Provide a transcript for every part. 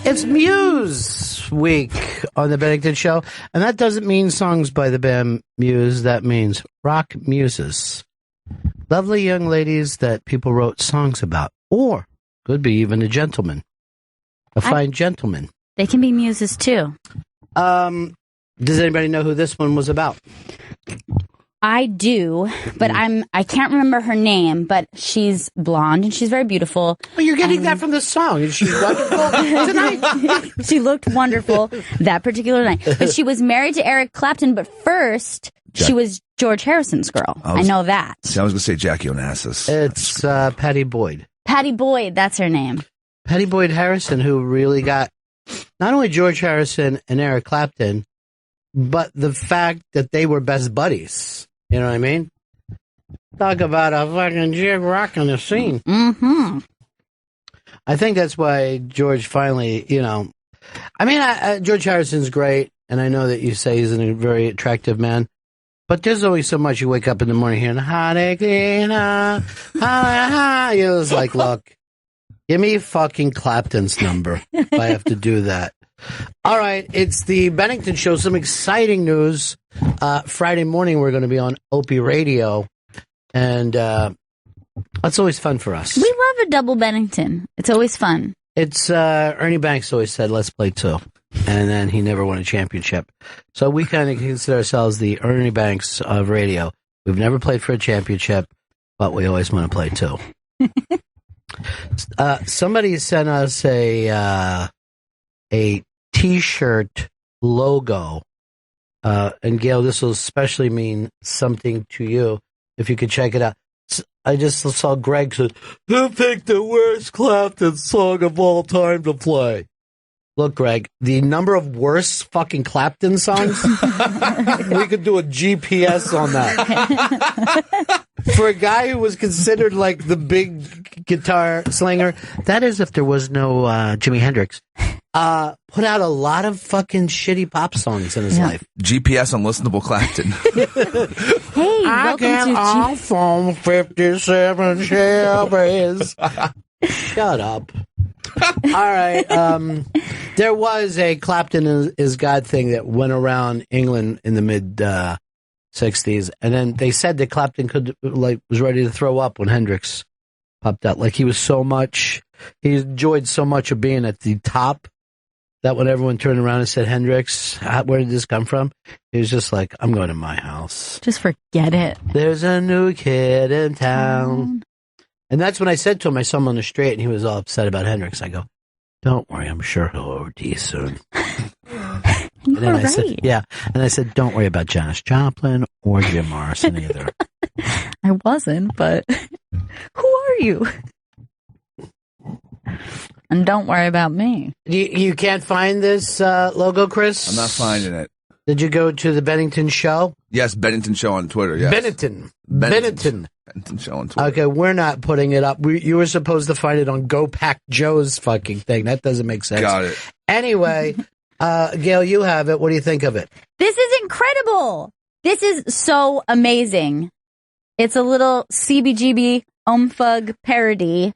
It's Muse week on the Bennington Show, and that doesn't mean songs by the band Muse. That means rock muses. Lovely young ladies that people wrote songs about, or could be even a gentleman. A fine gentleman. They can be muses, too. Does anybody know who this one was about? I do, but I can't remember her name, but she's blonde and she's very beautiful. Well, you're getting that from the song. And she's wonderful tonight. She looked wonderful that particular night. But she was married to Eric Clapton, but first she was George Harrison's girl. I know that. See, I was going to say Jackie Onassis. It's Patty Boyd. Patty Boyd, that's her name. Patty Boyd Harrison, who really got not only George Harrison and Eric Clapton, but the fact that they were best buddies. You know what I mean? Talk about a fucking jig rocking the scene. Mm-hmm. I think that's why George finally, George Harrison's great, and I know that you say he's a very attractive man, but there's only so much you wake up in the morning hearing, it's like, look, give me fucking Clapton's number if I have to do that. All right, it's the Bennington Show. Some exciting news. Friday morning, we're going to be on Opie Radio, and that's always fun for us. We love a double Bennington. It's always fun. It's Ernie Banks always said, let's play two, and then he never won a championship. So we kind of consider ourselves the Ernie Banks of radio. We've never played for a championship, but we always want to play two. Somebody sent us a T-shirt logo. And Gail, this will especially mean something to you if you could check it out. I just saw Greg said, "Who picked the worst Clapton song of all time to play?" Look, Greg, the number of worst fucking Clapton songs, we could do a GPS on that. For a guy who was considered like the big guitar slinger, that is if there was no Jimi Hendrix. Put out a lot of fucking shitty pop songs in his life. GPS unlistenable Clapton. Hey, I get off on 57 Chevys. Shut up. All right. There was a Clapton is God thing that went around England in the mid 60s, and then they said that Clapton was ready to throw up when Hendrix popped out. Like he enjoyed so much of being at the top that when everyone turned around and said, Hendrix, where did this come from? He was just like, I'm going to my house. Just forget it. There's a new kid in town. And that's when I said to him, I saw him on the street, and he was all upset about Hendrix. I go, don't worry, I'm sure he'll OD soon. And then I said, yeah. And I said, don't worry about Janis Joplin or Jim Morrison either. I wasn't, but who are you? And don't worry about me. You can't find this logo, Chris? I'm not finding it. Did you go to the Bennington Show? Yes, Bennington Show on Twitter, yes. Bennington Show on Twitter. Okay, we're not putting it up. You were supposed to find it on Go Pack Joe's fucking thing. That doesn't make sense. Got it. Anyway, Gail, you have it. What do you think of it? This is incredible. This is so amazing. It's a little CBGB Omfug parody.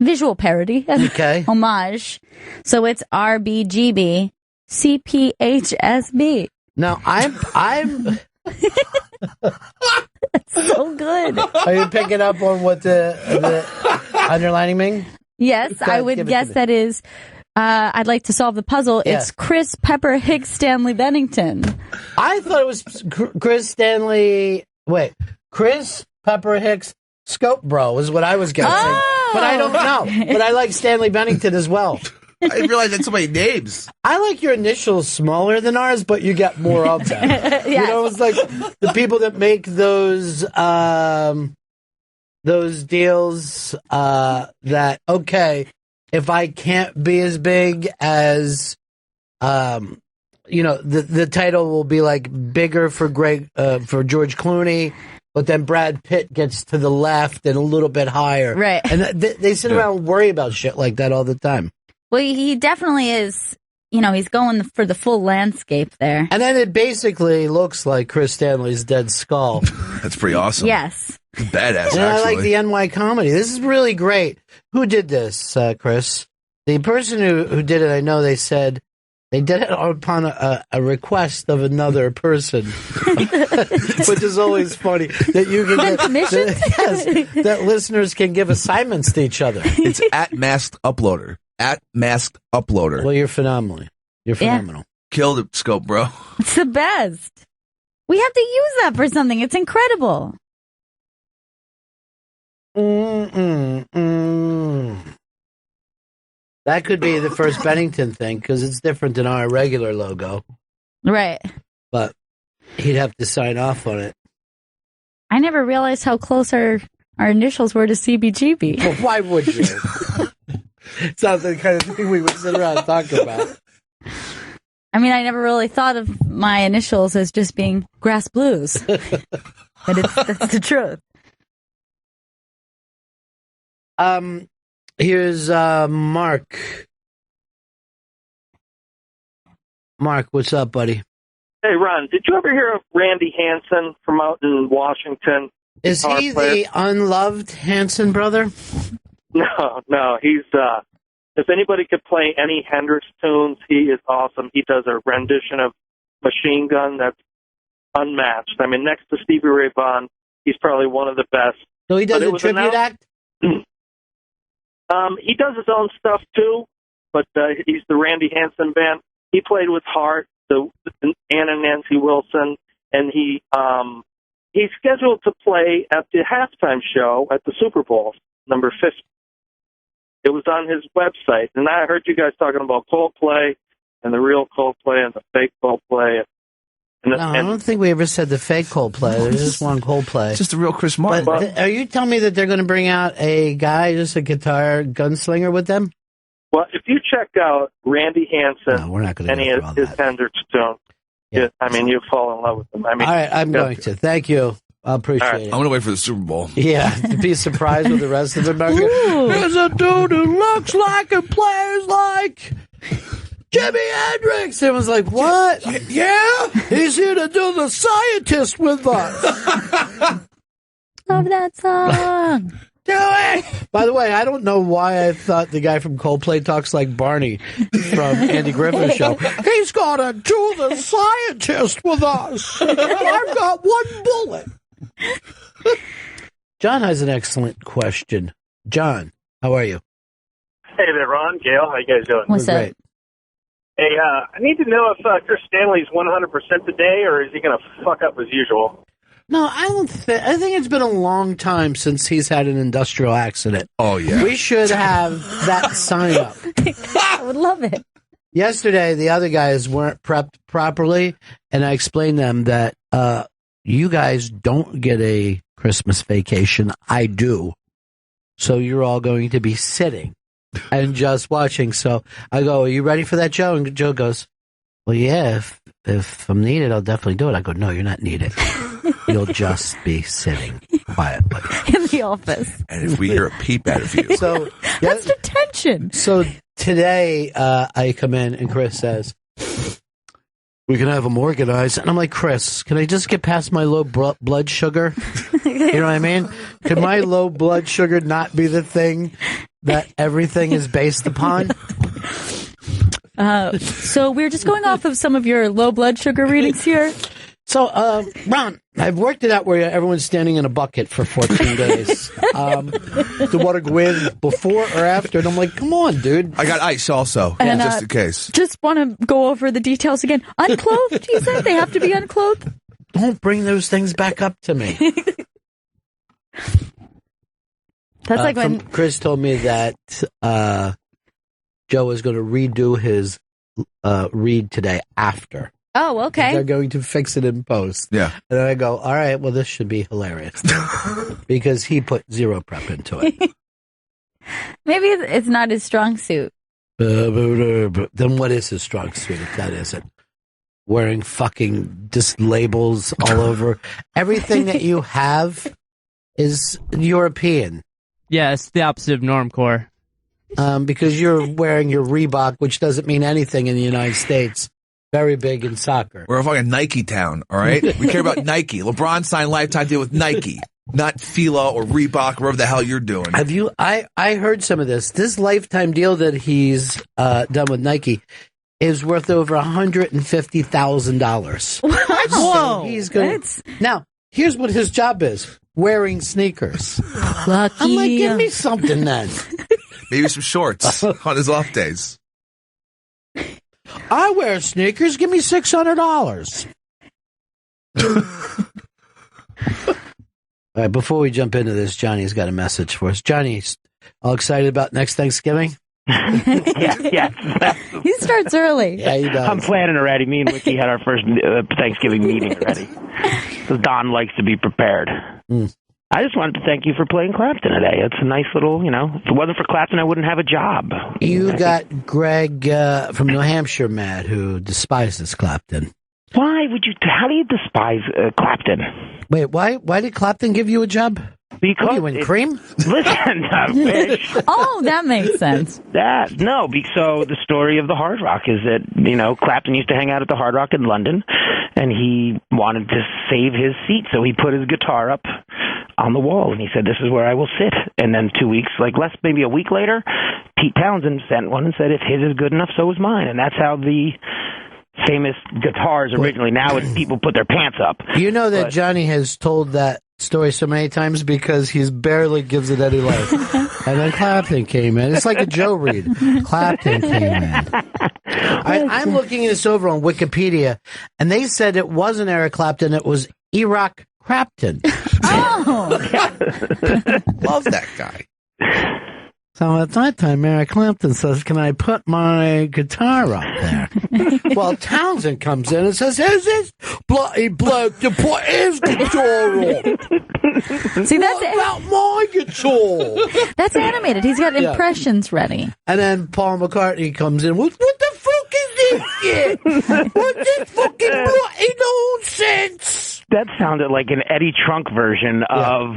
Visual parody. Okay. Homage. So it's RBGB CPHSB. Now, I'm That's so good. Are you picking up on what the underlining mean? Yes, I would guess that is. I'd like to solve the puzzle. Yeah. It's Chris Pepper Hicks Stanley Bennington. I thought it was Chris Pepper Hicks Scope Bro is what I was guessing. Oh! But I don't know. But I like Stanley Bennington as well. I didn't realize that's so many names. I like your initials smaller than ours, but you get more of them. Yes. You know, it's like the people that make those deals that, okay, if I can't be as big as, the title will be like bigger for for George Clooney, but then Brad Pitt gets to the left and a little bit higher. Right. And they sit around and worry about shit like that all the time. Well, he definitely is, he's going for the full landscape there. And then it basically looks like Chris Stanley's dead skull. That's pretty awesome. Yes. Badass, and actually. I like the NY comedy. This is really great. Who did this, Chris? The person who did it, I know they said they did it upon a request of another person, which is always funny that you can get that listeners can give assignments to each other. It's at Masked Uploader. At Masked Uploader. Well, you're phenomenal. You're phenomenal. Killed it, Scope, bro. It's the best. We have to use that for something. It's incredible. That could be the first Bennington thing because it's different than our regular logo. Right. But he'd have to sign off on it. I never realized how close our initials were to CBGB. Well, why would you? It's not the kind of thing we would sit around and talk about. I mean, I never really thought of my initials as just being Grass Blues. But that's the truth. Here's Mark. Mark, what's up, buddy? Hey, Ron, did you ever hear of Randy Hansen from out in Washington? Is he the unloved Hansen brother? No, he's, if anybody could play any Hendrix tunes, he is awesome. He does a rendition of Machine Gun that's unmatched. I mean, next to Stevie Ray Vaughan, he's probably one of the best. So he does a tribute act? He does his own stuff, too, but he's the Randy Hansen band. He played with Hart, Ann and Nancy Wilson, and he's scheduled to play at the halftime show at the Super Bowl, number 50. It was on his website, and I heard you guys talking about Coldplay and the real Coldplay and the fake Coldplay. I don't think we ever said the fake Coldplay. There's just one Coldplay. Just the real Chris Martin. But are you telling me that they're going to bring out a guy, just a guitar gunslinger with them? Well, if you check out Randy Hansen we're not going and his Hendrix tune, I mean, you fall in love with him. I mean, all right, I'm going to. Thank you. I appreciate it. I'm going to wait for the Super Bowl. Yeah, to be surprised with the rest of the market. There's a dude who looks like and plays like Jimi Hendrix. It was like, what? Yeah? He's here to do the scientist with us. Love that song. Do it! By the way, I don't know why I thought the guy from Coldplay talks like Barney from Andy Griffith's show. He's got to do the scientist with us. I've got one bullet. John has an excellent question. John, how are you? Hey there, Ron, Gail. How you guys doing? What's up? Hey, I need to know if Chris Stanley's 100% today, or is he going to fuck up as usual? No, I don't think. I think it's been a long time since he's had an industrial accident. Oh, yeah. We should have that sign up. I would love it. Yesterday, the other guys weren't prepped properly, and I explained them that you guys don't get a Christmas vacation. I do. So you're all going to be sitting and just watching. So I go, are you ready for that, Joe? And Joe goes, well, yeah, if I'm needed, I'll definitely do it. I go, no, you're not needed. You'll just be sitting quietly in the office. And if we hear a peep out of you. So that's detention. So today I come in and Chris says, we can have them organized. And I'm like, Chris, can I just get past my low blood sugar? You know what I mean? Can my low blood sugar not be the thing that everything is based upon? So we're just going off of some of your low blood sugar readings here. So, Ron, I've worked it out where everyone's standing in a bucket for 14 days. Do want to go in before or after? And I'm like, come on, dude. I got ice also, and, just in case. Just want to go over the details again. Unclothed, you said? They have to be unclothed? Don't bring those things back up to me. That's like when Chris told me that Joe is going to redo his read today after. Oh, okay. They're going to fix it in post. Yeah. And I go, all right, well, this should be hilarious. Because he put zero prep into it. Maybe it's not his strong suit. Then what is his strong suit if that isn't? Wearing fucking just labels all over. Everything that you have is European. Yeah, it's the opposite of normcore. Because you're wearing your Reebok, which doesn't mean anything in the United States. Very big in soccer. We're a fucking Nike town, all right? We care about Nike. LeBron signed a lifetime deal with Nike. not Fila or Reebok, whatever the hell you're doing. Have you? I heard some of this. This lifetime deal that he's done with Nike is worth over $150,000. Whoa! He's going now. Here's what his job is: wearing sneakers. Lucky. I'm like, give me something then. Maybe some shorts on his off days. I wear sneakers. Give me $600. All right, before we jump into this, Johnny's got a message for us. Johnny, all excited about next Thanksgiving? Yes. He starts early. Yeah, he does. I'm planning already. Me and Wiki had our first Thanksgiving meeting already. So Don likes to be prepared. I just wanted to thank you for playing Clapton today. It's a nice little, if it wasn't for Clapton, I wouldn't have a job. You got Greg from New Hampshire mad who despises Clapton. How do you despise Clapton? Wait, why did Clapton give you a job? Because what, you win cream? Listen, fish. Oh, that makes sense. So the story of the Hard Rock is that, Clapton used to hang out at the Hard Rock in London, and he wanted to save his seat, so he put his guitar up on the wall, and he said, "This is where I will sit." And then 2 weeks, maybe a week later, Pete Townsend sent one and said, "If his is good enough, so is mine." And that's how the famous guitars originally. Now it's people put their pants up. You know that Johnny has told that story so many times because he barely gives it any life. And then Clapton came in. It's like a Joe Reed. Clapton came in. I'm looking this over on Wikipedia, and they said it wasn't Eric Clapton, it was Erock Clapton. Oh! Love that guy. So at that time, Eric Clapton says, "Can I put my guitar up there?" Well, Townsend comes in and says, "Who's this bloody bloke to put his guitar on? See, what about my guitar?" That's animated. He's got impressions ready. And then Paul McCartney comes in. What the fuck is this shit? What's this fucking bloody nonsense? That sounded like an Eddie Trunk version of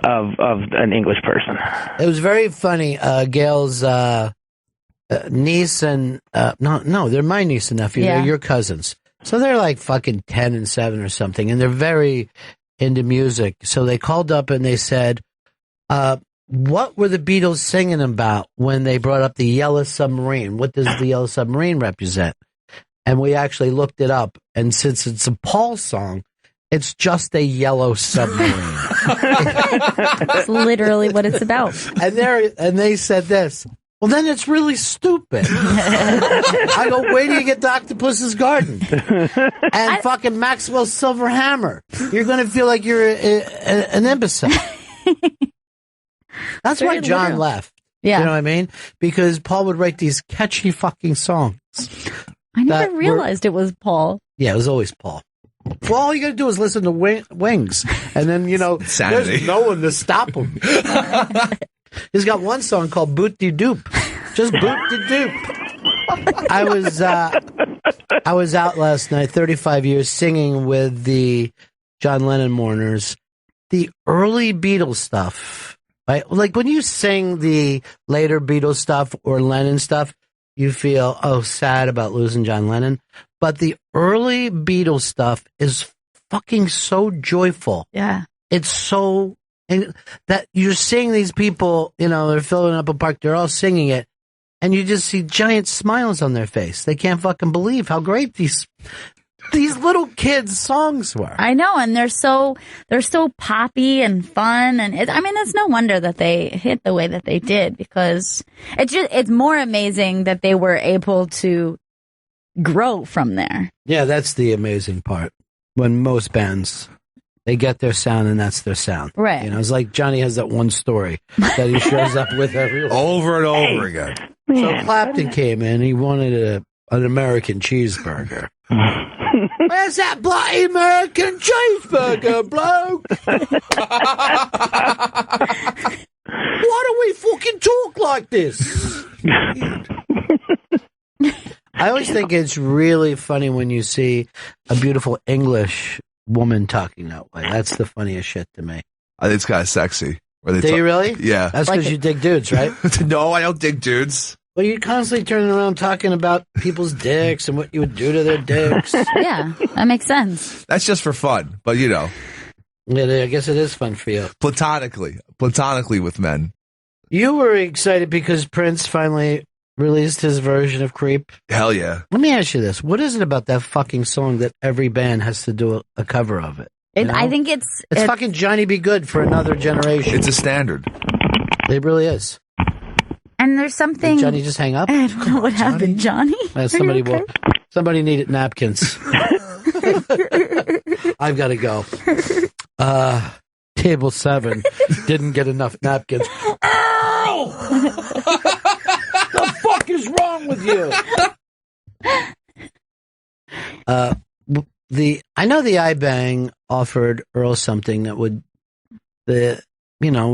an English person. It was very funny. Gail's niece and no, they're my niece and nephew. Yeah. They're your cousins, so they're like fucking 10 and 7 or something, and they're very into music. So they called up and they said, "What were the Beatles singing about when they brought up the Yellow Submarine? What does the Yellow Submarine represent?" And we actually looked it up, and since it's a Paul song, it's just a yellow submarine. That's literally what it's about. And they said this. Well, then it's really stupid. I go, where do you get the Octopus's Garden? And fucking Maxwell's Silver Hammer. You're going to feel like you're an imbecile. That's why John left. Yeah. You know what I mean? Because Paul would write these catchy fucking songs. I never realized it was Paul. Yeah, it was always Paul. Well, all you got to do is listen to Wings, and then, Sanity. there's no one to stop him. He's got one song called Boot De Doop. Just Boot De Doop. I was out last night, 35 years, singing with the John Lennon mourners, the early Beatles stuff. Right? Like when you sing the later Beatles stuff or Lennon stuff, you feel, sad about losing John Lennon. But the early Beatles stuff is fucking so joyful. Yeah. It's so, and that you're seeing these people, they're filling up a park, they're all singing it, and you just see giant smiles on their face. They can't fucking believe how great these little kids' songs were. I know, and they're so poppy and fun, and it's no wonder that they hit the way that they did, because it's more amazing that they were able to grow from there. Yeah, that's the amazing part. When most bands, they get their sound and that's their sound. Right. It's like Johnny has that one story that he shows up with over and over again. So Clapton came in, he wanted an American cheeseburger. Where's that bloody American cheeseburger, bloke? Why do we fucking talk like this? I always think it's really funny when you see a beautiful English woman talking that way. That's the funniest shit to me. I think it's kind of sexy. Do you really? Yeah. That's because you dig dudes, right? No, I don't dig dudes. Well, you're constantly turning around talking about people's dicks and what you would do to their dicks. Yeah, that makes sense. That's just for fun, but Yeah, I guess it is fun for you. Platonically with men. You were excited because Prince finally released his version of Creep. Hell yeah. Let me ask you this. What is it about that fucking song that every band has to do a cover of it? I think it's fucking Johnny Be Good for another generation. It's a standard. It really is. And there's something... Did Johnny just hang up? I don't know what happened, Johnny. Somebody needed napkins. I've got to go. Table 7 didn't get enough napkins. Earl! The fuck is wrong with you? I know the iBang offered Earl something that would mean a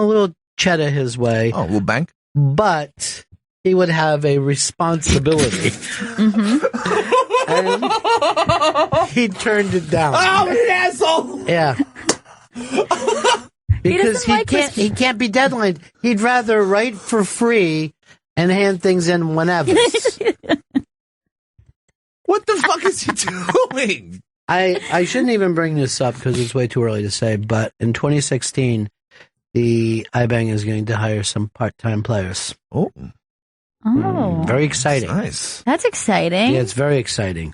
little cheddar his way. Oh, a little bank? But he would have a responsibility. And he turned it down. Oh, an asshole! Yeah. Because he can't be deadlined. He'd rather write for free and hand things in whenever. What the fuck is he doing? I shouldn't even bring this up because it's way too early to say, but in 2016, the iBang is going to hire some part-time players. Oh. Very exciting. Nice. That's exciting. Yeah, it's very exciting.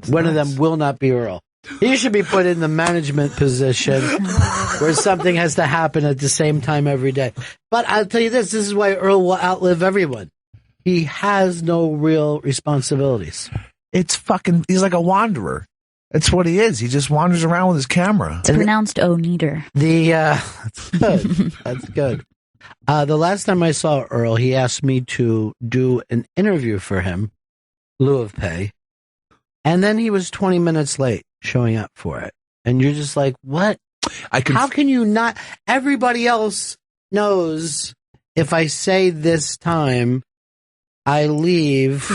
One of them will not be Earl. He should be put in the management position where something has to happen at the same time every day. But I'll tell you this is why Earl will outlive everyone. He has no real responsibilities. He's like a wanderer. That's what he is. He just wanders around with his camera. It's pronounced O-neater. That's good. That's good. The last time I saw Earl, he asked me to do an interview for him, lieu of pay. And then he was 20 minutes late showing up for it. And you're just like, what? How can you not? Everybody else knows if I say this time, I leave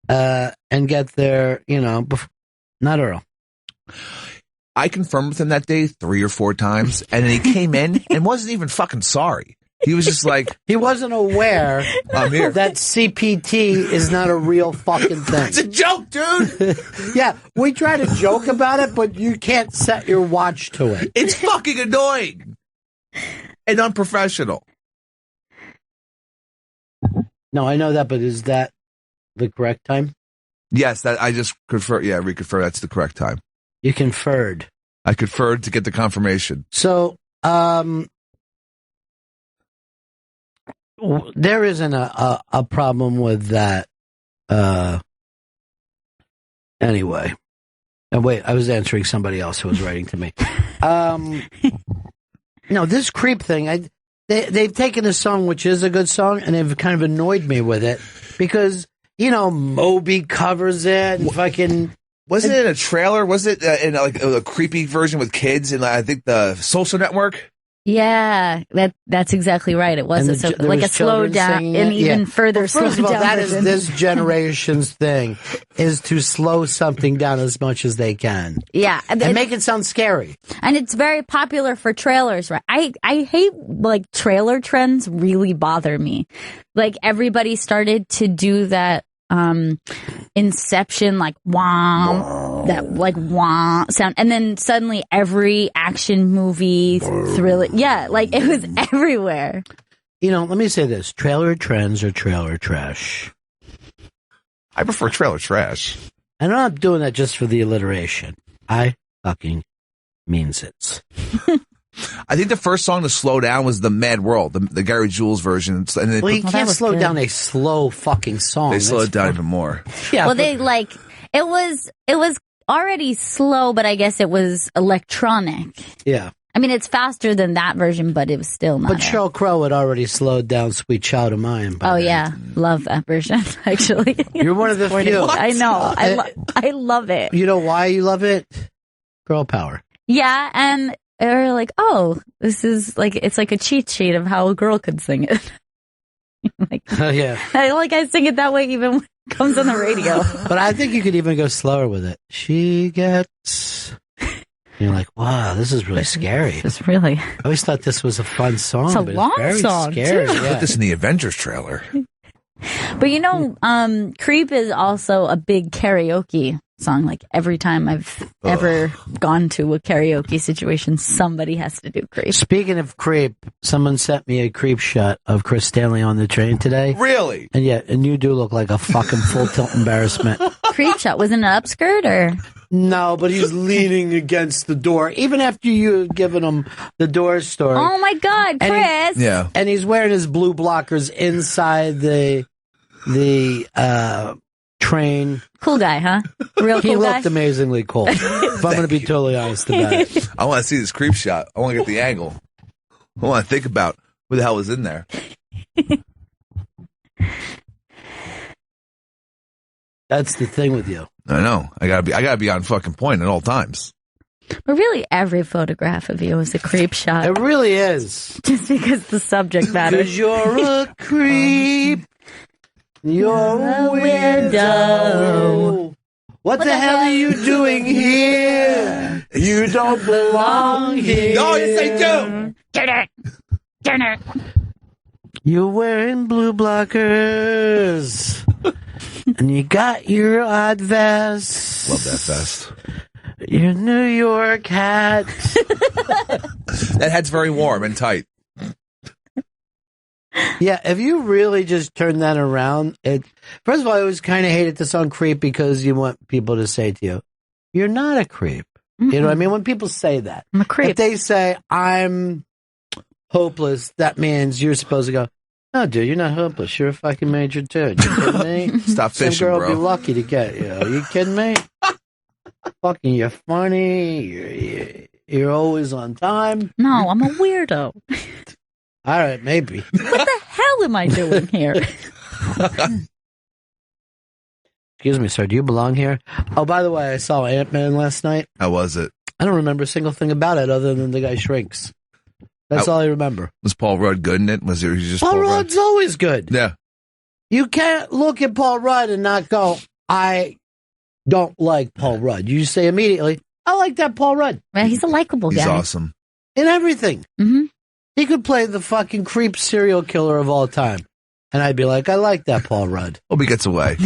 and get there, not Earl. I confirmed with him that day 3 or 4 times, and then he came in and wasn't even fucking sorry. He was just like... He wasn't aware I'm here. that CPT is not a real fucking thing. It's a joke, dude! Yeah, we try to joke about it, but you can't set your watch to it. It's fucking annoying and unprofessional. No, I know that, but is that the correct time? Yes, that I just confer. Yeah, reconfirm. That's the correct time. You conferred. I conferred to get the confirmation. So, there isn't a problem with that. Anyway. Oh, wait, I was answering somebody else who was writing to me. No, this creep thing, they've taken a song, which is a good song, and they've kind of annoyed me with it because, Moby covers it and fucking... Wasn't it in a trailer? Was it in a creepy version with kids in, I think, the Social Network? Yeah, that's exactly right. It was like a slow down, an even further slow down. First of all, that is this generation's thing, is to slow something down as much as they can. Yeah. And make it sound scary. And it's very popular for trailers, right? I hate, trailer trends really bother me. Everybody started to do that Inception, wah, that wah sound, and then suddenly every action movie, thriller, it was everywhere. Let me say this: trailer trends are trailer trash. I prefer trailer trash. And I'm not doing that just for the alliteration. I fucking means it. I think the first song to slow down was The Mad World, the Gary Jules version. And you can't slow down a slow fucking song. They slowed it down even more. Yeah. Well, it was already slow, but I guess it was electronic. Yeah. I mean, it's faster than that version, but it was still not. But Sheryl Crow had already slowed down Sweet Child of Mine. Oh, yeah. Love that version, actually. You're one of the few. I know. I love it. You know why you love it? Girl power. Yeah, and they're like, oh, this is it's like a cheat sheet of how a girl could sing it. Yeah. I sing it that way even when it comes on the radio. But I think you could even go slower with it. She gets... You're like, wow, this is really scary. It's really... I always thought this was a fun song. It's a but long it's very song, scary. too. Yeah. Put this in the Avengers trailer. But you know, Creep is also a big karaoke song. Like every time I've ever gone to a karaoke situation, somebody has to do Creep. Speaking of Creep, someone sent me a Creep shot of Chris Stanley on the train today. Really? And you do look like a fucking full tilt embarrassment. Creep shot. Was it an upskirt or? No, but he's leaning against the door, even after you had given him the door story. Oh my God, Chris! And he's wearing his blue blockers inside the train. Cool guy, huh? Real cool He guy. looked amazingly cool. If I'm going to be totally honest about it. I want to see this Creep shot. I want to get the angle. I want to think about who the hell was in there. That's the thing with you. I know. I gotta be on fucking point at all times. But really, every photograph of you is a creep shot. It really is. Just because the subject matters. 'Cause you're a creep. You're a weirdo. What the hell are you doing here? You don't belong here. Oh, yes, I do. Turn it. You're wearing blue blockers. And you got your odd vest. Love that vest. Your New York hat. That hat's very warm and tight. Yeah, if you really just turn that around, first of all, I always kind of hated the song Creep because you want people to say to you, you're not a creep. Mm-hmm. You know what I mean? When people say that. I'm a creep. If they say, I'm hopeless, that means you're supposed to go, no, dude, you're not hopeless. You're a fucking major dude. You kidding me? Stop fishing, Some girl bro. will be lucky to get you. Are you kidding me? Fucking, you're funny. You're always on time. No, I'm a weirdo. All right, maybe. What the hell am I doing here? Excuse me, sir. Do you belong here? Oh, by the way, I saw Ant-Man last night. How was it? I don't remember a single thing about it other than the guy shrinks. That's all I remember. Was Paul Rudd good in it? Was he just Paul Rudd? Rudd's always good. Yeah. You can't look at Paul Rudd and not go, I don't like Paul Rudd. You say immediately, I like that Paul Rudd. Well, he's a likable guy. He's awesome. In everything. Mm-hmm. He could play the fucking creep serial killer of all time. And I'd be like, I like that Paul Rudd. Hope he gets away.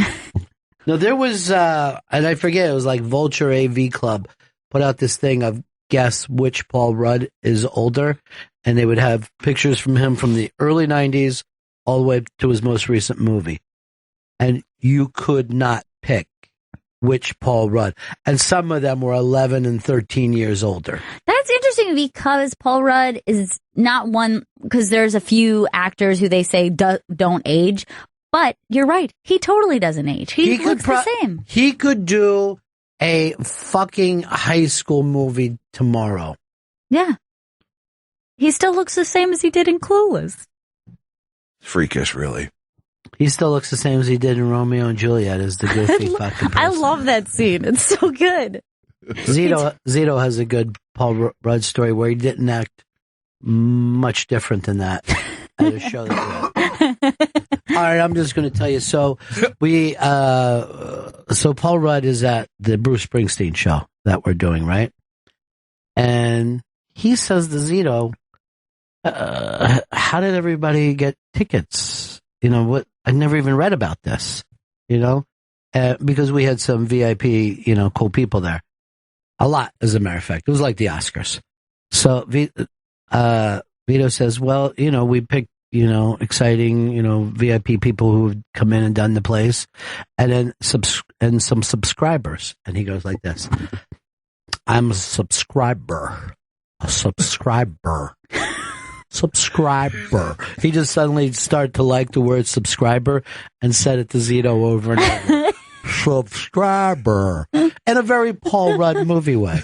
No, there was, and I forget, it was like Vulture AV Club put out this thing of guess which Paul Rudd is older. And they would have pictures from him from the early 90s all the way to his most recent movie. And you could not pick which Paul Rudd. And some of them were 11 and 13 years older. That's interesting because Paul Rudd is not one, because there's a few actors who they say don't age. But you're right. He totally doesn't age. He looks the same. He could do a fucking high school movie tomorrow. Yeah. He still looks the same as he did in Clueless. Freakish, really. He still looks the same as he did in Romeo and Juliet as the goofy fucking person. I love that scene. It's so good. Zito has a good Paul Rudd story where he didn't act much different than that at a show that we had. All right, I'm just going to tell you. So so Paul Rudd is at the Bruce Springsteen show that we're doing, right? And he says to Zito, how did everybody get tickets? You know, what? I never even read about this, you know, because we had some VIP, you know, cool people there. A lot, as a matter of fact. It was like the Oscars. So Vito says, well, you know, we picked, you know, exciting, you know, VIP people who've come in and done the place, and then some subscribers. And he goes like this, I'm a subscriber. A subscriber. Subscriber. He just suddenly started to like the word subscriber and said it to Zito over and over. Subscriber. In a very Paul Rudd movie way.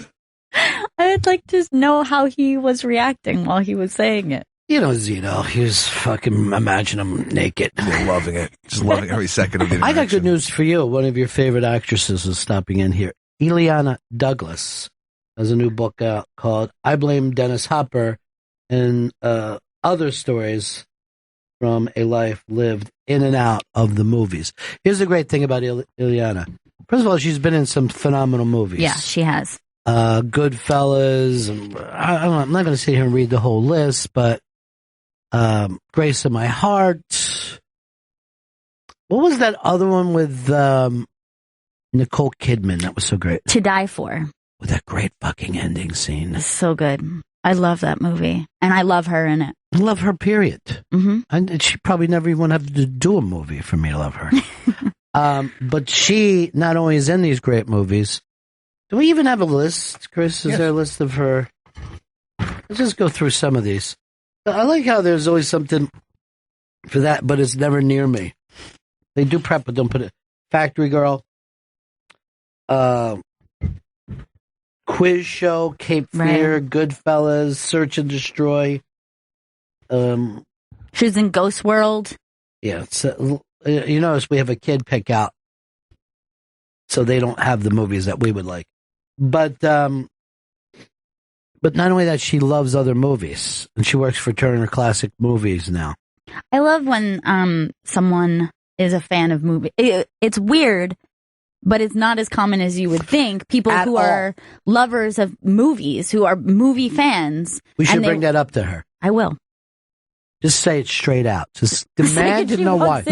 I'd like to know how he was reacting while he was saying it. You know Zito, he was fucking, imagine him naked. You're loving it. Just loving every second of the interaction. I got good news for you. One of your favorite actresses is stopping in here. Ileana Douglas has a new book out called I Blame Dennis Hopper and Other Stories from a Life Lived in and Out of the Movies. Here's the great thing about Ileana. First of all, she's been in some phenomenal movies. Yeah, she has. Goodfellas. And, I'm not going to sit here and read the whole list, but Grace of My Heart. What was that other one with Nicole Kidman? That was so great. To Die For. With that great fucking ending scene. It's so good. I love that movie. And I love her in it. I love her, period. Mm-hmm. And she probably never even have to do a movie for me to love her. But she not only is in these great movies. Do we even have a list, Chris? Is there a list of her? Let's just go through some of these. I like how there's always something for that, but it's never near me. They do prep, but don't put it. Factory Girl. Quiz Show, Cape Fear, Goodfellas, Search and Destroy. She was in Ghost World. Yeah, you notice we have a kid pick out, so they don't have the movies that we would like. But not only that, she loves other movies, and she works for Turner Classic Movies now. I love when someone is a fan of movies. It's weird, but it's not as common as you would think. People who are lovers of movies, who are movie fans. We should bring that up to her. I will. Just say it straight out. Just demand to know why.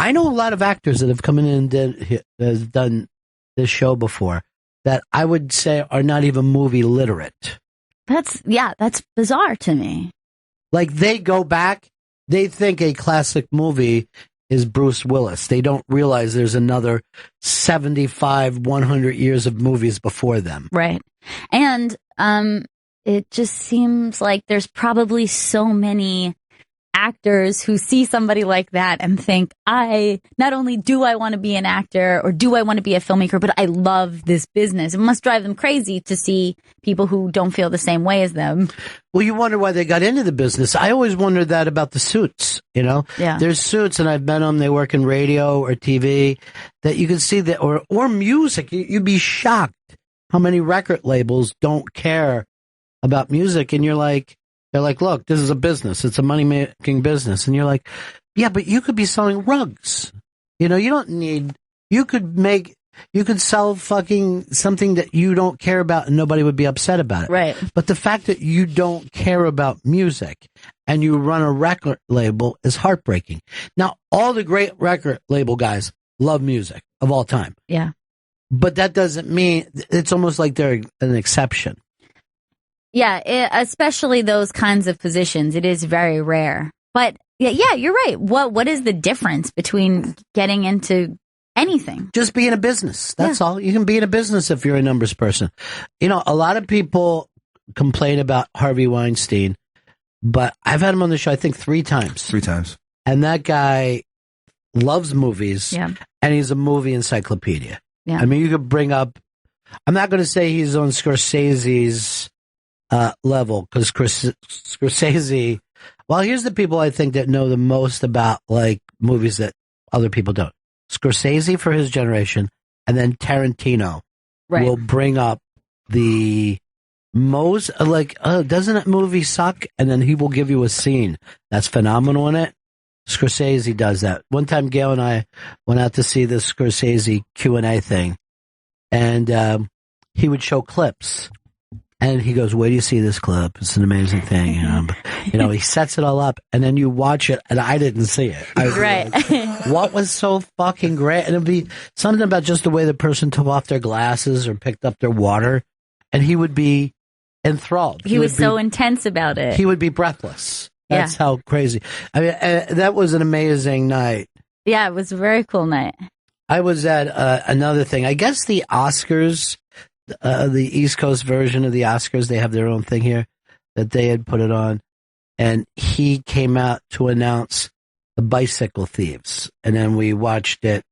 I know a lot of actors that have come in and done this show before that I would say are not even movie literate. That's bizarre to me. Like they go back, they think a classic movie is Bruce Willis. They don't realize there's another 75, 100 years of movies before them. Right. And it just seems like there's probably so many actors who see somebody like that and think, not only do I want to be an actor or do I want to be a filmmaker, but I love this business. It must drive them crazy to see people who don't feel the same way as them. Well, you wonder why they got into the business. I always wondered that about the Suits, you know? Yeah. There's Suits, and I've met them, they work in radio or TV, that you can see that, or music. You'd be shocked how many record labels don't care about music, and they're like, look, this is a business. It's a money-making business. And you're like, yeah, but you could be selling rugs. You know, you could sell fucking something that you don't care about and nobody would be upset about it. Right. But the fact that you don't care about music and you run a record label is heartbreaking. Now, all the great record label guys love music of all time. Yeah. But that doesn't mean, it's almost like they're an exception. Yeah, especially those kinds of positions. It is very rare. But yeah, you're right. What is the difference between getting into anything? Just being a business. That's all. You can be in a business if you're a numbers person. You know, a lot of people complain about Harvey Weinstein, but I've had him on the show, I think 3 times. 3 times. And that guy loves movies, and he's a movie encyclopedia. Yeah. I mean, you could bring up, I'm not going to say he's on Scorsese's level, because Scorsese, well, here's the people I think that know the most about like movies that other people don't. Scorsese for his generation, and then Tarantino will bring up the most, doesn't that movie suck? And then he will give you a scene that's phenomenal in it. Scorsese does that. One time Gail and I went out to see the Scorsese Q&A thing, and he would show clips. And he goes, where do you see this clip? It's an amazing thing. He sets it all up, and then you watch it, and I didn't see it. Like, what was so fucking great? And it'd be something about just the way the person took off their glasses or picked up their water, and he would be enthralled. He was so intense about it. He would be breathless. That's how crazy. I mean, that was an amazing night. Yeah, it was a very cool night. I was at another thing. I guess the Oscars, the East Coast version of the Oscars, they have their own thing here that they had put it on, and he came out to announce the Bicycle Thieves, and then we watched it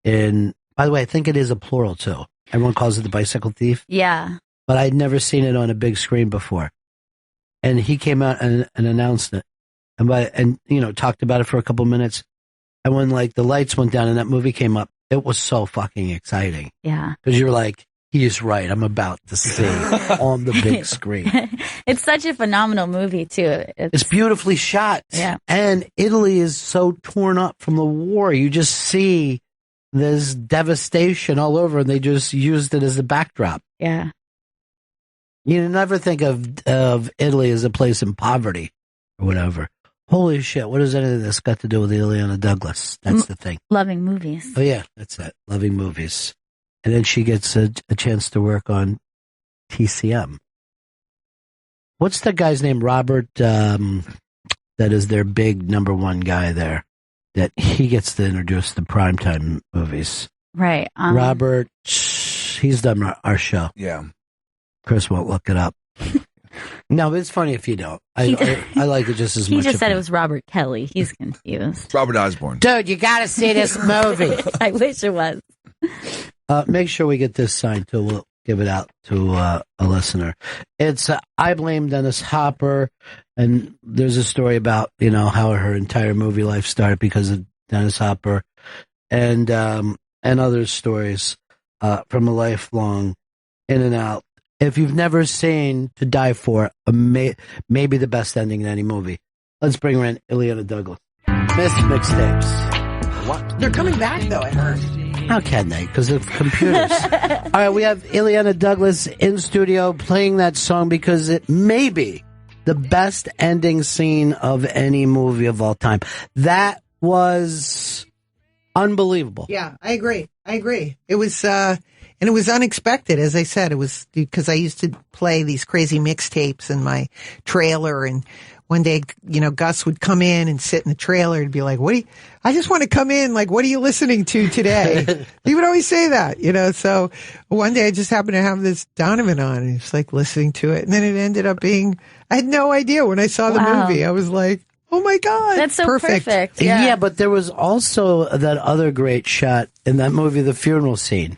by the way, I think it is a plural too. Everyone calls it the Bicycle Thief. Yeah. But I'd never seen it on a big screen before. And he came out and announced it, and talked about it for a couple minutes. And when like the lights went down and that movie came up, it was so fucking exciting. Yeah. Because you're like, he's right. I'm about to see on the big screen. It's such a phenomenal movie, too. It's beautifully shot. Yeah. And Italy is so torn up from the war. You just see this devastation all over, and they just used it as a backdrop. Yeah. You never think of Italy as a place in poverty or whatever. Holy shit, what does any of this got to do with Ileana Douglas? That's the thing. Loving movies. Oh, yeah, that's it. Loving movies. And then she gets a chance to work on TCM. What's the guy's name? Robert, that is their big number one guy there. That he gets to introduce the primetime movies. Right. Robert, he's done our show. Yeah. Chris won't look it up. No, but it's funny if you don't. I like it just as much. He just said it was Robert Kelly. He's confused. Robert Osborne. Dude, you got to see this movie. I wish it was. Make sure we get this signed too. We'll give it out to a listener. It's I Blame Dennis Hopper, and there's a story about how her entire movie life started because of Dennis Hopper, and other stories from a lifelong in and out. If you've never seen To Die For, maybe the best ending in any movie. Let's bring her in, Ileana Douglas. Miss Mixtapes. What? They're coming back, though, I heard. How can they? Because of computers. All right, we have Ileana Douglas in studio playing that song because it may be the best ending scene of any movie of all time. That was unbelievable. Yeah, I agree. It was, and it was unexpected, as I said. It was because I used to play these crazy mixtapes in my trailer, and one day, Gus would come in and sit in the trailer and be like, I just want to come in. Like, what are you listening to today? He would always say that, so one day I just happened to have this Donovan on and it's like listening to it. And then it ended up being, I had no idea when I saw the movie. I was like, oh my God. That's so perfect. Yeah, but there was also that other great shot in that movie, the funeral scene.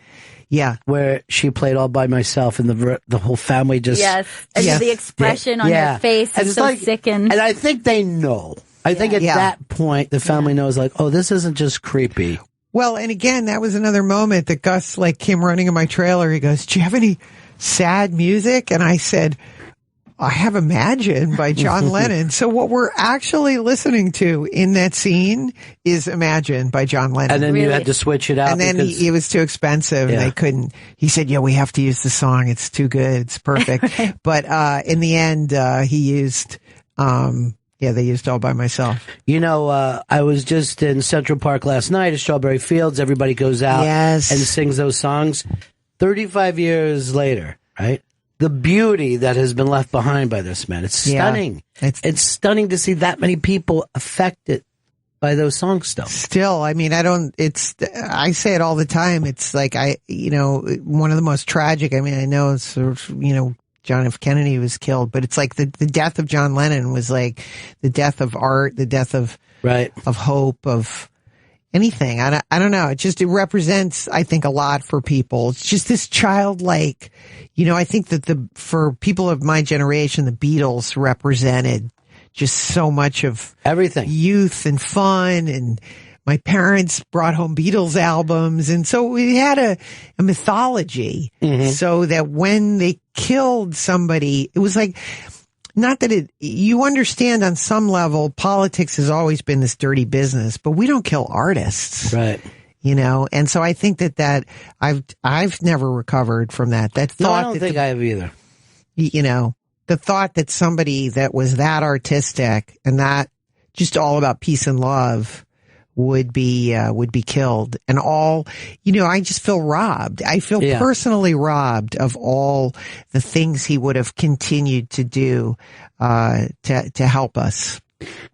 Yeah, where she played All by Myself, and the whole family just and the expression on her face is so sickened. And I think they know. I think at that point the family knows, like, oh, this isn't just creepy. Well, and again, that was another moment that Gus came running in my trailer. He goes, "Do you have any sad music?" And I said, I have Imagine by John Lennon. So what we're actually listening to in that scene is Imagine by John Lennon. And then you had to switch it out. And then it was too expensive. And they couldn't. He said, we have to use the song. It's too good. It's perfect. But in the end, he used, they used All by Myself. I was just in Central Park last night at Strawberry Fields. Everybody goes out and sings those songs. 35 years later, right? The beauty that has been left behind by this man. It's stunning. It's stunning to see that many people affected by those songs still. Still, I mean, I say it all the time. It's like, one of the most tragic, I mean, I know it's, John F. Kennedy was killed, but it's like the death of John Lennon was like the death of art, the death of hope, of anything. I don't know. It represents, I think, a lot for people. It's just this childlike, I think that for people of my generation, the Beatles represented just so much of everything, youth and fun. And my parents brought home Beatles albums. And so we had a mythology so that when they killed somebody, it was like, not that you understand on some level, politics has always been this dirty business, but we don't kill artists. Right. And so I think that I've never recovered from that. That thought. No, I don't think I have either. The thought that somebody that was that artistic and that just all about peace and love would be killed, and all, I just feel robbed. I feel personally robbed of all the things he would have continued to do, to help us.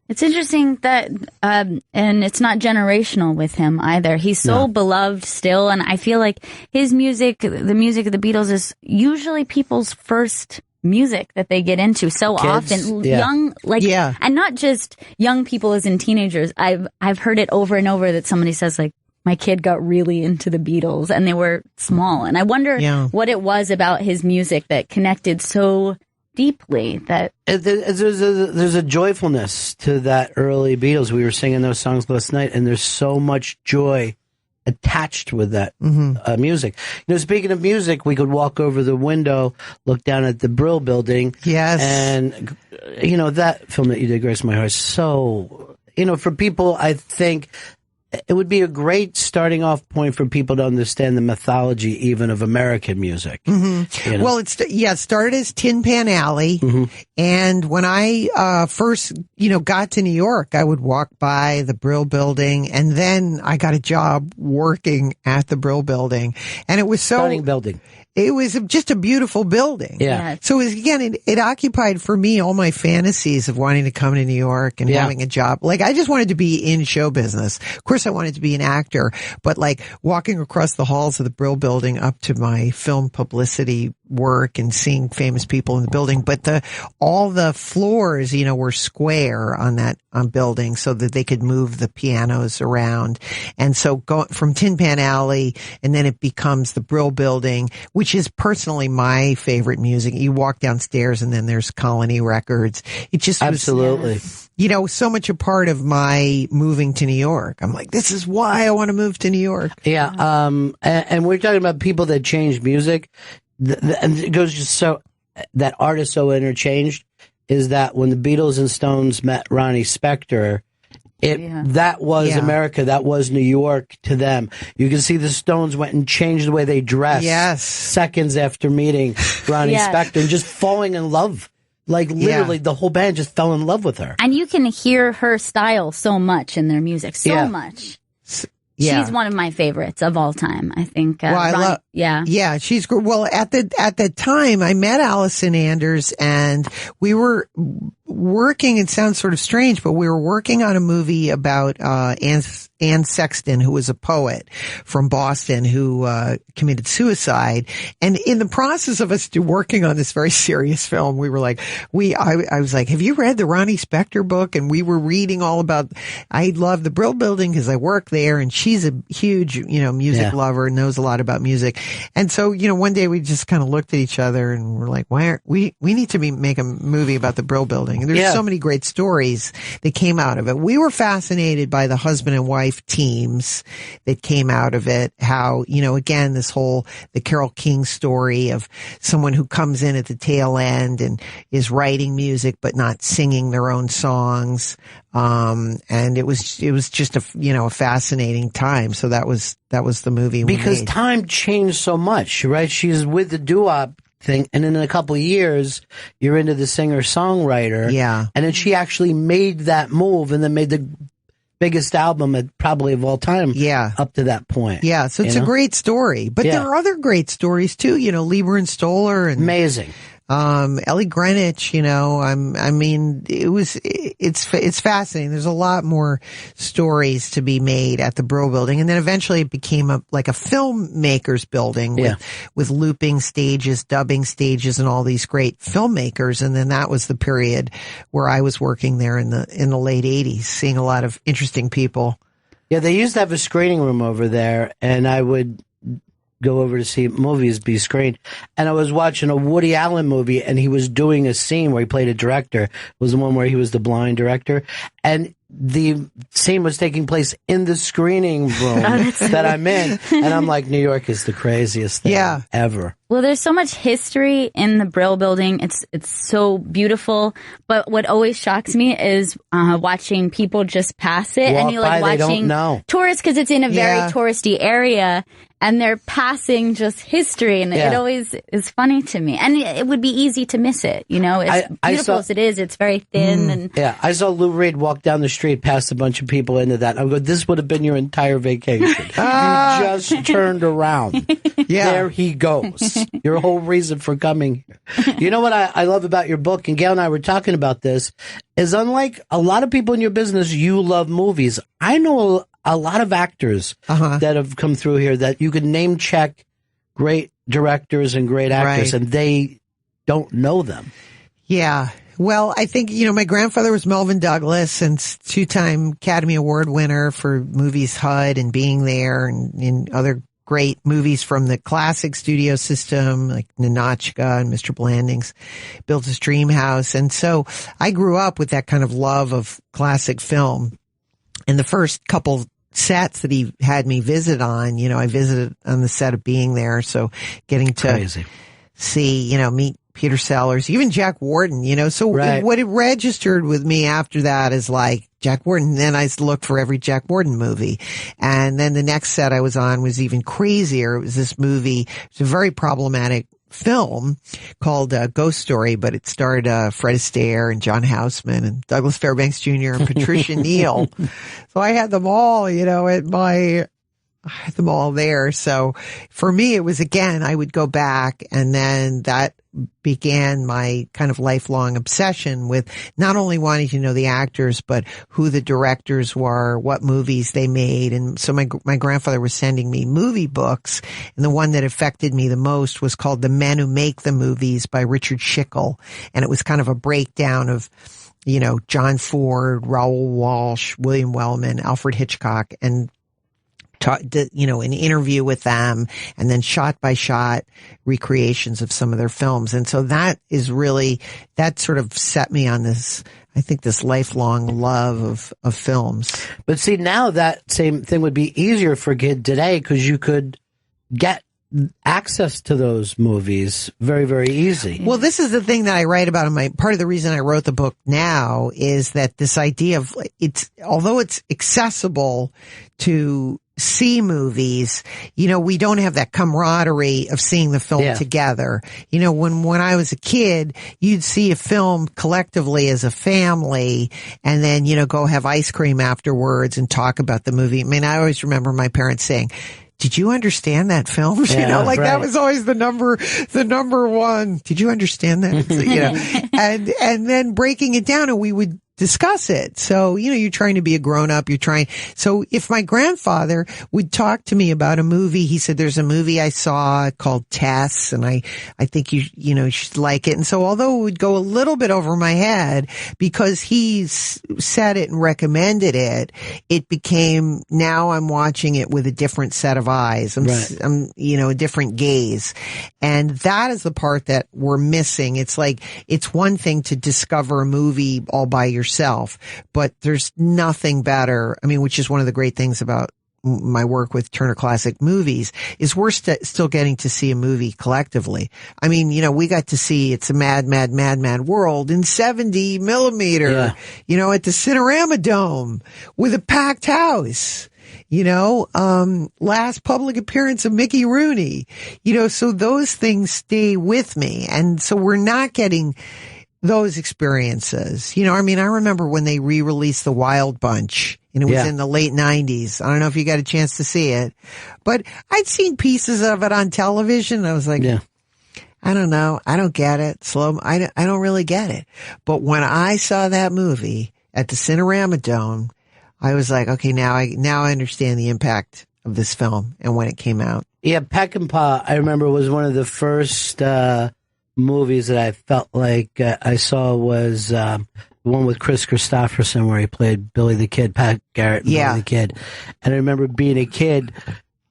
It's interesting that, and it's not generational with him either. He's so beloved still, and I feel like his music, the music of the Beatles, is usually people's first music that they get into so Kids, often. Young, and not just young people as in teenagers. I've heard it over and over that somebody says, like, my kid got really into the Beatles and they were small. And I wonder what it was about his music that connected so deeply. That there's a joyfulness to that early Beatles. We were singing those songs last night, and there's so much joy attached with that music. Speaking of music, we could walk over the window, look down at the Brill Building. Yes. And, that film that you did, Grace My Heart, so, for people, I think it would be a great starting off point for people to understand the mythology even of American music. Mm-hmm. You know? Well, it started as Tin Pan Alley. Mm-hmm. And when I first, got to New York, I would walk by the Brill Building, and then I got a job working at the Brill Building. And it was Stunning building. It was just a beautiful building. Yeah. So it occupied for me all my fantasies of wanting to come to New York and having a job. Like, I just wanted to be in show business. Of course, I wanted to be an actor, but like walking across the halls of the Brill Building up to my film publicity work and seeing famous people in the building. But all the floors, were square on that building so that they could move the pianos around. And so going from Tin Pan Alley, and then it becomes the Brill Building, which is personally my favorite music. You walk downstairs and then there's Colony Records. It just Absolutely. was, so much a part of my moving to New York. I'm like, this is why I want to move to New York. Yeah. And we're talking about people that change music. And it goes just so that art is so interchanged, is that when the Beatles and Stones met Ronnie Spector, that was America, that was New York to them. You can see the Stones went and changed the way they dressed seconds after meeting Ronnie Spector and just falling in love. Like literally the whole band just fell in love with her. And you can hear her style so much in their music, so much. Yeah. She's one of my favorites of all time, I think. Yeah, she's great. Well, at the time, I met Allison Anders, and we were working. It sounds sort of strange, but we were working on a movie about Anne Sexton, who was a poet from Boston who committed suicide. And in the process of us working on this very serious film, we were like, I was like, have you read the Ronnie Spector book? And we were reading all about. I love the Brill Building because I work there, and she's a huge, music lover, knows a lot about music. And so, one day we just kind of looked at each other and we're like, why aren't we need to make a movie about the Brill Building. And there's so many great stories that came out of it. We were fascinated by the husband and wife teams that came out of it. How, again, the Carole King story of someone who comes in at the tail end and is writing music, but not singing their own songs. And it was just a fascinating time. So that was the movie because time changed so much, right? She's with the doo-wop thing, and in a couple of years, you're into the singer-songwriter. Yeah. And then she actually made that move and then made the biggest album probably of all time. Yeah. Up to that point. Yeah. So it's a great story. But there are other great stories too, Lieber and Stoller and amazing. Ellie Greenwich, it's fascinating. There's a lot more stories to be made at the Brill Building. And then eventually it became a filmmaker's building with looping stages, dubbing stages, and all these great filmmakers. And then that was the period where I was working there in the late 80s, seeing a lot of interesting people. Yeah, they used to have a screening room over there, and I would go over to see movies be screened. And I was watching a Woody Allen movie, and he was doing a scene where he played a director. It was the one where he was the blind director. And the scene was taking place in the screening room that I'm in. And I'm like, New York is the craziest thing ever. Well, there's so much history in the Brill Building. It's so beautiful. But what always shocks me is watching people just pass it. And you watching tourists, because it's in a very touristy area. And they're passing just history, and it always is funny to me. And it would be easy to miss it, As beautiful as it is, it's very thin. And I saw Lou Reed walk down the street past a bunch of people into that. I go, this would have been your entire vacation. You just turned around. There he goes. Your whole reason for coming here. You know what I love about your book, and Gail and I were talking about this, is unlike a lot of people in your business, you love movies. I know a lot of actors that have come through here that you can name check great directors and great actors, and they don't know them. Yeah. Well, I think, my grandfather was Melvin Douglas, and 2-time Academy Award winner for movies HUD and Being There, and in other great movies from the classic studio system, like Ninotchka and Mr. Blandings, built his dream house. And so I grew up with that kind of love of classic film. And the first couple sets that he had me visit on, I visited on the set of Being There. So getting to see, meet Peter Sellers, even Jack Warden, so what it registered with me after that is like Jack Warden. Then I looked for every Jack Warden movie. And then the next set I was on was even crazier. It was this movie. It's a very problematic film called Ghost Story, but it starred Fred Astaire and John Houseman and Douglas Fairbanks Jr. and Patricia Neal. So I had them all, I had them all there. So for me, it was, again, I would go back, and then that began my kind of lifelong obsession with not only wanting to know the actors, but who the directors were, what movies they made. And so my grandfather was sending me movie books, and the one that affected me the most was called The Men Who Make the Movies by Richard Schickel. And it was kind of a breakdown of, John Ford, Raoul Walsh, William Wellman, Alfred Hitchcock, and an interview with them, and then shot by shot recreations of some of their films. And so that sort of set me on this, I think, this lifelong love of films. But see, now that same thing would be easier for a kid today, because you could get access to those movies very, very easy. Well, this is the thing that I write about in part of the reason I wrote the book now is that this idea of although it's accessible to see movies, we don't have that camaraderie of seeing the film together. When I was a kid, you'd see a film collectively as a family, and then, go have ice cream afterwards and talk about the movie. I mean, I always remember my parents saying, "Did you understand that film?" Yeah, right. That was always the number one. Did you understand that? And then breaking it down, and we would discuss it. So, you're trying to be a grown up. So if my grandfather would talk to me about a movie, he said, "There's a movie I saw called Tess, and I think you should like it." And so although it would go a little bit over my head because he said it and recommended it, it became, now I'm watching it with a different set of eyes. I'm a different gaze. And that is the part that we're missing. It's like, it's one thing to discover a movie all by yourself, but there's nothing better. I mean, which is one of the great things about my work with Turner Classic Movies, is we're still getting to see a movie collectively. I mean, we got to see It's a Mad, Mad, Mad, Mad World in 70 millimeter, at the Cinerama Dome with a packed house. Last public appearance of Mickey Rooney, so those things stay with me. And so we're not getting those experiences. I remember when they re-released The Wild Bunch, and it was in the late 90s. I don't know if you got a chance to see it, but I'd seen pieces of it on television. I was like, I don't know. I don't get it. I don't really get it. But when I saw that movie at the Cinerama Dome, I was like, okay, now I understand the impact of this film and when it came out. Yeah, Peckinpah, I remember, was one of the first movies that I felt like I saw was the one with Chris Christopherson where he played Billy the Kid, Pat Garrett and Billy the Kid. And I remember being a kid,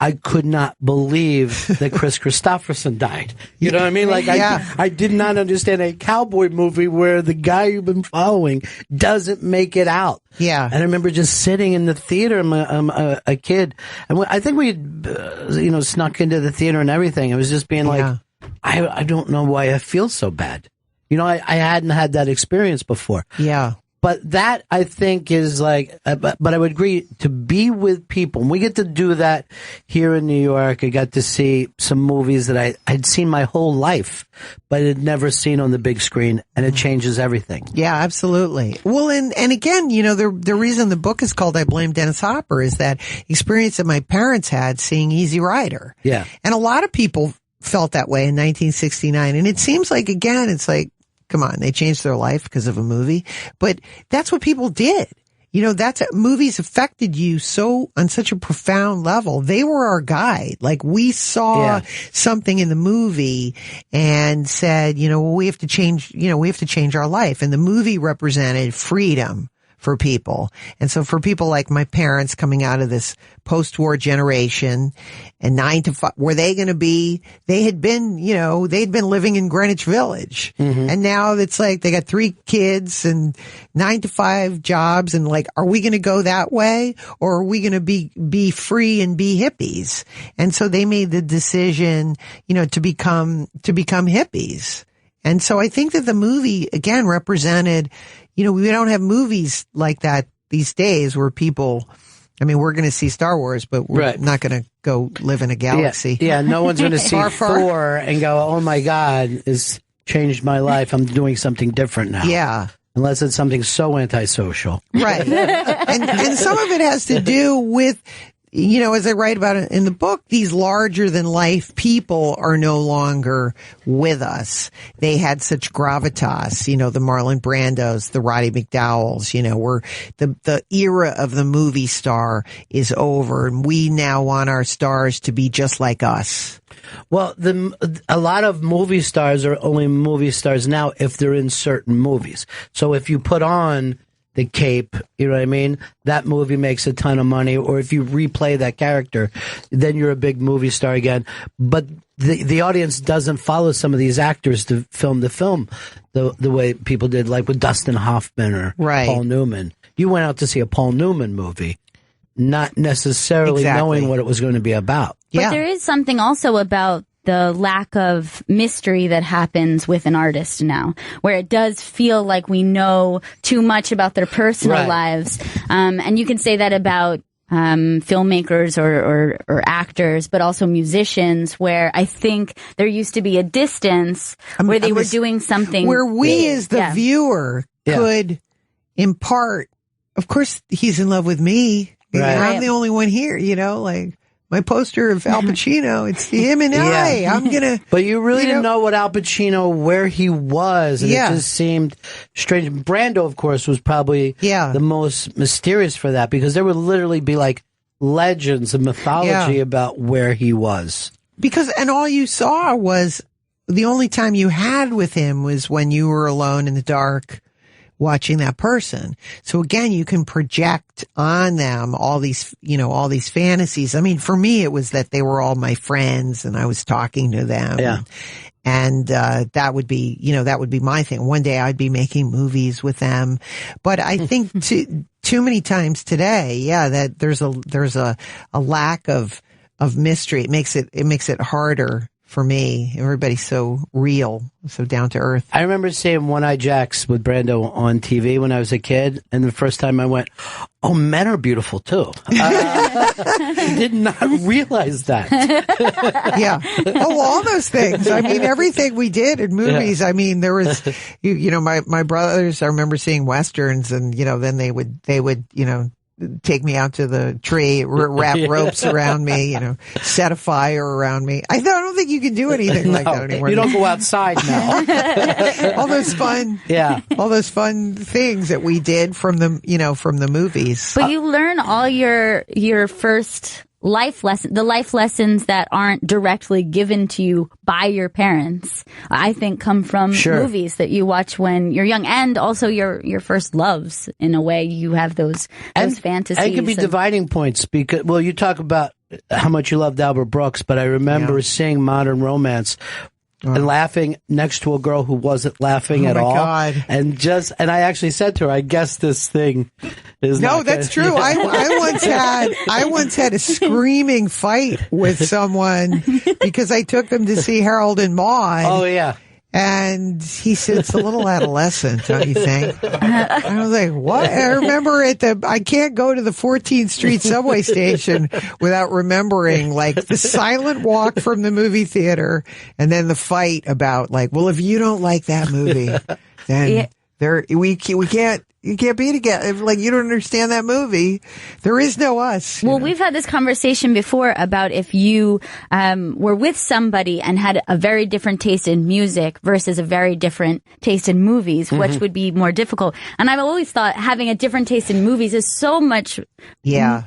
I could not believe that Chris Christopherson died. You know what I mean? Like, I did not understand a cowboy movie where the guy you've been following doesn't make it out. Yeah. And I remember just sitting in the theater, a kid, and I think we had, snuck into the theater and everything. It was just being like, I don't know why I feel so bad. I hadn't had that experience before. Yeah. But that, I think, is like, but I would agree, to be with people. And we get to do that here in New York. I got to see some movies that I'd seen my whole life, but had never seen on the big screen, and it changes everything. Yeah, absolutely. Well, and again, the reason the book is called I Blame Dennis Hopper is that experience that my parents had seeing Easy Rider. Yeah. And a lot of people felt that way in 1969. And it seems like, again, it's like, come on, they changed their life because of a movie. But that's what people did. Movies affected you on such a profound level. They were our guide. Like, we saw something in the movie and said, we have to change our life. And the movie represented freedom for people. And so for people like my parents coming out of this post-war generation and 9 to 5, were they going to be, they'd been living in Greenwich Village. Mm-hmm. And now it's like they got 3 kids and 9 to 5 jobs. And like, are we going to go that way, or are we going to be free and be hippies? And so they made the decision, to become hippies. And so I think that the movie, again, represented, we don't have movies like that, these days where people, I mean, we're going to see Star Wars, but we're Right. not going to go live in a galaxy. Yeah, no one's going to see Far, far. Thor and go, oh my God, it's changed my life. I'm doing something different now. Yeah. Unless it's something so antisocial. Right. and some of it has to do with, you know, as I write about it in the book, these larger than life people are no longer with us. They had such gravitas, you know, the Marlon Brandos, the Roddy McDowells, you know, the era of the movie star is over, and we now want our stars to be just like us. Well, a lot of movie stars are only movie stars now if they're in certain movies. So if you put on the cape, you know what I mean? That movie makes a ton of money. Or if you replay that character, then you're a big movie star again. But the audience doesn't follow some of these actors to film the way people did, like with Dustin Hoffman or Right. Paul Newman. You went out to see a Paul Newman movie, not necessarily knowing what it was going to be about. But there is something also about the lack of mystery that happens with an artist now, where it does feel like we know too much about their personal Right. lives. And you can say that about filmmakers or actors, but also musicians, where I think there used to be a distance where they were doing something where we as the viewer could impart, of course, he's in love with me. Right. I'm the only one here, you know, like my poster of Al Pacino, it's him and I. I'm going to. But you really didn't know what Al Pacino, where he was. And Yeah. it just seemed strange. Brando, of course, was probably the most mysterious for that, because there would literally be like legends and mythology about where he was. Because, and all you saw was, the only time you had with him was when you were alone in the dark watching that person. So again, you can project on them all these, you know, all these fantasies. I mean, for me, it was that they were all my friends and I was talking to them. Yeah. And, that would be, you know, that would be my thing. One day I'd be making movies with them. But I think too many times today, that there's a lack of mystery. It makes it harder for me. Everybody's so real, so down to earth. I remember seeing One-Eye Jacks with Brando on TV when I was a kid, and the first time I went, oh, men are beautiful too. I did not realize that. Yeah. Oh, all those things. I mean, everything we did in movies. I mean, there was, you know, my brothers, I remember seeing Westerns, and, you know, then they would, you know, take me out to the tree, wrap ropes around me, you know, set a fire around me. I don't think you can do anything like that anymore. You don't go outside now. all those fun things that we did from the movies. But you learn all your first the life lessons that aren't directly given to you by your parents, I think come from movies that you watch when you're young, and also your first loves. In a way, you have those fantasies. And it can be dividing points, because, well, you talk about how much you loved Albert Brooks, but I remember seeing Modern Romance and laughing next to a girl who wasn't laughing at all. Oh my God. And I actually said to her, I guess this thing is not that's good. true. I once had a screaming fight with someone because I took them to see Harold and Maude. Oh yeah. And he said, it's a little adolescent, don't you think? I was like, what? I remember I can't go to the 14th Street subway station without remembering, like, the silent walk from the movie theater and then the fight about, like, well, if you don't like that movie, then we can't. You can't be together. Like, you don't understand that movie. There is no us. Well, we've had this conversation before about if you were with somebody and had a very different taste in music versus a very different taste in movies, which would be more difficult. And I've always thought having a different taste in movies is so much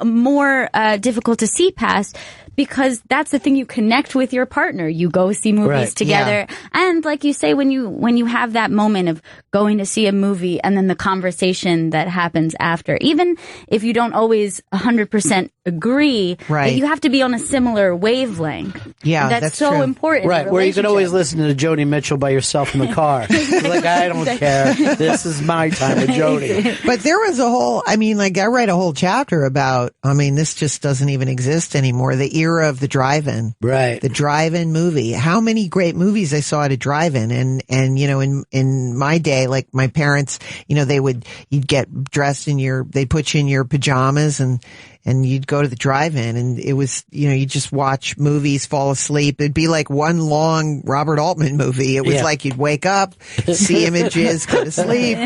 more difficult to see past, because that's the thing, you connect with your partner. You go see movies together. And like you say, when you have that moment of going to see a movie and then the conversation that happens after, even if you don't always 100% agree, you have to be on a similar wavelength. Yeah, that's so true. important. Right, where you can always listen to Joni Mitchell by yourself in the car. You're like, I don't care. This is my time with Joni. But there was a whole, I mean, like, I write a whole chapter about, I mean, this just doesn't even exist anymore. The era of the drive-in. Right. The drive-in movie. How many great movies I saw at a drive-in. And, you know, in my day, like, my parents, you know, they would you'd get dressed they'd put you in your pajamas and you'd go to the drive-in, and it was, you'd just watch movies, fall asleep. It'd be like one long Robert Altman movie. It was like you'd wake up, see images, go to sleep,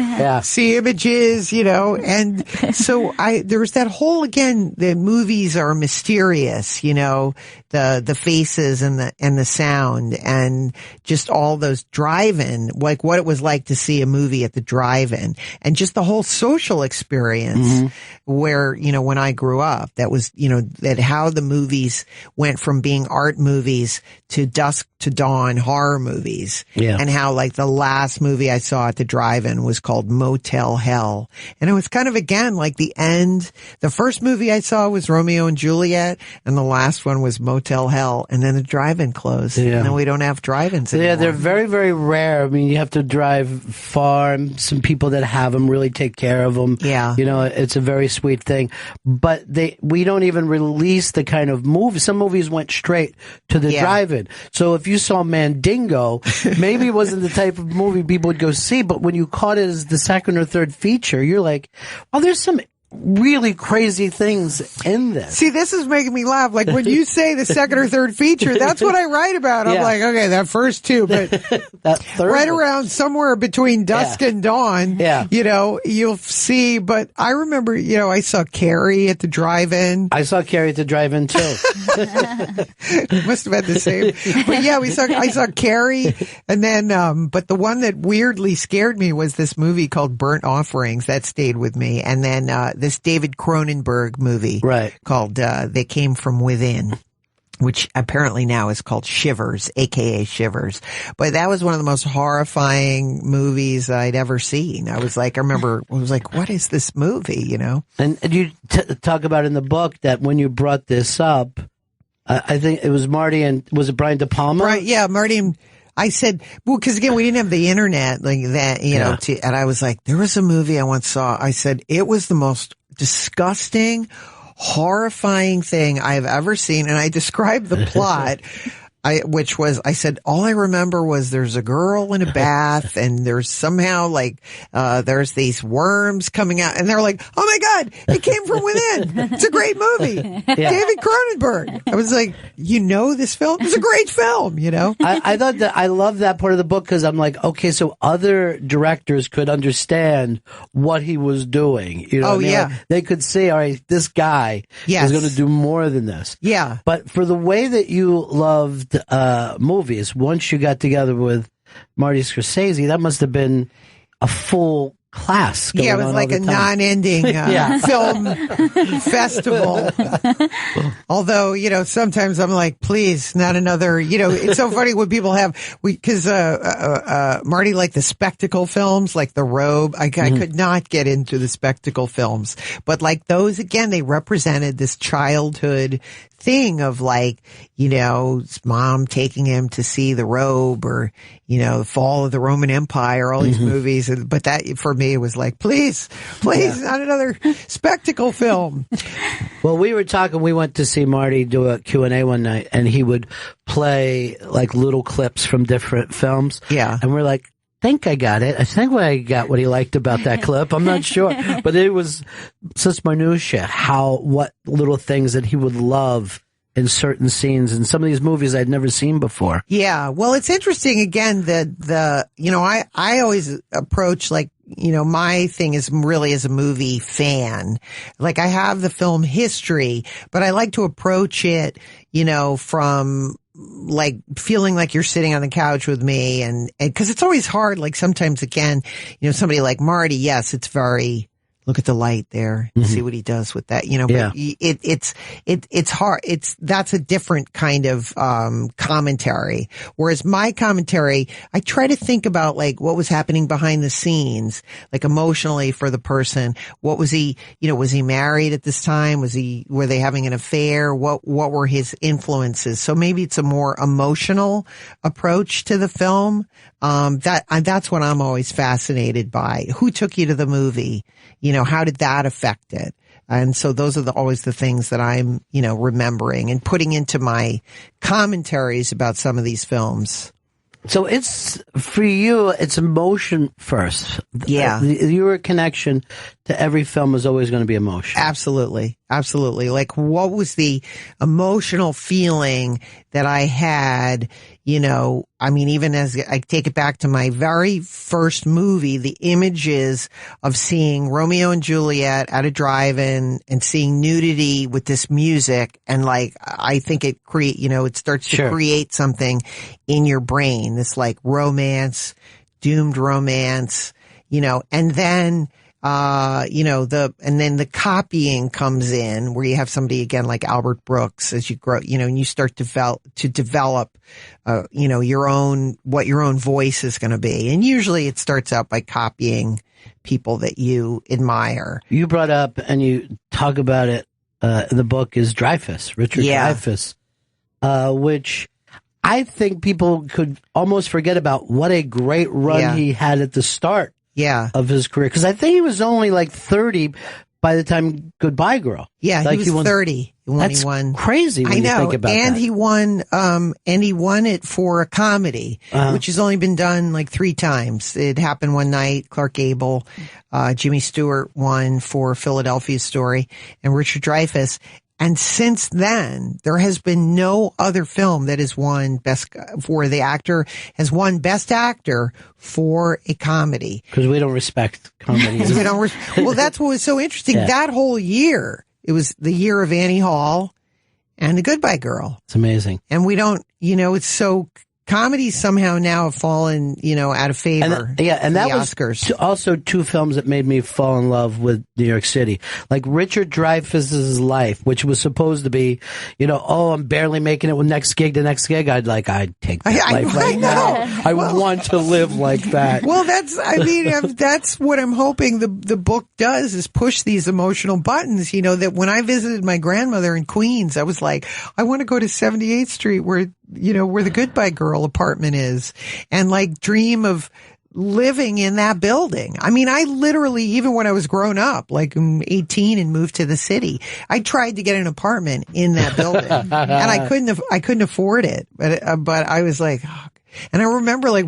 see images, and so there was that whole, again, the movies are mysterious, the faces and the sound, and just all those drive-in, like what it was like to see a movie at the drive-in, and just the whole social experience where, when I grew up, that was, that how the movies went from being art movies to dusk to dawn horror movies. Yeah. And how, like, the last movie I saw at the drive-in was called Motel Hell. And it was kind of, again, like the end. The first movie I saw was Romeo and Juliet, and the last one was Motel Hell. And then the drive-in closed. Yeah. And then we don't have drive-ins anymore. Yeah, they're very, very rare. I mean, you have to drive far, and some people that have them really take care of them. Yeah. It's a very sweet thing. But we don't even release the kind of movies. Some movies went straight to the drive-in. So if you saw Mandingo, maybe it wasn't the type of movie people would go see, but when you caught it as the second or third feature, you're like, well, there's some really crazy things in this. See, this is making me laugh. Like, when you say the second or third feature, that's what I write about. I'm like, okay, that first two, but that third right around somewhere between dusk and dawn, you'll see. But I remember, I saw Carrie at the drive-in. I saw Carrie at the drive-in too. Must have been the same. But yeah, I saw Carrie, and then, but the one that weirdly scared me was this movie called Burnt Offerings. That stayed with me. And then, this David Cronenberg movie called They Came From Within, which apparently now is called Shivers, aka Shivers. But that was one of the most horrifying movies I'd ever seen. I was like, what is this movie, And you talk about in the book that when you brought this up, I think it was Marty and, was it Brian De Palma? Right, yeah, Marty and... I said, well, because again, we didn't have the internet like that, and I was like, there was a movie I once saw. I said, it was the most disgusting, horrifying thing I've ever seen. And I described the plot. I said, all I remember was there's a girl in a bath, and there's somehow there's these worms coming out, and they're like, oh my God, it came from within. It's a great movie. David Cronenberg. I was like, this film? It's a great film, I thought that, I love that part of the book, because I'm like, okay, so other directors could understand what he was doing. They could say, all right, this guy is going to do more than this. Yeah. But for the way that you loved movies, once you got together with Marty Scorsese, that must have been a full class going on. It was like a non-ending film festival. Although, sometimes I'm like, please, not another, it's so funny when people because Marty liked the spectacle films, like The Robe. I could not get into the spectacle films, but like those, again, they represented this childhood thing of his mom taking him to see The Robe, or, the fall of the Roman Empire, all these movies. But that, for me, it was like, please, not another spectacle film. Well, we were talking, we went to see Marty do a Q&A one night, and he would play like little clips from different films. Yeah. And we're like, I think I got it. I think I got what he liked about that clip. I'm not sure, but it was such minutia, what little things that he would love in certain scenes in some of these movies I'd never seen before. Yeah. Well, it's interesting again that I always approach my thing is really as a movie fan. Like, I have the film history, but I like to approach it, from like feeling like you're sitting on the couch with me, and cause it's always hard. Like sometimes again, somebody like Marty, yes, it's very, look at the light there, see what he does with that, but it's hard. That's a different kind of, commentary. Whereas my commentary, I try to think about like what was happening behind the scenes, like emotionally for the person. What was he, was he married at this time? Were they having an affair? What were his influences? So maybe it's a more emotional approach to the film. That's what I'm always fascinated by. Who took you to the movie? How did that affect it? And so those are always the things that I'm, remembering and putting into my commentaries about some of these films. So it's for you. It's emotion first. Yeah. Your connection to every film is always going to be emotion. Absolutely. Absolutely. Like, what was the emotional feeling that I had, I mean, even as I take it back to my very first movie, the images of seeing Romeo and Juliet at a drive-in and seeing nudity with this music. And like, I think it it starts to create something in your brain, this like romance, doomed romance, and then, and then the copying comes in where you have somebody again like Albert Brooks as you grow, and you start to develop, your own voice is going to be. And usually it starts out by copying people that you admire. You brought up and you talk about it in the book is Dreyfuss, Richard Dreyfuss, which I think people could almost forget about what a great run he had at the start of his career. Because I think he was only like 30 by the time Goodbye Girl. Yeah, like he was 30 when he won. Crazy when you think about and that. He won it for a comedy, which has only been done like 3 times. It happened one night. Clark Gable, Jimmy Stewart won for Philadelphia Story, and Richard Dreyfuss. And since then, there has been no other film that has won where the actor has won Best Actor for a comedy. Because we don't respect comedies. Well, that's what was so interesting. Yeah. That whole year, it was the year of Annie Hall and The Goodbye Girl. It's amazing. And we don't, it's so... Comedies somehow now have fallen, out of favor. And that was Oscars. Also 2 films that made me fall in love with New York City. Like Richard Dreyfuss's life, which was supposed to be, I'm barely making it with next gig to next gig. I'd take that life right now. I want to live like that. Well, that's what I'm hoping the book does is push these emotional buttons, that when I visited my grandmother in Queens, I was like, I want to go to 78th Street where the Goodbye Girl apartment is, and like dream of living in that building. I mean, I literally, even when I was grown up, like I'm 18 and moved to the city, I tried to get an apartment in that building and I couldn't afford it. But I was like, oh. And I remember I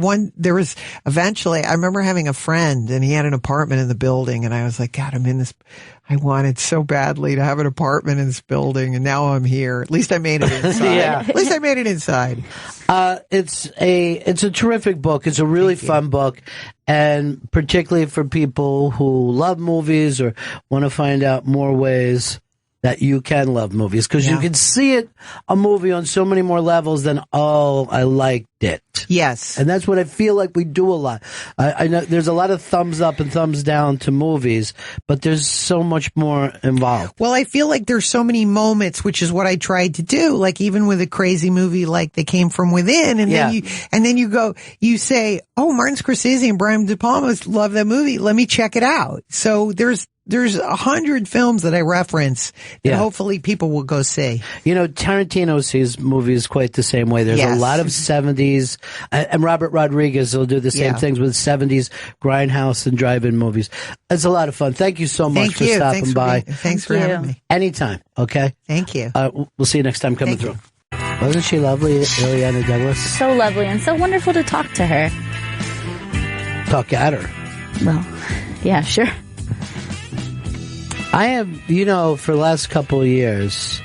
remember having a friend and he had an apartment in the building and I was like, God, I wanted so badly to have an apartment in this building and now I'm here. At least I made it inside. At least I made it inside. It's a terrific book. It's a really fun book. And particularly for people who love movies or want to find out more ways that you can love movies, because you can see a movie on so many more levels than, I liked it. Yes. And that's what I feel like we do a lot. I know there's a lot of thumbs up and thumbs down to movies, but there's so much more involved. Well, I feel like there's so many moments, which is what I tried to do, like even with a crazy movie like They Came From Within, and then you say, oh, Martin Scorsese and Brian De Palma love that movie. Let me check it out. So there's 100 films that I reference that hopefully people will go see. Tarantino sees movies quite the same way. There's a lot of 70s, and Robert Rodriguez will do the same things with 70s grindhouse and drive-in movies. It's a lot of fun. Thank you so much for stopping by. Thanks for having me. Anytime, okay? Thank you. We'll see you next time coming through. Wasn't she lovely, Ileana Douglas? So lovely and so wonderful to talk to her. Talk at her. Well, yeah, sure. I have, for the last couple of years,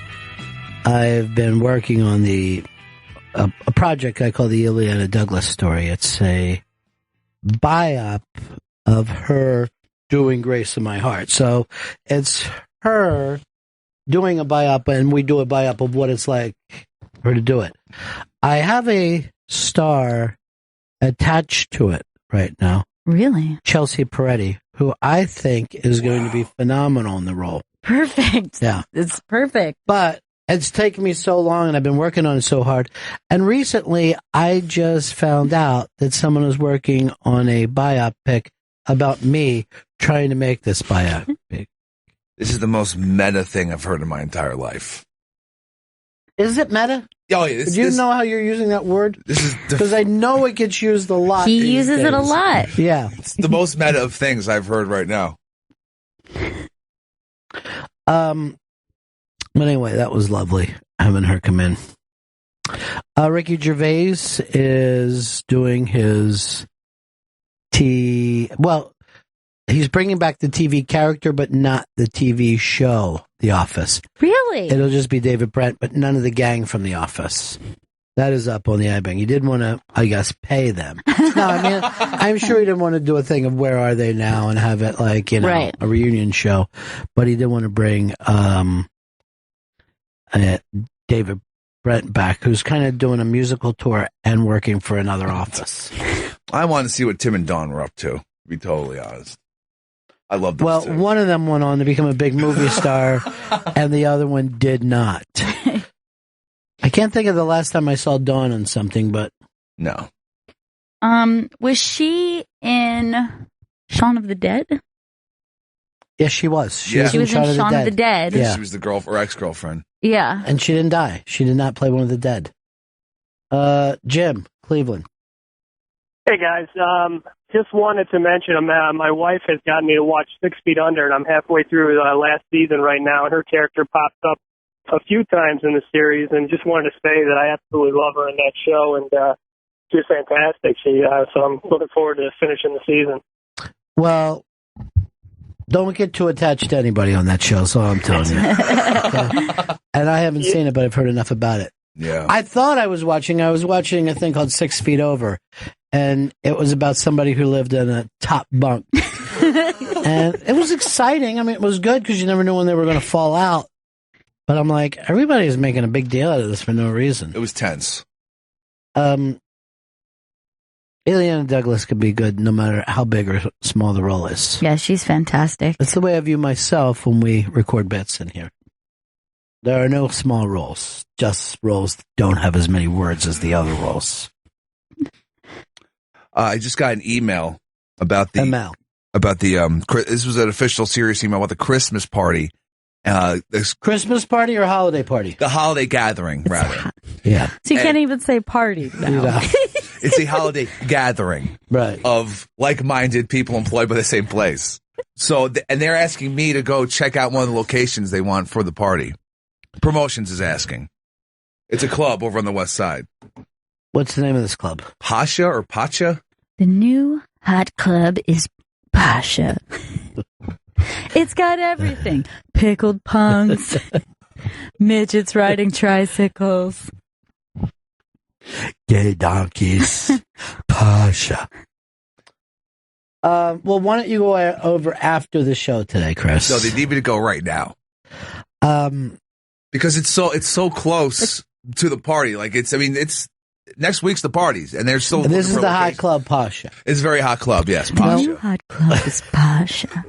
I've been working on a project I call the Ileana Douglas story. It's a biop of her doing Grace in My Heart. So it's her doing a biop, and we do a biop of what it's like for her to do it. I have a star attached to it right now. Really? Chelsea Peretti, who I think is going to be phenomenal in the role. Perfect. Yeah. It's perfect. But it's taken me so long and I've been working on it so hard. And recently I just found out that someone was working on a biopic about me trying to make this biopic. This is the most meta thing I've heard in my entire life. Is it meta? Oh, yeah, Do you know how you're using that word? Because I know it gets used a lot. He uses it a lot. Yeah. It's the most meta of things I've heard right now. But anyway, that was lovely having her come in. Ricky Gervais is doing his he's bringing back the TV character, but not the TV show, The Office. Really? It'll just be David Brent, but none of the gang from The Office. That is up on the iBang. He didn't want to, I guess, pay them. No, I mean, I'm sure he didn't want to do a thing of Where Are They Now and have it like, Right. a reunion show. But he did want to bring David Brent back, who's kind of doing a musical tour and working for another office. I wanted to see what Tim and Don were up to, to be totally honest. I love those Well, two. one of them went on to become a big movie star, and the other one did not. I can't think of the last time I saw Dawn on something, but No. Was she in Shaun of the Dead? yes, she was. She was She was in Shaun of the Dead. Yeah. She was the girl or ex-girlfriend. Yeah. And she didn't die. She did not play one of the dead. Jim, Cleveland. Hey guys, just wanted to mention my wife has gotten me to watch 6 Feet Under, and I'm halfway through the last season right now, and her character pops up a few times in the series, and just wanted to say that I absolutely love her in that show, and she's fantastic. So I'm looking forward to finishing the season. Well, don't get too attached to anybody on that show, so I'm telling you. Okay? And I haven't seen it, but I've heard enough about it. Yeah. I thought I was watching a thing called 6 Feet Over, and it was about somebody who lived in a top bunk. And it was exciting. I mean, it was good because you never knew when they were going to fall out. But I'm like, everybody's making a big deal out of this for no reason. It was tense. Ileana Douglas could be good no matter how big or small the role is. Yeah, she's fantastic. That's the way I view myself when we record bits in here. There are no small roles, just roles that don't have as many words as the other roles. I just got an email about the ML. this was an official serious email about the Christmas party. This Christmas party or holiday party? the holiday gathering, rather. Yeah. So you can't even say party now. You know. It's a holiday gathering Right. of like-minded people employed by the same place. So, and they're asking me to go check out one of the locations they want for the party. Promotions is asking. It's a club over on the west side. What's the name of this club? Pasha or Pacha? The new hot club is Pasha. It's got everything. Pickled punks, midgets riding tricycles. Gay donkeys. Pasha. Well, why don't you go over after the show today, Chris? No, they need me to go right now. Because it's so close to the party. Like it's next week's the parties, and they're still. This is the hot club, Pasha. It's a very hot club, yes. The Pasha. new hot club is Pasha.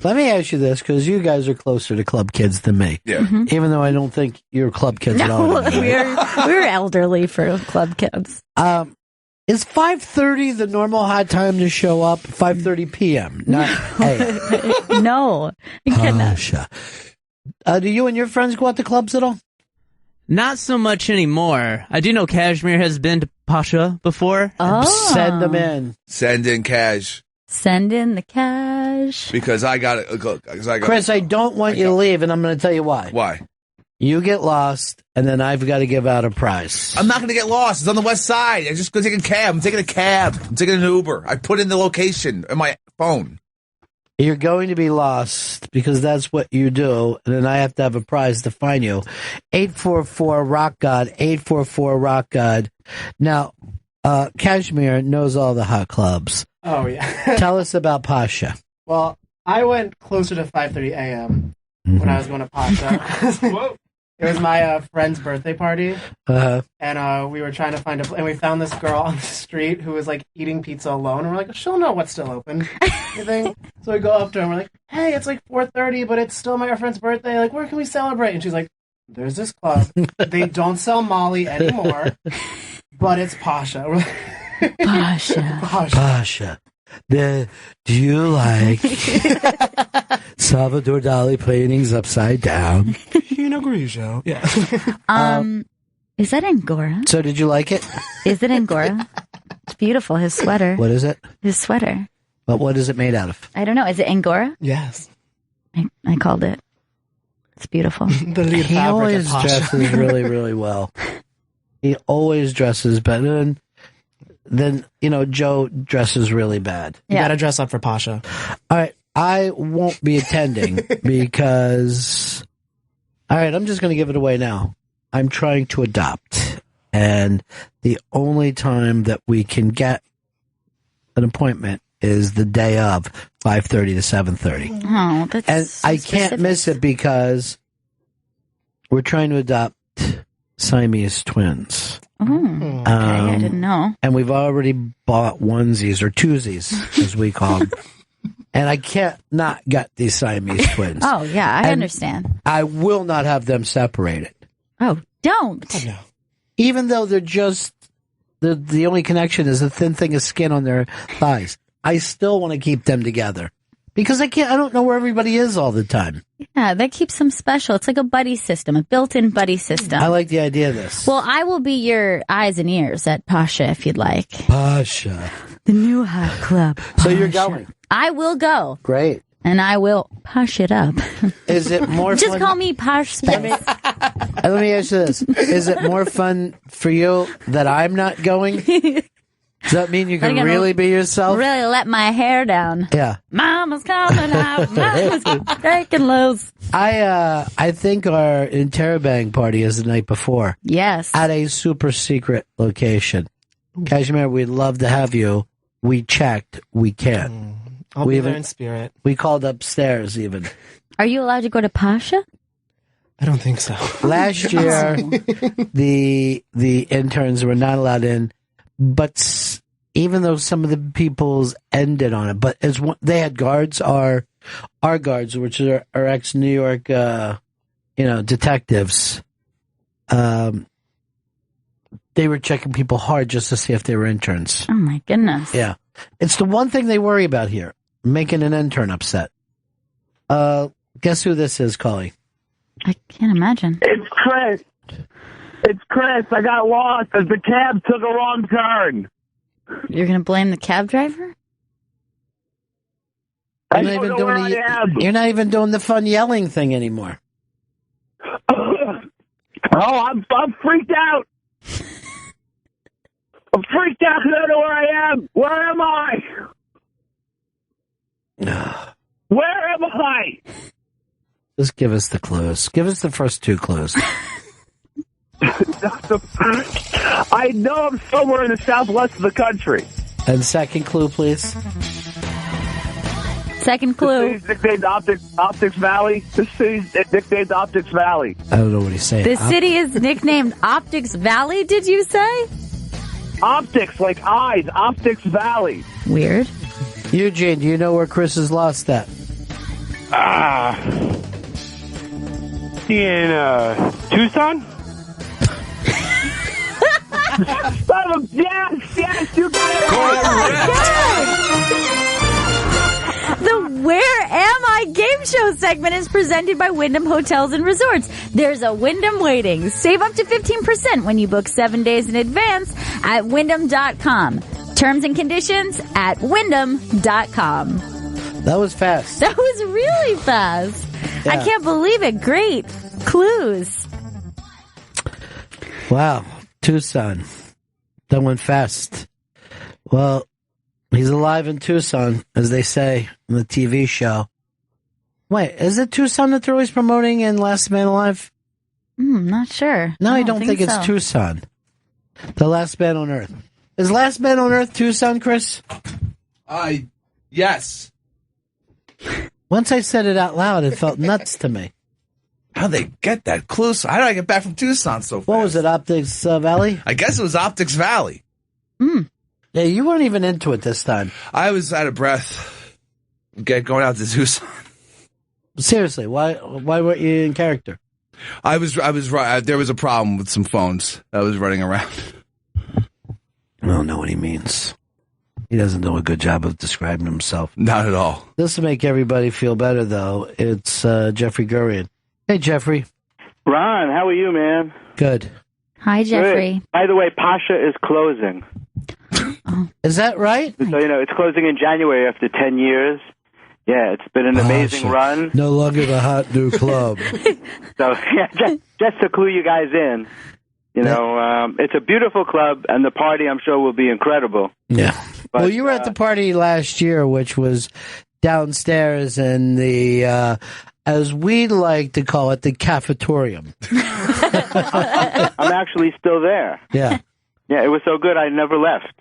Let me ask you this, because you guys are closer to club kids than me. Yeah. Even though I don't think you're club kids at all. No, we're elderly for club kids. Is 5:30 the normal hot time to show up? 5:30 p.m., not a.m. No, you cannot. Pasha. Do you and your friends go out to clubs at all? Not so much anymore. I do know Kashmir has been to Pasha before. Oh. Send them in. Send in cash Send in the cash. because I got it. Chris, I don't want you to leave, and I'm going to tell you why. Why? You get lost, and then I've got to give out a prize. I'm not going to get lost. It's on the west side. I'm just going to take a cab. I'm taking a cab. I'm taking an Uber. I put in the location on my phone. You're going to be lost because that's what you do, and then I have to have a prize to find you. 844-ROCK-GOD, 844-ROCK-GOD. Now, Kashmir knows all the hot clubs. Oh, yeah. Tell us about Pasha. Well, I went closer to 5:30 a.m. when I was going to Pasha. It was my friend's birthday party, and we were trying to find and we found this girl on the street who was like eating pizza alone, and we're like, she'll know what's still open. You think? So we go up to her and we're like, hey, it's like 4:30, but it's still my friend's birthday. Like, where can we celebrate? And she's like, there's this club. They don't sell Molly anymore, but it's Pasha. We're like, Pasha. Pasha. Do you like Salvador Dali paintings upside down? Pinot Grigio. Yeah. Is that Angora? So did you like it? Is it Angora? It's beautiful. His sweater. What is it? His sweater. But what is it made out of? I don't know. Is it Angora? Yes. I called it. It's beautiful. The lead He fabric always at Pasha. dresses really, really well. He always dresses better. And then, Joe dresses really bad. You gotta dress up for Pasha. All right. I won't be attending because, all right, I'm just going to give it away now. I'm trying to adopt. And the only time that we can get an appointment is the day of 5:30 to 7:30. Oh, that's and so I can't miss it because we're trying to adopt Siamese twins. Oh, okay. I didn't know. And we've already bought onesies or twosies, as we call them. And I can't not get these Siamese twins. Oh, yeah, I understand. I will not have them separated. Oh, don't. Oh, no. Even though they're just, the only connection is a thin thing of skin on their thighs. I still want to keep them together. Because I don't know where everybody is all the time. Yeah, that keeps them special. It's like a buddy system, a built-in buddy system. I like the idea of this. Well, I will be your eyes and ears at Pasha if you'd like. Pasha. The new hot club. So you're going? I will go. Great. And I will posh it up. Is it more Just fun? call me Posh Spence. Let me ask you this. Is it more fun for you that I'm not going? Does that mean you can really be yourself? Really let my hair down. Yeah. Mama's coming out. Mama's breaking loose. I think our interrobang party is the night before. Yes. At a super secret location. Kashmir, we'd love to have you. We checked. We can't. I'll be there in spirit. We called upstairs even. Are you allowed to go to Pasha? I don't think so. Last year, the interns were not allowed in, but even though some of the people's ended on it, but they had guards, our guards, which are ex-New York, detectives. They were checking people hard just to see if they were interns. Oh my goodness. Yeah. It's the one thing they worry about here, making an intern upset. Guess who this is, Collie? I can't imagine. It's Chris. I got lost as the cab took a wrong turn. You're going to blame the cab driver? You're not even doing the fun yelling thing anymore. I'm freaked out. I'm freaked out because I don't know where I am. Where am I? Where am I? Just give us the clues. Give us the first two clues. I know I'm somewhere in the southwest of the country. And second clue, please. Second clue. The city's nicknamed Optics Valley. The city's nicknamed Optics Valley. I don't know what he's saying. The city is nicknamed Optics Valley, did you say? Optics, like eyes. Optics Valley. Weird. Eugene, do you know where Chris has lost that? In Tucson? Yes, you got it. The Where Am I game show segment is presented by Wyndham Hotels and Resorts. There's a Wyndham waiting. Save up to 15% when you book 7 days in advance at Wyndham.com. Terms and conditions at Wyndham.com. That was fast. That was really fast. Yeah. I can't believe it. Great clues. Wow. Tucson. That went fast. Well, he's alive in Tucson, as they say in the TV show. Wait, is it Tucson that they're always promoting in Last Man Alive? Not sure. No, I don't think it's so. Tucson. The Last Man on Earth. Is Last Man on Earth Tucson, Chris? Yes. Once I said it out loud, it felt nuts to me. How'd they get that clue? How did I get back from Tucson so fast? What was it, Optics Valley? I guess it was Optics Valley. Yeah, you weren't even into it this time. I was out of breath going out to Tucson. Seriously, why weren't you in character? I was right. There was a problem with some phones that was running around. I don't know what he means. He doesn't do a good job of describing himself. Not at all. This will make everybody feel better, though. It's Jeffrey Gurian. Hey, Jeffrey. Ron, how are you, man? Good. Hi, Jeffrey. Good. By the way, Pasha is closing. Is that right? So, it's closing in January after 10 years. Yeah, it's been an amazing run. No longer the hot new club. So, just to clue you guys in, You know, it's a beautiful club, and the party, I'm sure, will be incredible. Yeah. But, well, you were at the party last year, which was downstairs in the, as we like to call it, the cafetorium. I'm actually still there. Yeah. Yeah, it was so good I never left.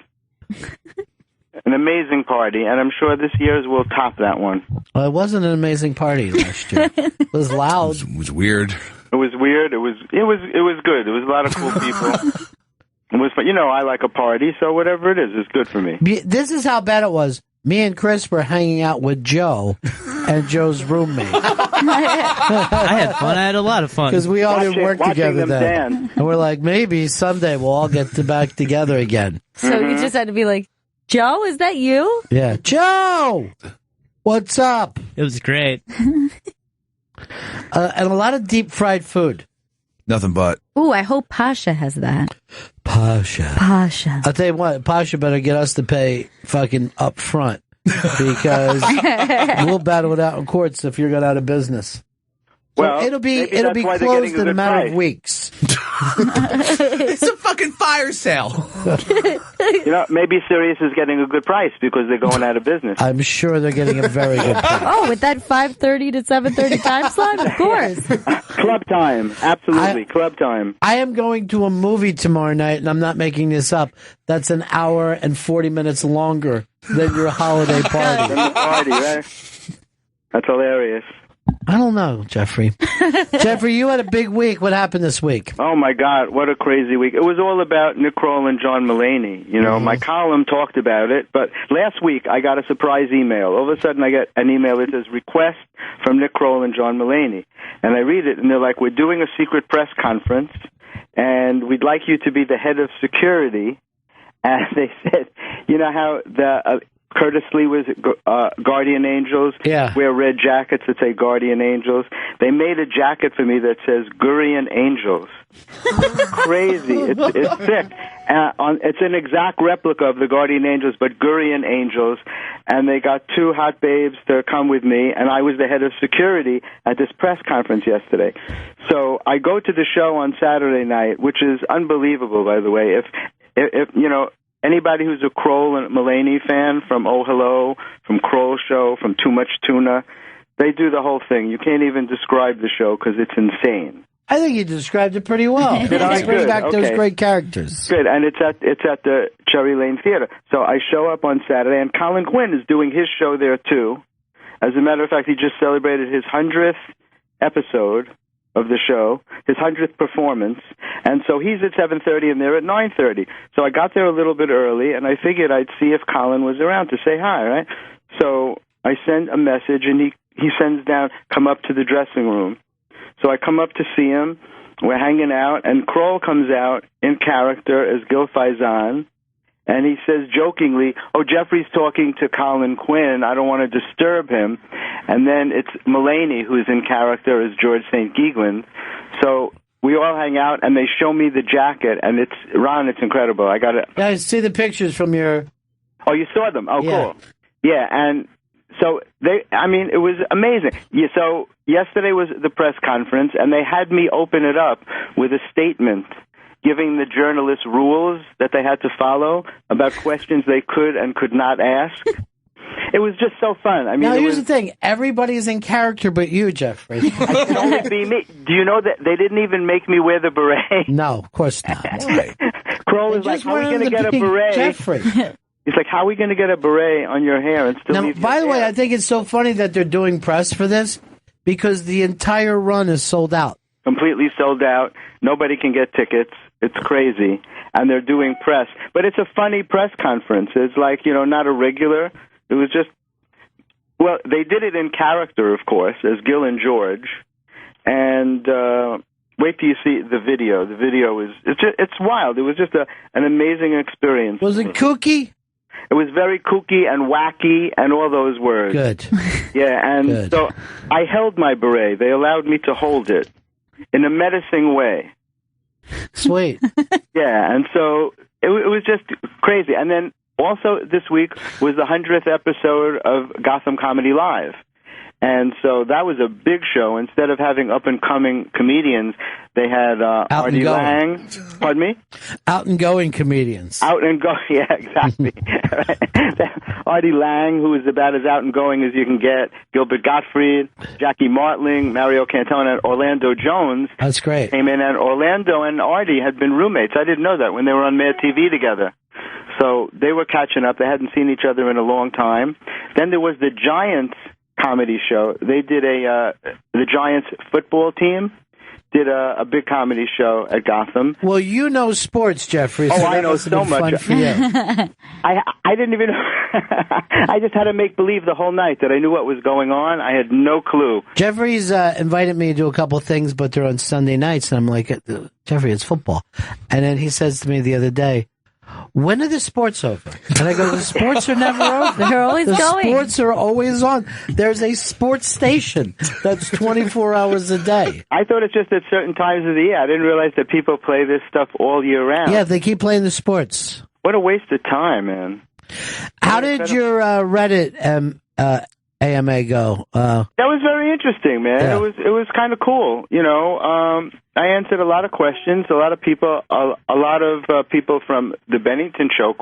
An amazing party, and I'm sure this year's will top that one. Well, it wasn't an amazing party last year. It was loud. It was weird. It was weird. It was good. It was a lot of cool people. It was fun. You know, I like a party, so whatever it is good for me. This is how bad it was. Me and Chris were hanging out with Joe and Joe's roommate. I had fun. I had a lot of fun. Because we all didn't work together then. Dance. And we're like, maybe someday we'll all get back together again. So you just had to be like, Joe, is that you? Yeah. Joe! What's up? It was great. And a lot of deep fried food. Nothing but. Ooh, I hope Pasha has that. Pasha. I'll tell you what, Pasha better get us to pay fucking up front. Because we'll battle it out in courts if you're going out of business. So Well, it'll be why they're closed getting a in a good matter price. of weeks. It's a fucking fire sale. You know, maybe Sirius is getting a good price because they're going out of business. I'm sure they're getting a very good price. Oh, with that 5:30 to 7:30 time slot? Of course. Club time. Absolutely. Club time. I am going to a movie tomorrow night, and I'm not making this up. That's an hour and 40 minutes longer than your holiday party. From the party, right? That's hilarious. I don't know, Jeffrey. Jeffrey, you had a big week. What happened this week? Oh, my God. What a crazy week. It was all about Nick Kroll and John Mulaney. You know, my column talked about it, but last week I got a surprise email. All of a sudden I get an email that says, request from Nick Kroll and John Mulaney. And I read it, and they're like, we're doing a secret press conference, and we'd like you to be the head of security. And they said, you know how the... Curtis Lee was Guardian Angels. Yeah. Wear red jackets that say Guardian Angels. They made a jacket for me that says Gurian Angels. Crazy. It's sick. It's an exact replica of the Guardian Angels, but Gurian Angels. And they got two hot babes to come with me, and I was the head of security at this press conference yesterday. So I go to the show on Saturday night, which is unbelievable, by the way. If you know, anybody who's a Kroll and Mulaney fan from Oh Hello, from Kroll Show, from Too Much Tuna, they do the whole thing. You can't even describe the show because it's insane. I think you described it pretty well. Did I? Bring Good. back those Okay. great characters. Good, and it's at the Cherry Lane Theater. So I show up on Saturday, and Colin Quinn is doing his show there too. As a matter of fact, he just celebrated his 100th episode of the show, his 100th performance, and so he's at 7:30 and they're at 9:30. So I got there a little bit early, and I figured I'd see if Colin was around to say hi, right? So I send a message, and he sends down, come up to the dressing room. So I come up to see him, we're hanging out, and Kroll comes out in character as Gil Faizan, and he says jokingly, oh, Jeffrey's talking to Colin Quinn, I don't want to disturb him. And then it's Mulaney who's in character as George St. Geegland. So we all hang out, and they show me the jacket, and it's, Ron, it's incredible. I got it. Yeah, I see the pictures from your... Oh, you saw them? Oh, Yeah. cool. Yeah, and so it was amazing. Yeah, so yesterday was the press conference, and they had me open it up with a statement giving the journalists rules that they had to follow about questions they could and could not ask. It was just so fun. I mean, Now, here's the thing. Everybody's in character but you, Jeffrey. It can only be me. Do you know that they didn't even make me wear the beret? No, of course not. Kroll is like, how are we going to get a beret? Jeffrey. He's like, how are we going to get a beret on your hair and still Now, leave by your the way, hair? I think it's so funny that they're doing press for this because the entire run is sold out. Completely sold out. Nobody can get tickets. It's crazy. And they're doing press. But it's a funny press conference. It's like, not a regular. It was just, well, they did it in character, of course, as Gil and George. And wait till you see the video. The video is, it's wild. It was just an amazing experience. Was it kooky? It was very kooky and wacky and all those words. Good. Yeah, and Good. so I held my beret. They allowed me to hold it in a menacing way. Sweet. Yeah, and so it was just crazy. And then also this week was the 100th episode of Gotham Comedy Live. And so that was a big show. Instead of having up-and-coming comedians, they had Artie Lang. Pardon me? Out and going comedians. Out and going, yeah, exactly. Artie Lang, who is about as out and going as you can get. Gilbert Gottfried, Jackie Martling, Mario Cantone, and Orlando Jones. That's great. Came in, and Orlando and Artie had been roommates. I didn't know that when they were on Mad TV together. So they were catching up. They hadn't seen each other in a long time. Then there was the Giants comedy show. They did the Giants football team did a big comedy show at Gotham. Well, you know sports, Jeffrey. So I know so much. Fun for you. I didn't even. I just had to make believe the whole night that I knew what was going on. I had no clue. Jeffrey's invited me to do a couple things, but they're on Sunday nights, and I'm like, Jeffrey, it's football. And then he says to me the other day, when are the sports over? And I go, the sports are never over. They're always going. The sports are always on. There's a sports station that's 24 hours a day. I thought it's just at certain times of the year. I didn't realize that people play this stuff all year round. Yeah, they keep playing the sports. What a waste of time, man. How did your Reddit AMA go? That was very interesting, man. Yeah. It was kind of cool. You know, I answered a lot of questions. A lot of people from the Bennington show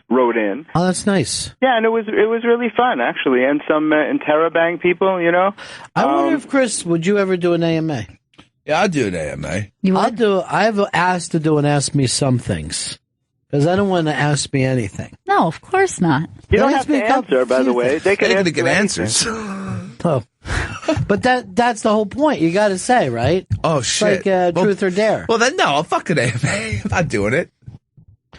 wrote in. Oh, that's nice. Yeah, and it was really fun actually, and some Interrobang people. You know, I wonder if Chris, would you ever do an AMA? Yeah, I'll do an AMA. I've asked to do an Ask Me Some Things. Because I don't want to ask me anything. No, of course not. You don't have to answer, by the way. They can get answers. Oh. But that's the whole point. You got to say, right? Oh, it's shit. like truth or dare. Well, then, no, I'll fucking AMA. I'm not doing it.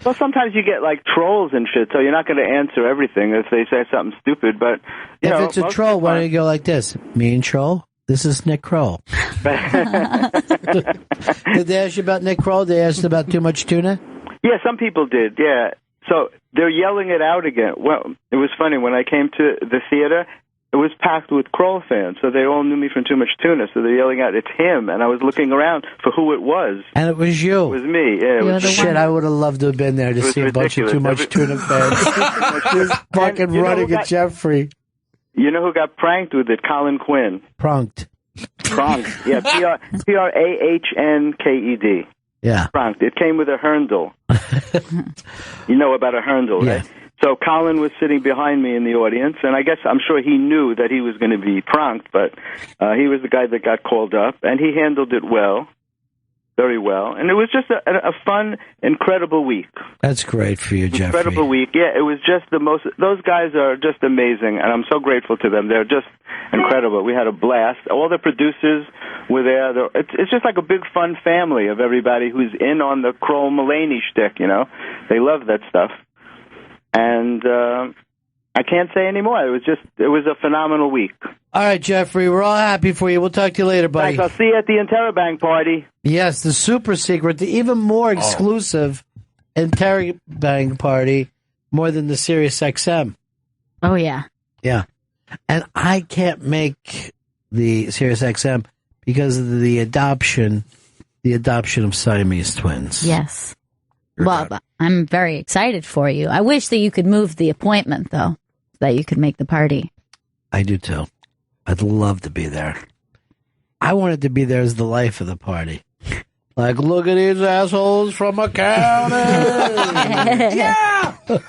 Well, sometimes you get, like, trolls and shit, so you're not going to answer everything if they say something stupid. But, you know, if it's a troll, why don't you go like this? Mean troll? This is Nick Kroll. Did they ask you about Nick Kroll? They asked about too much tuna? Yeah, some people did, yeah. So they're yelling it out again. Well, it was funny. When I came to the theater, it was packed with Kroll fans, so they all knew me from Too Much Tuna, so they're yelling out, it's him, and I was looking around for who it was. And it was you. It was me, yeah. It was shit, I would have loved to have been there to see a bunch of Too Much Tuna fans. Just fucking running at Jeffrey. You know who got pranked with it? Colin Quinn. Pranked, yeah, Prahnkeded. Yeah. Pranked. It came with a Herndl. You know about a Herndl, right? Yeah. So Colin was sitting behind me in the audience, and I'm sure he knew that he was going to be pranked, but he was the guy that got called up, and he handled it well, very well. And it was just a fun, incredible week. That's great for you, Jeffrey. Incredible week. Yeah, it was just those guys are just amazing, and I'm so grateful to them. They're just incredible. We had a blast. All the producers were there. It's just like a big fun family of everybody who's in on the Kroll Mulaney shtick, you know. They love that stuff. And I can't say anymore. It was a phenomenal week. All right, Jeffrey, we're all happy for you. We'll talk to you later, buddy. Thanks. I'll see you at the Interrobang party. Yes, the super secret, the even more exclusive Interrobang party, more than the Sirius XM. Oh, yeah. Yeah. And I can't make the Sirius XM because of the adoption of Siamese twins. Yes. Well, I'm very excited for you. I wish that you could move the appointment, though, so that you could make the party. I do, too. I'd love to be there. I wanted to be there as the life of the party. Like, look at these assholes from accounting. Yeah! Do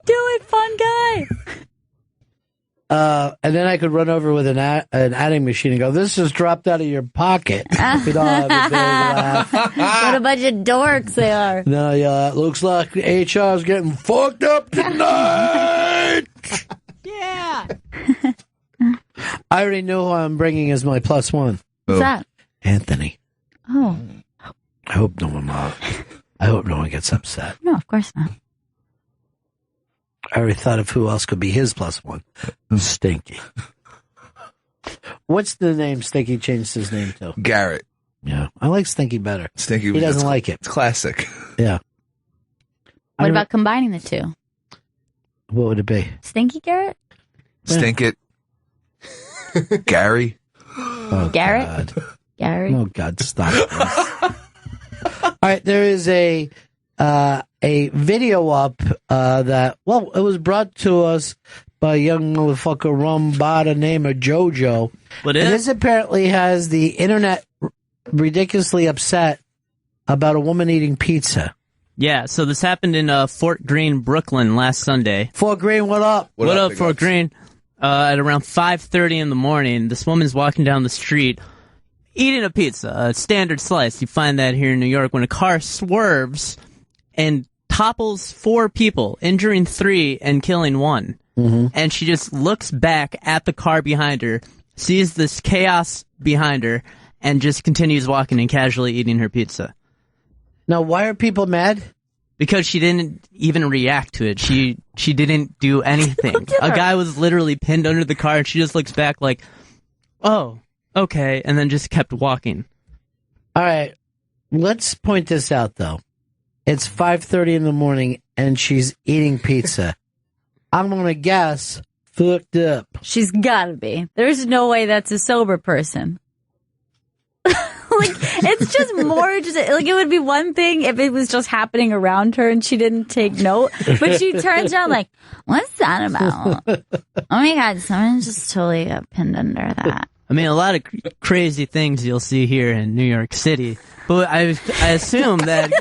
it, fun guy. And then I could run over with an adding machine and go, this just dropped out of your pocket. We'd all have a big laugh. What a bunch of dorks they are. No, yeah, it looks like HR is getting fucked up tonight. Yeah. I already know who I'm bringing as my plus one. What's that? Anthony. Oh. I hope no one gets upset. No, of course not. I already thought of who else could be his plus one. Stinky. What's the name Stinky changed his name to? Garrett. Yeah. I like Stinky better. Stinky. He doesn't like it. It's classic. Yeah. What about combining the two? What would it be? Stinky Garrett? Stink it. Gary. Oh, Garrett? God. Gary? Oh, God, stop this. All right, there is a video up that, well, it was brought to us by a young motherfucker run by the name of JoJo. What and is? this apparently has the internet ridiculously upset about a woman eating pizza. Yeah, so this happened in Fort Greene, Brooklyn last Sunday. Fort Greene, what up? What up, Fort Greene? At around 5:30 in the morning, this woman's walking down the street eating a pizza, a standard slice. You find that here in New York when a car swerves and topples 4 people, injuring 3 and killing 1. Mm-hmm. And she just looks back at the car behind her, sees this chaos behind her, and just continues walking and casually eating her pizza. Now, why are people mad? Because she didn't even react to it. She didn't do anything. A guy was literally pinned under the car, and she just looks back like, oh, okay, and then just kept walking. All right, let's point this out, though. It's 5:30 in the morning, and she's eating pizza. I'm going to guess fucked up. She's got to be. There's no way that's a sober person. Like, it's just more just, like, it would be one thing if it was just happening around her and she didn't take note, but she turns around like, what's that about? Oh my God, someone just totally got pinned under that. I mean, a lot of crazy things you'll see here in New York City, but I assume that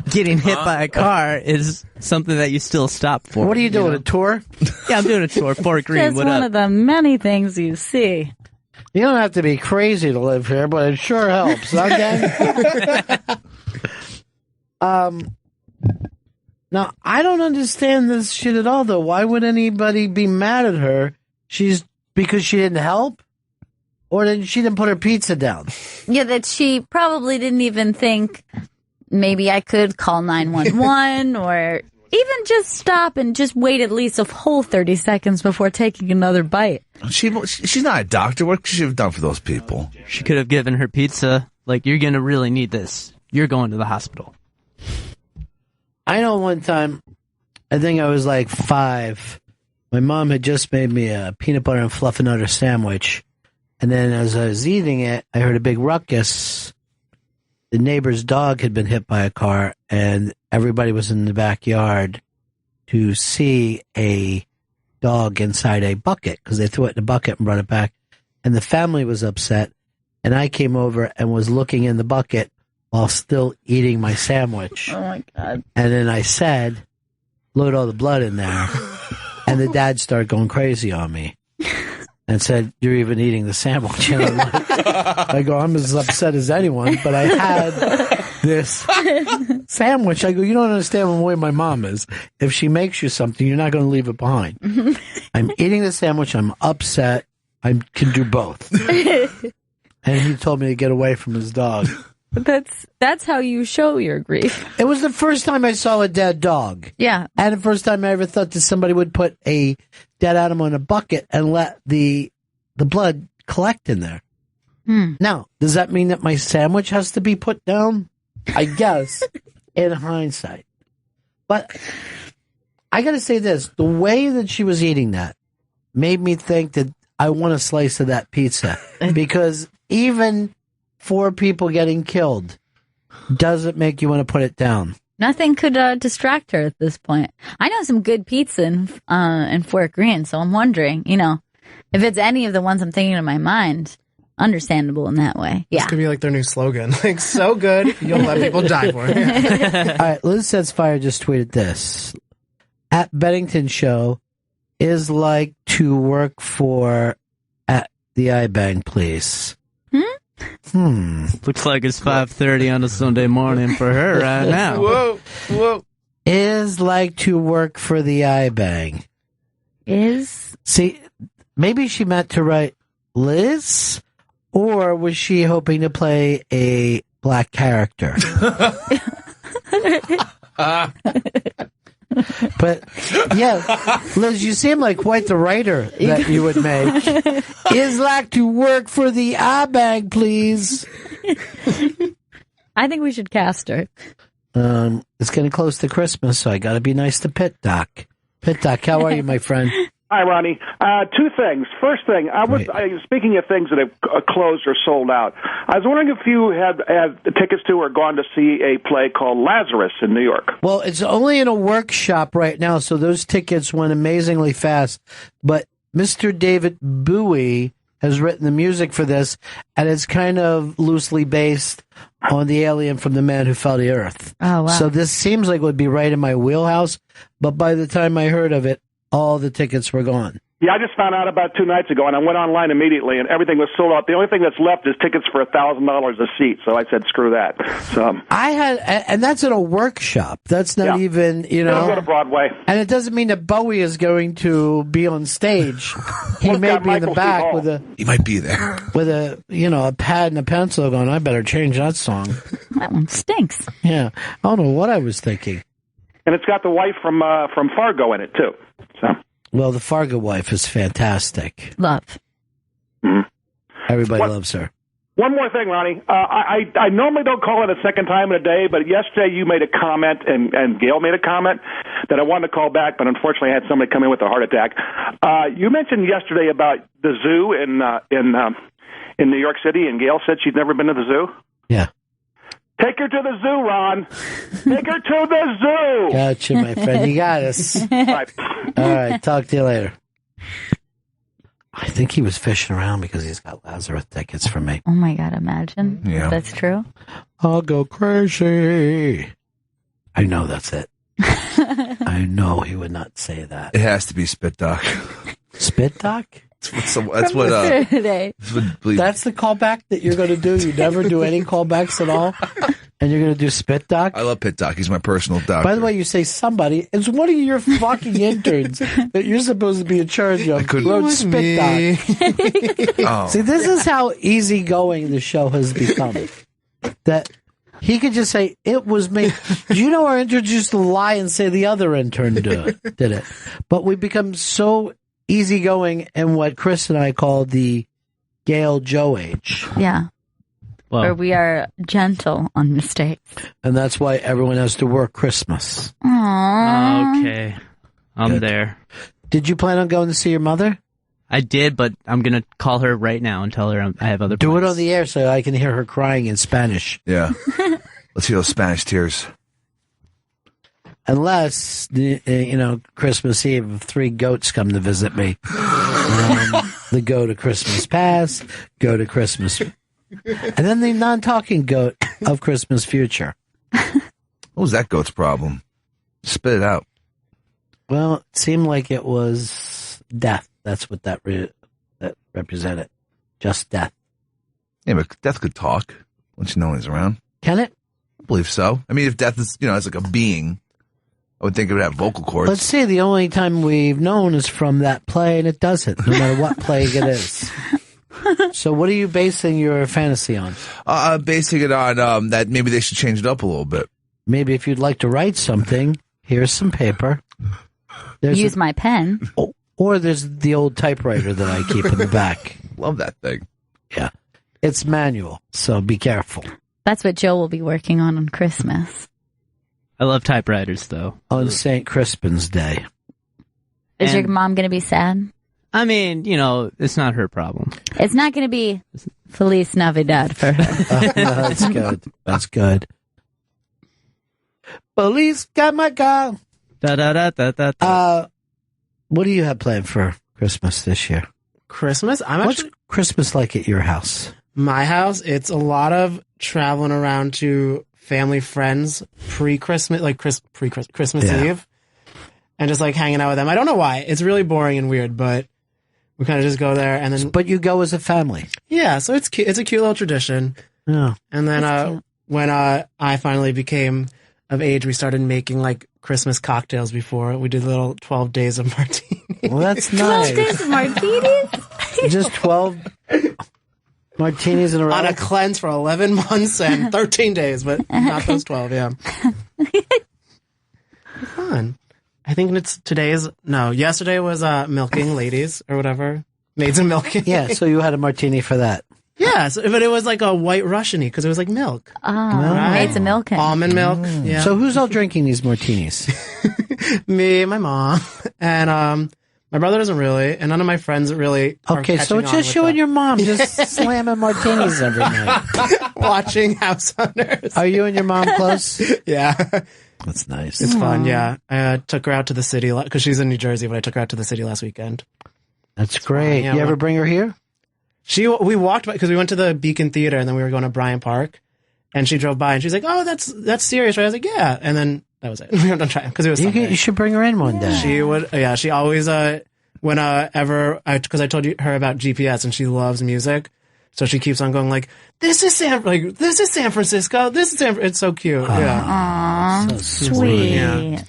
getting hit by a car is something that you still stop for. What are you doing, a tour? Yeah, I'm doing a tour. Fort Greene, That's what one up? of the many things you see. You don't have to be crazy to live here, but it sure helps, okay? Now, I don't understand this shit at all, though. Why would anybody be mad at her? Because she didn't help? Or she didn't put her pizza down? Yeah, that she probably didn't even think maybe I could call 911 or even just stop and just wait at least a whole 30 seconds before taking another bite. She's not a doctor. What could she have done for those people? She could have given her pizza, like, you're going to really need this. You're going to the hospital. I know one time, I think I was like 5, my mom had just made me a peanut butter and fluffernutter sandwich. And then as I was eating it, I heard a big ruckus. The neighbor's dog had been hit by a car, and everybody was in the backyard to see a dog inside a bucket because they threw it in a bucket and brought it back. And the family was upset, and I came over and was looking in the bucket while still eating my sandwich. Oh, my God. And then I said, load all the blood in there. And the dad started going crazy on me and said, you're even eating the sandwich. And I'm like, I go, I'm as upset as anyone, but I had this sandwich. I go, you don't understand the way my mom is. If she makes you something, you're not going to leave it behind. I'm eating the sandwich. I'm upset. I can do both. And he told me to get away from his dog. That's how you show your grief. It was the first time I saw a dead dog. Yeah. And the first time I ever thought that somebody would put a dead animal in a bucket and let the blood collect in there. Now, does that mean that my sandwich has to be put down? I guess, in hindsight. But I got to say this. The way that she was eating that made me think that I want a slice of that pizza. Because even 4 people getting killed doesn't make you want to put it down. Nothing could distract her at this point. I know some good pizza in Fort Greene, so I'm wondering, if it's any of the ones I'm thinking in my mind, understandable in that way. Yeah. This could be like their new slogan. Like, so good, you'll let people die for it. All right, Liz Sets Fire just tweeted this. At Bennington Show is like to work for at the iBang, please. Looks like it's 5:30 on a Sunday morning for her right now. Whoa. Is like to work for the iBang. See, maybe she meant to write Liz, or was she hoping to play a black character? But, yeah, Liz, you seem like quite the writer that you would make. Is like to work for the iBang, please. I think we should cast her. It's getting close to Christmas, so I got to be nice to Pit Doc. Pit Doc, how are you, my friend? Hi, Ronnie. Two things. First thing, speaking of things that have closed or sold out, I was wondering if you had tickets to or gone to see a play called Lazarus in New York. Well, it's only in a workshop right now, so those tickets went amazingly fast. But Mr. David Bowie has written the music for this, and it's kind of loosely based on the alien from The Man Who Fell to Earth. Oh, wow. So this seems like it would be right in my wheelhouse, but by the time I heard of it, all the tickets were gone. Yeah, I just found out about 2 nights ago, and I went online immediately, and everything was sold out. The only thing that's left is tickets for $1,000 a seat, so I said, screw that. So I had, and that's in a workshop. That's not even, It'll go to Broadway. And it doesn't mean that Bowie is going to be on stage. He may be in the back with a... He might be there. With a, a pad and a pencil going, I better change that song. That one stinks. Yeah. I don't know what I was thinking. And it's got the wife from Fargo in it, too. So. Well, the Fargo wife is fantastic. Love. Mm-hmm. Everybody loves her. One more thing, Ronnie. I normally don't call it a second time in a day, but yesterday you made a comment, and Gail made a comment that I wanted to call back, but unfortunately I had somebody come in with a heart attack. You mentioned yesterday about the zoo in New York City, and Gail said she'd never been to the zoo. Yeah. Take her to the zoo, Ron. Take her to the zoo. Gotcha, my friend. You got us. Bye. All right. Talk to you later. I think he was fishing around because he's got Lazarus tickets for me. Oh, my God. Imagine. Yeah. If that's true. I'll go crazy. I know that's it. I know he would not say that. It has to be Spit Doc. Spit Doc? That's what That's the callback that you're going to do. You never do any callbacks at all, and you're going to do Spit Doc. I love Pit Doc. He's my personal doctor. By the way, you say somebody. It's one of your fucking interns that you're supposed to be in charge of. Wrote Spit Doc. Oh. See, this is how easygoing the show has become. That he could just say, it was me. Do you know our intern used to lie and say the other intern did it? But we become so easygoing in what Chris and I call the Gail Joe age. Yeah. Well, Where we are gentle on mistakes. And that's why everyone has to work Christmas. Aww. okay. I'm Good. there. Did you plan on going to see your mother? I did, but I'm going to call her right now and tell her I have other plans. Do it on the air so I can hear her crying in Spanish. Yeah. Let's hear those Spanish tears. Unless, Christmas Eve, 3 goats come to visit me. The goat of Christmas past, goat of Christmas, and then the non-talking goat of Christmas future. What was that goat's problem? Spit it out. Well, it seemed like it was death. That's what that represented. Just death. Yeah, but death could talk once you know he's around. Can it? I believe so. I mean, if death is, it's like a being, I would think it would have vocal cords. Let's see, the only time we've known is from that play, and it doesn't, no matter what plague it is. So what are you basing your fantasy on? Basing it on that maybe they should change it up a little bit. Maybe if you'd like to write something, here's some paper. Use my pen. Or there's the old typewriter that I keep in the back. Love that thing. Yeah. It's manual, so be careful. That's what Joe will be working on Christmas. I love typewriters, though. On St. Crispin's Day. Is your mom going to be sad? I mean, it's not her problem. It's not going to be Feliz Navidad for her. No, that's good. That's good. Police got my car. Da da da da da. Da. What do you have planned for Christmas this year? Christmas? What's Christmas like at your house? My house, it's a lot of traveling around to family friends pre-Christmas, like Christmas Eve, and just like hanging out with them. I don't know why. It's really boring and weird, but we kind of just go there and then. But you go as a family. Yeah, so it's cute. It's a cute little tradition. Yeah. And then when I finally became of age, we started making like Christmas cocktails before. We did little 12 days of martinis. Well, that's nice. 12 days of martinis? Just 12 martinis in a row? On a cleanse for 11 months and 13 days, but not those 12, yeah. Fun. I think yesterday was milking ladies or whatever. Maids and milking. Yeah, so you had a martini for that. Yeah, but it was like a white Russian-y because it was like milk. Oh, maids and milking. Almond milk, yeah. So who's all drinking these martinis? Me, my mom, and My brother doesn't really, and none of my friends really. Okay, so it's just you and your mom just slamming martinis every night, watching House Hunters. Are you and your mom close? Yeah, that's nice. It's fun. Yeah, I took her out to the city because she's in New Jersey, but I took her out to the city last weekend. That's great. Yeah, you ever bring her here? We walked by because we went to the Beacon Theater and then we were going to Bryant Park, and she drove by and she's like, "Oh, that's serious, right?" I was like, "Yeah," and then that was it. We went on try because it was. You should bring her in one day. She would. Yeah, she always whenever because I told her about GPS and she loves music, so she keeps on going like, "This is San Francisco. This is San." It's so cute. Yeah. Aww, so sweet. Yeah.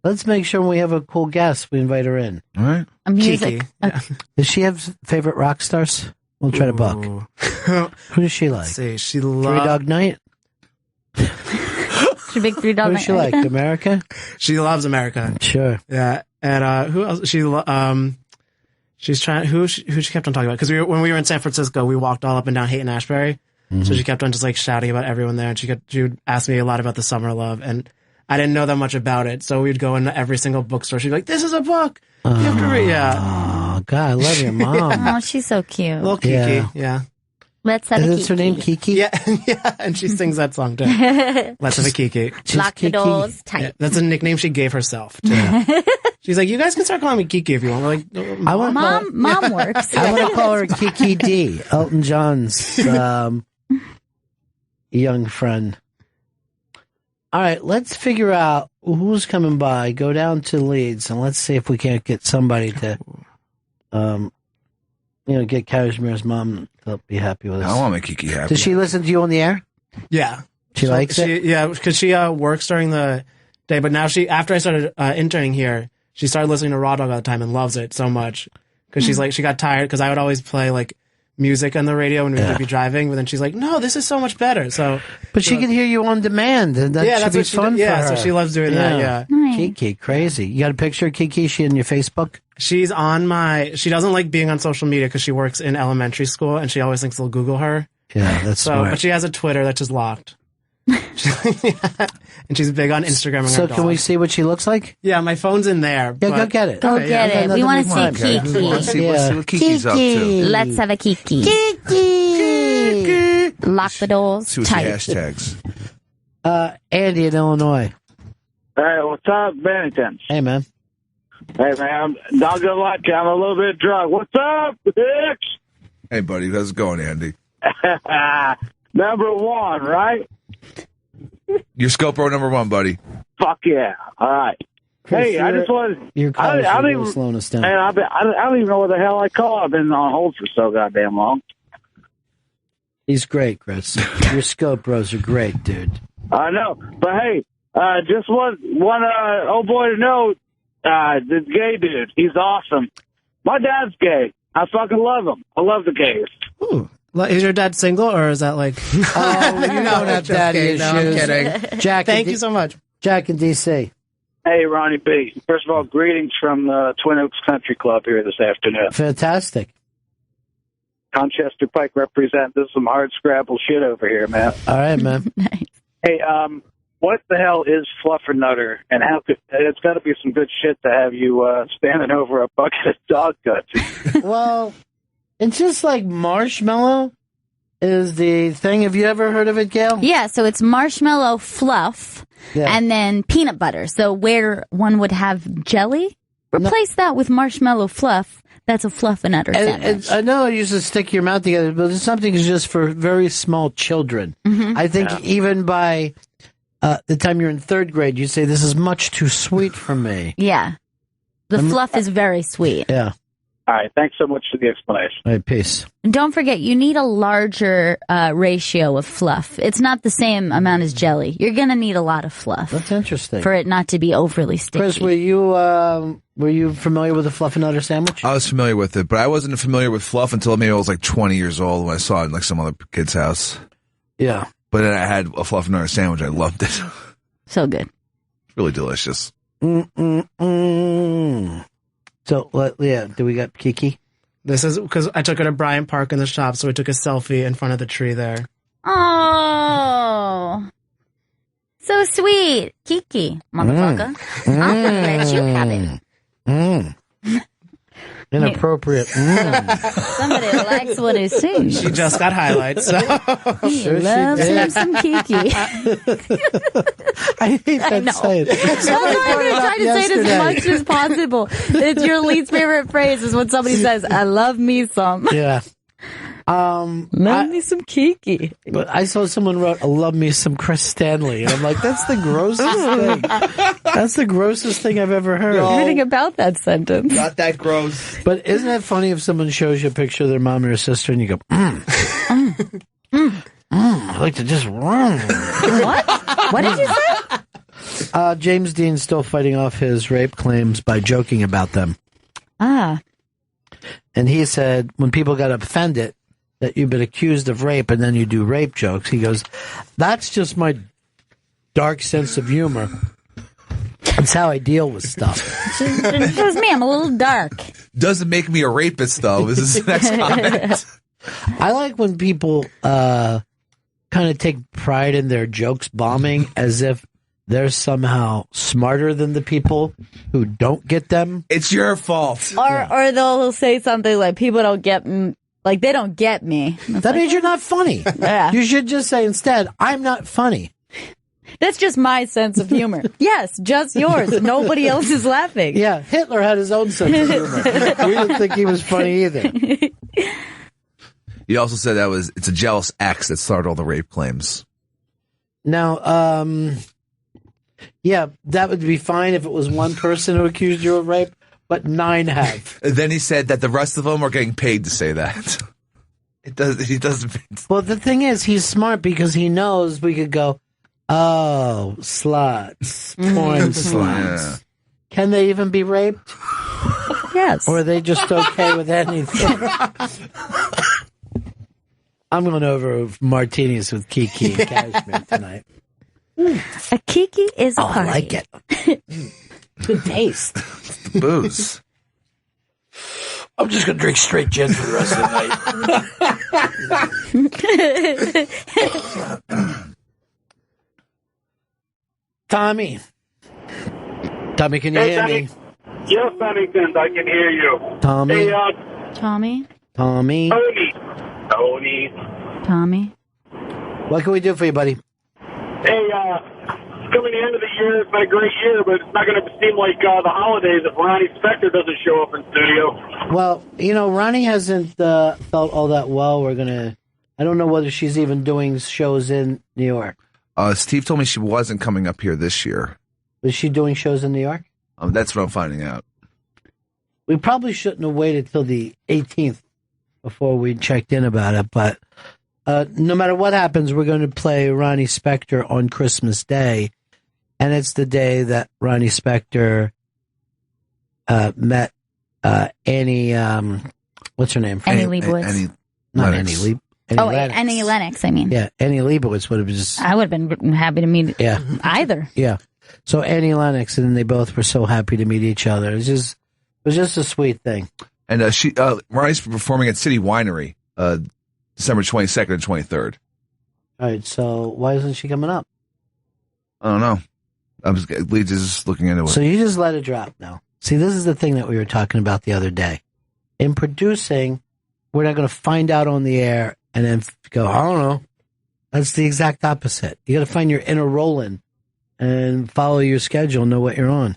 Let's make sure when we have a cool guest, we invite her in. All right. Kiki. Does she have favorite rock stars? We'll try to book. Who does she like? Let's see, she Three Dog Night. She's a big 3 Dog Who Night. does she like? America. She loves America. Sure. Yeah, and who else? She's trying. Who she kept on talking about? Because when we were in San Francisco, we walked all up and down Haight and Ashbury. Mm-hmm. So she kept on just like shouting about everyone there, and she would ask me a lot about the Summer Love, and I didn't know that much about it. So we'd go into every single bookstore. She'd be like, "This is a book. You have to read." Yeah. Oh God, I love your mom. Oh, she's so cute. Little Kiki. Yeah. Let's have a Is Kiki. her name Kiki? Yeah, yeah, and she sings that song too. Let's have a Kiki. Lock the doors tight. Yeah, that's a nickname she gave herself. Too. She's like, "You guys can start calling me Kiki if you want." We're like, Mom works. I want to call her Kiki D, Elton John's young friend. All right, let's figure out who's coming by. Go down to Leeds and let's see if we can't get somebody to, get Kashmir's mom to be happy with us. I want to make Kiki happy. Does she listen to you on the air? Yeah. She likes it? Yeah, because she works during the day, but now after I started interning here, she started listening to Raw Dog all the time and loves it so much. Because she's like, she got tired, because I would always play like music on the radio when we would be driving, but then she's like, "No, this is so much better." So, but she can hear you on demand, and that should be fun for her. Yeah, so she loves doing that. Yeah, Nice. Kiki, crazy. You got a picture of Kiki? She in your Facebook? She's on she doesn't like being on social media because she works in elementary school, and she always thinks they'll Google her. Yeah, that's smart. But she has a Twitter that's just locked. And she's big on Instagram. So can we see what she looks like? Yeah, my phone's in there. Yeah, go get it. Go get it. We want to see Kiki. Let's see what Kiki's up to. Let's have a Kiki. Kiki! Lock the doors See what's tight. hashtags. Andy in Illinois. Hey, what's up, Bennington? Hey, man. Hey, man, I'm not gonna lie to you, I'm a little bit drunk. What's up, bitch? Hey, buddy, how's it going, Andy? Number one, right? Your ScopeBro number one, buddy. Fuck yeah! All right. Chris, Hey, I just wanted. Your calls are really slowing us down. And I don't even know what the hell I call. I've been on hold for so goddamn long. He's great, Chris. Your Scope Bros are great, dude. I know, but hey, just want old boy to know, the gay dude, he's awesome. My dad's gay. I fucking love him. I love the gays. Ooh. Is your dad single, or is that like? Oh, you don't have daddy issues. No, I'm kidding. Jack, Thank you so much. Jack in D.C. Hey, Ronnie B. First of all, greetings from the Twin Oaks Country Club here this afternoon. Fantastic. Conchester Pike represent. This is some hard scrabble shit over here, man. All right, man. Nice. Hey, what the hell is Fluffernutter? And it's got to be some good shit to have you standing over a bucket of dog guts. Well, it's just like marshmallow is the thing. Have you ever heard of it, Gail? Yeah, so it's marshmallow fluff and then peanut butter. So where one would have jelly, replace that with marshmallow fluff. That's a Fluffernutter sandwich. And I know it used to stick your mouth together, but it's something that's just for very small children. Mm-hmm. I think even by the time you're in third grade, you say, "This is much too sweet for me." Yeah. The fluff is very sweet. Yeah. All right, thanks so much for the explanation. All right, peace. And don't forget, you need a larger ratio of fluff. It's not the same amount as jelly. You're going to need a lot of fluff. That's interesting. For it not to be overly sticky. Chris, were you familiar with the Fluffernutter sandwich? I was familiar with it, but I wasn't familiar with fluff until maybe I was like 20 years old when I saw it in like some other kid's house. Yeah. But then I had a Fluffernutter sandwich. I loved it. So good. Really delicious. So, do we got Kiki? This is because I took her to Bryant Park in the shop, so we took a selfie in front of the tree there. Oh, so sweet. Kiki, motherfucker. I'm going to let you have it. Inappropriate. Somebody likes what he sees. She just got highlights. So. He loves him some Kiki. I hate that saying. That's why I'm going to try to say it as much as possible. It's your least favorite phrase is when somebody says, I love me some. Yeah. Love me some Kiki. But I saw someone wrote, I love me some Chris Stanley. And I'm like, that's the grossest thing. That's the grossest thing I've ever heard. Everything about that sentence. Not that gross. But isn't it funny if someone shows you a picture of their mom or sister and you go, I like to just What? What did you say? James Dean's still fighting off his rape claims by joking about them. Ah. And he said, when people got offended that you've been accused of rape and then you do rape jokes, he goes, that's just my dark sense of humor. That's how I deal with stuff. It's just me. I'm a little dark. Doesn't make me a rapist, though. This is the next comment. I like when people kind of take pride in their jokes bombing as if they're somehow smarter than the people who don't get them. It's your fault. Or they'll say something like, people don't get like, they don't get me. That means you're not funny. Yeah. You should just say instead, I'm not funny. That's just my sense of humor. Yes, just yours. Nobody else is laughing. Yeah, Hitler had his own sense of humor. We didn't think he was funny either. He also said it's a jealous ex that started all the rape claims. Now, yeah, that would be fine if it was one person who accused you of rape, but 9 have. And then he said that the rest of them are getting paid to say that. He doesn't. Well, the thing is, he's smart because he knows we could go, oh, sluts, porn sluts. Yeah. Can they even be raped? Yes. Or are they just okay with anything? I'm going over martinis with Kiki and Cashmere tonight. A Kiki is a party. I like it. Good taste. The booze. I'm just going to drink straight gin for the rest of the night. Tommy, can you hear me? Yes, Bennington, I can hear you. Tommy? Hey, Tommy? Tommy? Tommy? What can we do for you, buddy? Hey, it's coming the end of the year. It's been a great year, but it's not going to seem like the holidays if Ronnie Spector doesn't show up in studio. Well, Ronnie hasn't felt all that well. I don't know whether she's even doing shows in New York. Steve told me she wasn't coming up here this year. Is she doing shows in New York? That's what I'm finding out. We probably shouldn't have waited till the 18th before we checked in about it, but no matter what happens, we're going to play Ronnie Spector on Christmas Day, and it's the day that Ronnie Spector met Annie, what's her name? Annie Leibovitz. Not Annie Leibovitz. Annie Lennox, I mean. Yeah, Annie Leibovitz would have just... I would have been happy to meet either. Yeah. So Annie Lennox, and they both were so happy to meet each other. It was just a sweet thing. And Ronnie's performing at City Winery December 22nd and 23rd. All right, so why isn't she coming up? I don't know. Lee just looking into it. So you just let it drop now. See, this is the thing that we were talking about the other day. In producing, we're not going to find out on the air and then go, I don't know. That's the exact opposite. You got to find your inner Roland and follow your schedule, know what you're on.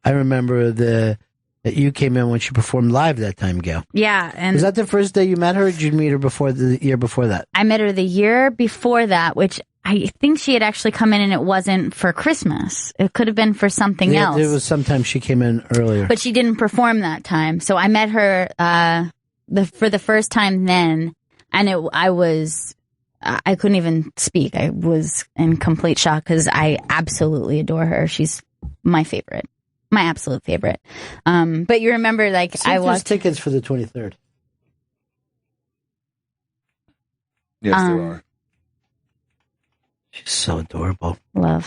I remember that you came in when she performed live that time, Gail. Yeah, and was that the first day you met her, or did you meet her before the year before that? I met her the year before that, which I think she had actually come in and it wasn't for Christmas. It could have been for something else. It was sometimes she came in earlier. But she didn't perform that time. So I met her for the first time then, and I couldn't even speak. I was in complete shock because I absolutely adore her. She's my favorite. My absolute favorite. But you remember, like, I watched tickets for the 23rd. Yes, there are. She's so adorable. I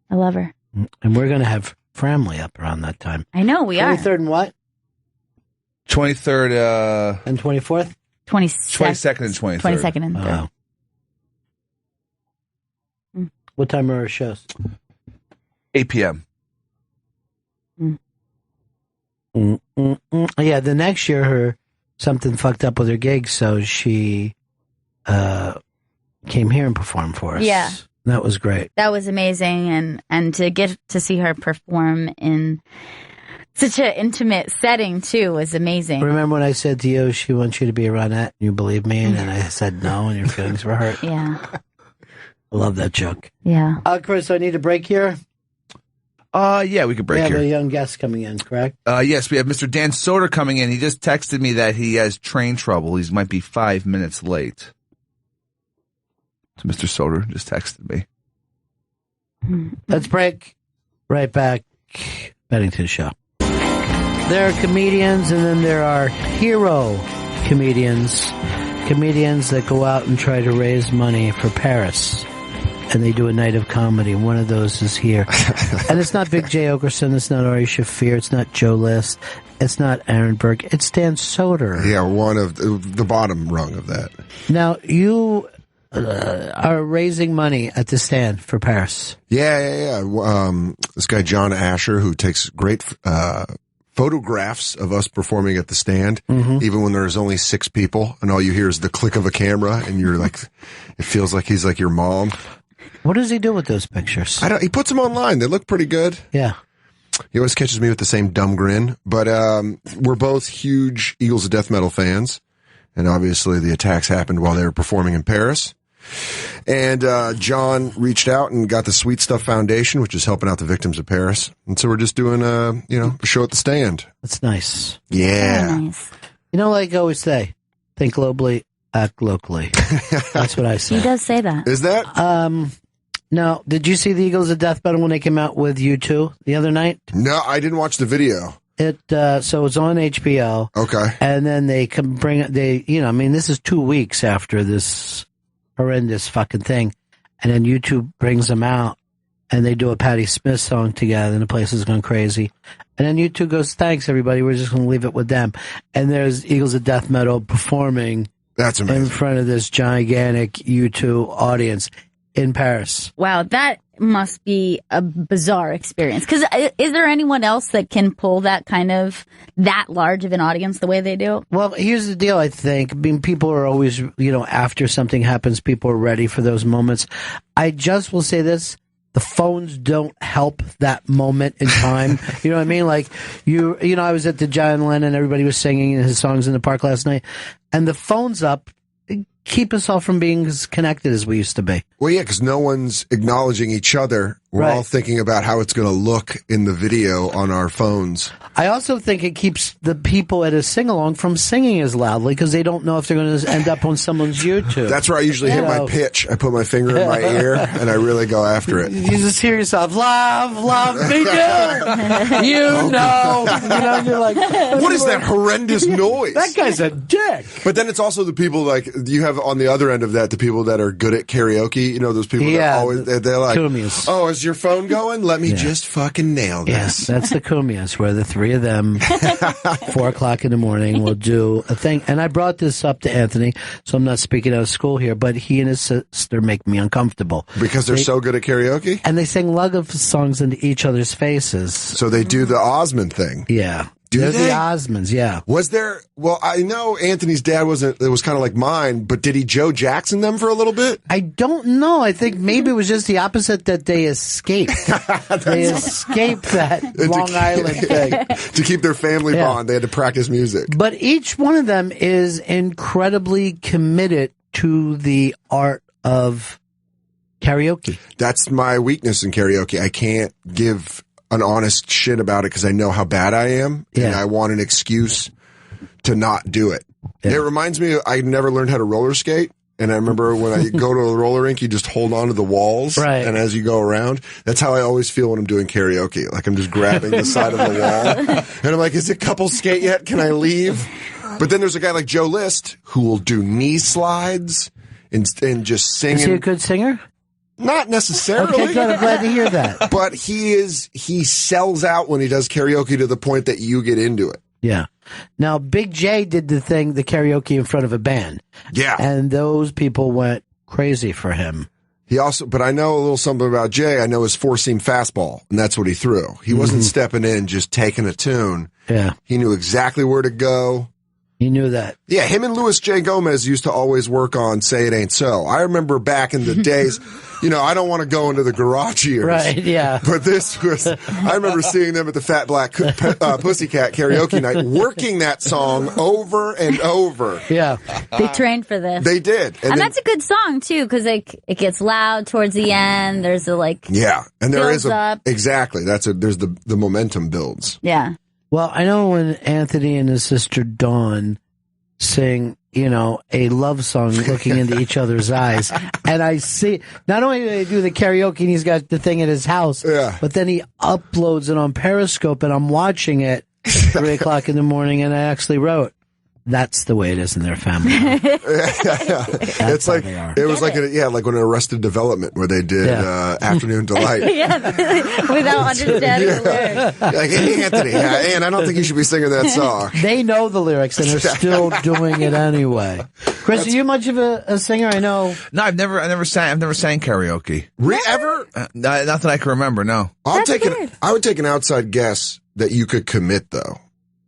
love her. And we're going to have Framley up around that time. I know, we 23rd are. 23rd and what? 23rd. And 24th? 22nd and 23rd. 22nd and 3rd. What time are our shows? 8 p.m. Yeah, the next year something fucked up with her gig, so she came here and performed for us. Yeah. That was great. That was amazing, and to get to see her perform in such an intimate setting too was amazing. Remember when I said to you, she wants you to be a Ronette, and you believed me, and then I said no, and your feelings were hurt? Yeah. I love that joke. Yeah. Chris, I need a break here. Yeah, we could break here. We have a young guest coming in, correct? Yes, we have Mr. Dan Soder coming in. He just texted me that he has train trouble. He might be 5 minutes late. So Mr. Soder just texted me. Let's break. Right back. Bennington Show. There are comedians, and then there are hero comedians. Comedians that go out and try to raise money for Paris. And they do a night of comedy. One of those is here. And it's not Big J. Okerson. It's not Ari Shaffir. It's not Joe List. It's not Aaron Burke. It's Dan Soder. Yeah, one of the bottom rung of that. Now, you are raising money at the stand for Paris. Yeah. This guy, John Asher, who takes great photographs of us performing at the stand, even when there's only 6 people, and all you hear is the click of a camera, and you're like, it feels like he's like your mom. What does he do with those pictures? He puts them online. They look pretty good. Yeah. He always catches me with the same dumb grin. But we're both huge Eagles of Death Metal fans. And obviously the attacks happened while they were performing in Paris. And John reached out and got the Sweet Stuff Foundation, which is helping out the victims of Paris. And so we're just doing a show at the stand. That's nice. Yeah. Very nice. Like I always say, think globally, act locally. That's what I say. He does say that. Is that? Now, did you see the Eagles of Death Metal when they came out with U2 the other night? No, I didn't watch the video. So it's on HBO. Okay. And then they can bring it, this is 2 weeks after this horrendous fucking thing. And then YouTube brings them out and they do a Patti Smith song together and the place is going crazy. And then YouTube goes, thanks everybody, we're just going to leave it with them. And there's Eagles of Death Metal performing That's amazing. in front of this gigantic U2 audience in Paris. Wow, that must be a bizarre experience. Because is there anyone else that can pull that large of an audience the way they do? Well, here's the deal, I think. People are always, after something happens, people are ready for those moments. I just will say this. The phones don't help that moment in time. You know what I mean? Like, I was at the John Lennon, everybody was singing his songs in the park last night, and the phone's up. Keep us all from being as connected as we used to be. Well, yeah, because no one's acknowledging each other. We're all thinking about how it's going to look in the video on our phones. I also think it keeps the people at a sing-along from singing as loudly because they don't know if they're going to end up on somene's YouTube. That's where I usually hit my pitch. I put my finger in my ear and I really go after it. You just hear yourself, love me too. You're like, what is that horrendous noise? That guy's a dick. But then it's also the people like you have on the other end of that, the people that are good at karaoke. Those people that always, they're like, Kumias. Oh, is your phone going? Let me just fucking nail this. Yes, that's the Kumias, where the 3 of them, 4:00 in the morning, will do a thing. And I brought this up to Anthony, so I'm not speaking out of school here, but he and his sister make me uncomfortable. Because they're so good at karaoke? And they sing love songs into each other's faces. So they do the Osmond thing. Yeah. They're the Osmonds, yeah. Was there, well, it was kind of like mine, but did he Joe Jackson them for a little bit? I don't know. I think maybe it was just the opposite that they escaped. They escaped that Long Island thing. To keep their family bond, they had to practice music. But each one of them is incredibly committed to the art of karaoke. That's my weakness in karaoke. I can't give an honest shit about it because I know how bad I am, and I want an excuse to not do it. Yeah. It reminds me, I never learned how to roller skate, and I remember when I go to a roller rink, you just hold on to the walls, and as you go around, that's how I always feel when I'm doing karaoke. Like I'm just grabbing the side of the wall, and I'm like, is it couples skate yet? Can I leave? But then there's a guy like Joe List who will do knee slides and just sing. Is he a good singer? Not necessarily. Okay, good. I'm glad to hear that. But he sells out when he does karaoke to the point that you get into it. Yeah. Now, Big J did the karaoke in front of a band. Yeah. And those people went crazy for him. He also, but I know a little something about Jay. I know his 4-seam fastball, and that's what he threw. He wasn't stepping in, just taking a tune. Yeah. He knew exactly where to go. He knew that. Yeah, him and Louis J. Gomez used to always work on Say It Ain't So. I remember back in the days, I don't want to go into the garage years. Right, yeah. But this was, I remember seeing them at the Fat Black Pussycat karaoke night, working that song over and over. Yeah. They trained for this. They did. And that's a good song, too, because it gets loud towards the end. There's a, yeah. And there is up. Exactly. There's the momentum builds. Yeah. Well, I know when Anthony and his sister Dawn sing, a love song looking into each other's eyes, and I see, not only do they do the karaoke and he's got the thing at his house, but then he uploads it on Periscope and I'm watching it 3 o'clock in the morning and I actually wrote, that's the way it is in their family. It's like it was like like when Arrested Development where they did Afternoon Delight. Without understanding the lyrics. Like, hey, Anthony, and I don't think you should be singing that song. They know the lyrics and they're still doing it anyway. Chris, are you much of a singer? I know. No, I've never sang karaoke. Ever? Not that I can remember. No. I would take an outside guess that you could commit though.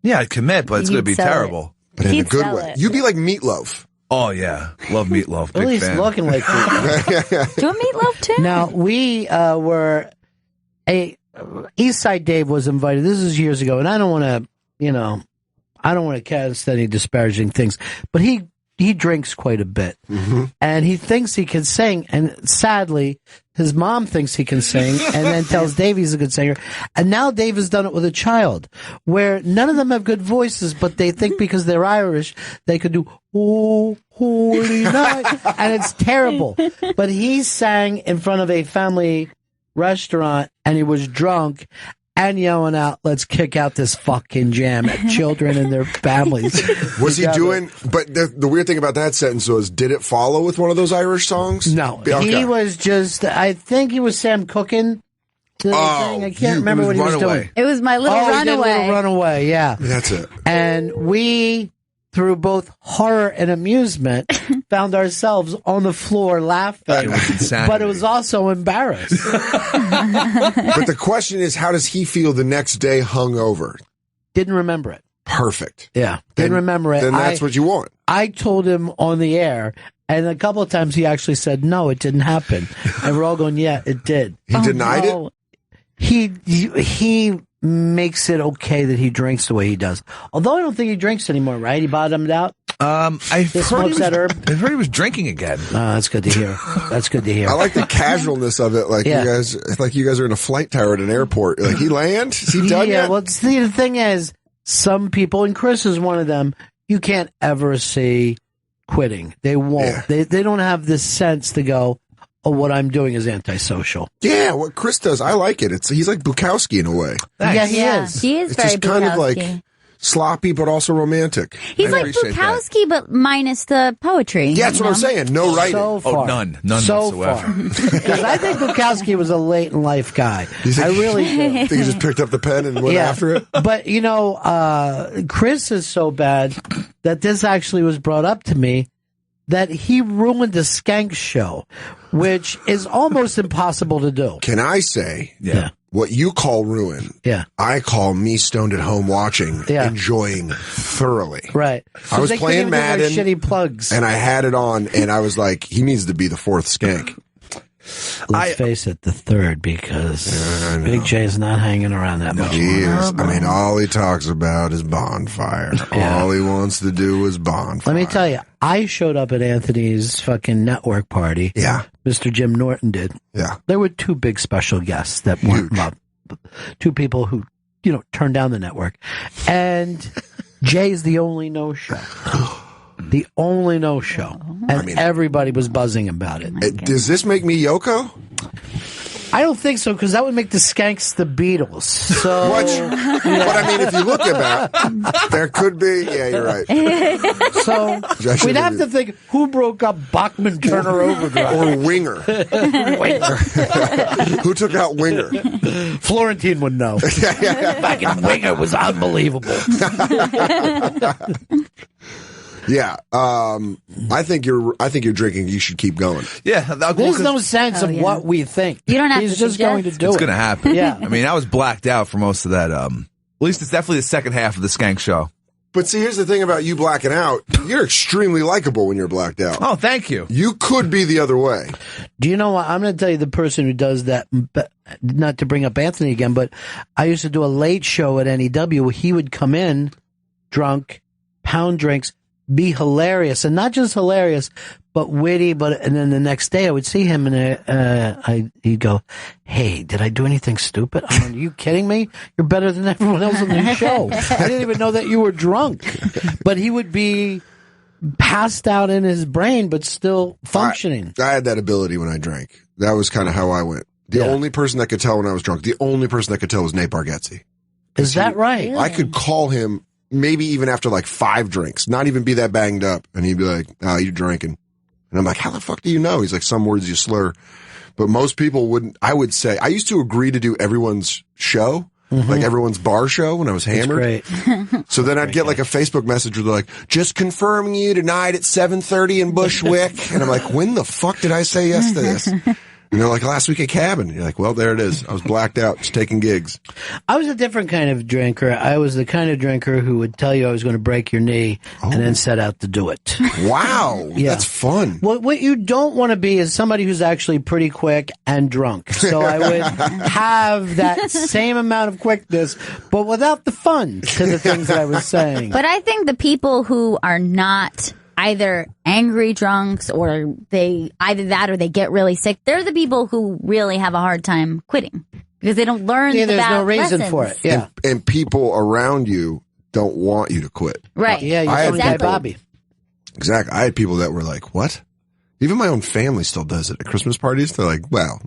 Yeah, I'd commit, but it's going to be terrible. But in a good way. You'd be like Meatloaf. Oh, yeah. Love Meatloaf. At least looking like Meatloaf. Do a Meatloaf, too? Now, we were... East Side Dave was invited. This is years ago, and I don't want to, I don't want to cast any disparaging things, but he drinks quite a bit. Mm-hmm. And he thinks he can sing, and sadly, his mom thinks he can sing, and then tells Dave he's a good singer. And now Dave has done it with a child, where none of them have good voices, but they think because they're Irish, they could do, oh, holy night, and it's terrible. But he sang in front of a family restaurant, and he was drunk, and yelling out, let's kick out this fucking jam at children and their families. Was he doing, but the weird thing about that sentence was, did it follow with one of those Irish songs? No. Okay. He was just, I think he was Sam Cookin. I can't remember what he was doing. It was My Little Runaway. Little Runaway, yeah. That's it. And we, through both horror and amusement, found ourselves on the floor laughing. But it was also embarrassed. But the question is, how does he feel the next day hungover? Didn't remember it. Perfect. Yeah, didn't remember it. Then that's what you want. I told him on the air, and a couple of times he actually said, no, it didn't happen. And we're all going, yeah, it did. He denied it? He makes it okay that he drinks the way he does. Although I don't think he drinks anymore, right? He bottomed out. I heard he was drinking again. Oh, that's good to hear. That's good to hear. I like the casualness of it. Like you guys are in a flight tower at an airport. Like, he land? Is he done yet? Well, the thing is, some people, and Chris is one of them, you can't ever see quitting. They won't. Yeah. They don't have this sense to go, oh, what I'm doing is antisocial. Yeah, what Chris does, I like it. He's like Bukowski in a way. Thanks. Yeah, he is. He is it's very just kind Bukowski. of like sloppy, but also romantic. He's like Bukowski, but minus the poetry. Yeah, that's what I'm saying. No writing. So far. None so whatsoever. Because I think Bukowski was a late in life guy. I really do. Think he just picked up the pen and went after it? But, Chris is so bad that this actually was brought up to me that he ruined the Skank show, which is almost impossible to do. Can I say, what you call ruin, I call me stoned at home watching, enjoying thoroughly. Right. I was playing Madden, shitty plugs, and I had it on, and I was like, he needs to be the fourth Skank. Let's face it, the third, because Big J's not hanging around that much. He is. I mean, all he talks about is bonfire. All he wants to do is bonfire. Let me tell you, I showed up at Anthony's fucking network party. Yeah. Mr. Jim Norton did. Yeah. There were two big special guests that weren't up. Two people who, turned down the network. And Jay's the only no-show. The only no-show. And everybody was buzzing about it. Does this make me Yoko? I don't think so, because that would make the Skanks the Beatles. So, but I mean, if you look at that, there could be. Yeah, you're right. So we'd have to think, who broke up Bachman Turner Overdrive or Winger? Who took out Winger? Florentine would know. Fucking Winger was unbelievable. Yeah. I think you're drinking. You should keep going. Yeah. There's no sense of what we think. You don't have He's to just suggest. going to do It's it. going to happen. Yeah. I mean, I was blacked out for most of that. At least it's definitely the second half of the Skank show. But see, here's the thing about you blacking out. You're extremely likable when you're blacked out. Oh, thank you. You could be the other way. Do you know what? I'm going to tell you the person who does that, not to bring up Anthony again, but I used to do a late show at NEW where he would come in drunk, pound drinks, be hilarious, and not just hilarious, but witty. And then the next day I would see him and he'd go, "Hey, did I do anything stupid?" I'm like, "Are you kidding me? You're better than everyone else on the show. I didn't even know that you were drunk." But he would be passed out in his brain, but still functioning. I had that ability when I drank. That was kind of how I went. The only person that could tell when I was drunk, the only person that could tell was Nate Bargatze. Is that right? I could call him maybe even after like 5 drinks, not even be that banged up. And he'd be like, "Oh, you're drinking." And I'm like, "How the fuck do you know?" He's like, "Some words you slur." But most people wouldn't. I would say, I used to agree to do everyone's show, like everyone's bar show when I was hammered. So then I'd get like a Facebook message where they're like, "Just confirming you tonight at 7:30 in Bushwick." And I'm like, "When the fuck did I say yes to this?" And they're like, "Last week at Cabin." You're like, "Well, there it is. I was blacked out, just taking gigs." I was a different kind of drinker. I was the kind of drinker who would tell you I was going to break your knee and then set out to do it. Wow. Yeah. That's fun. What you don't want to be is somebody who's actually pretty quick and drunk. So I would have that same amount of quickness, but without the fun to the things that I was saying. But I think the people who are not either angry drunks or either that or they get really sick, they're the people who really have a hard time quitting because they don't learn the there's bad no reason lessons. for it. Yeah. And people around you don't want you to quit. Right. Yeah, I had exactly. Bobby. Exactly. I had people that were like, "What?" Even my own family still does it at Christmas parties. They're like, "Well,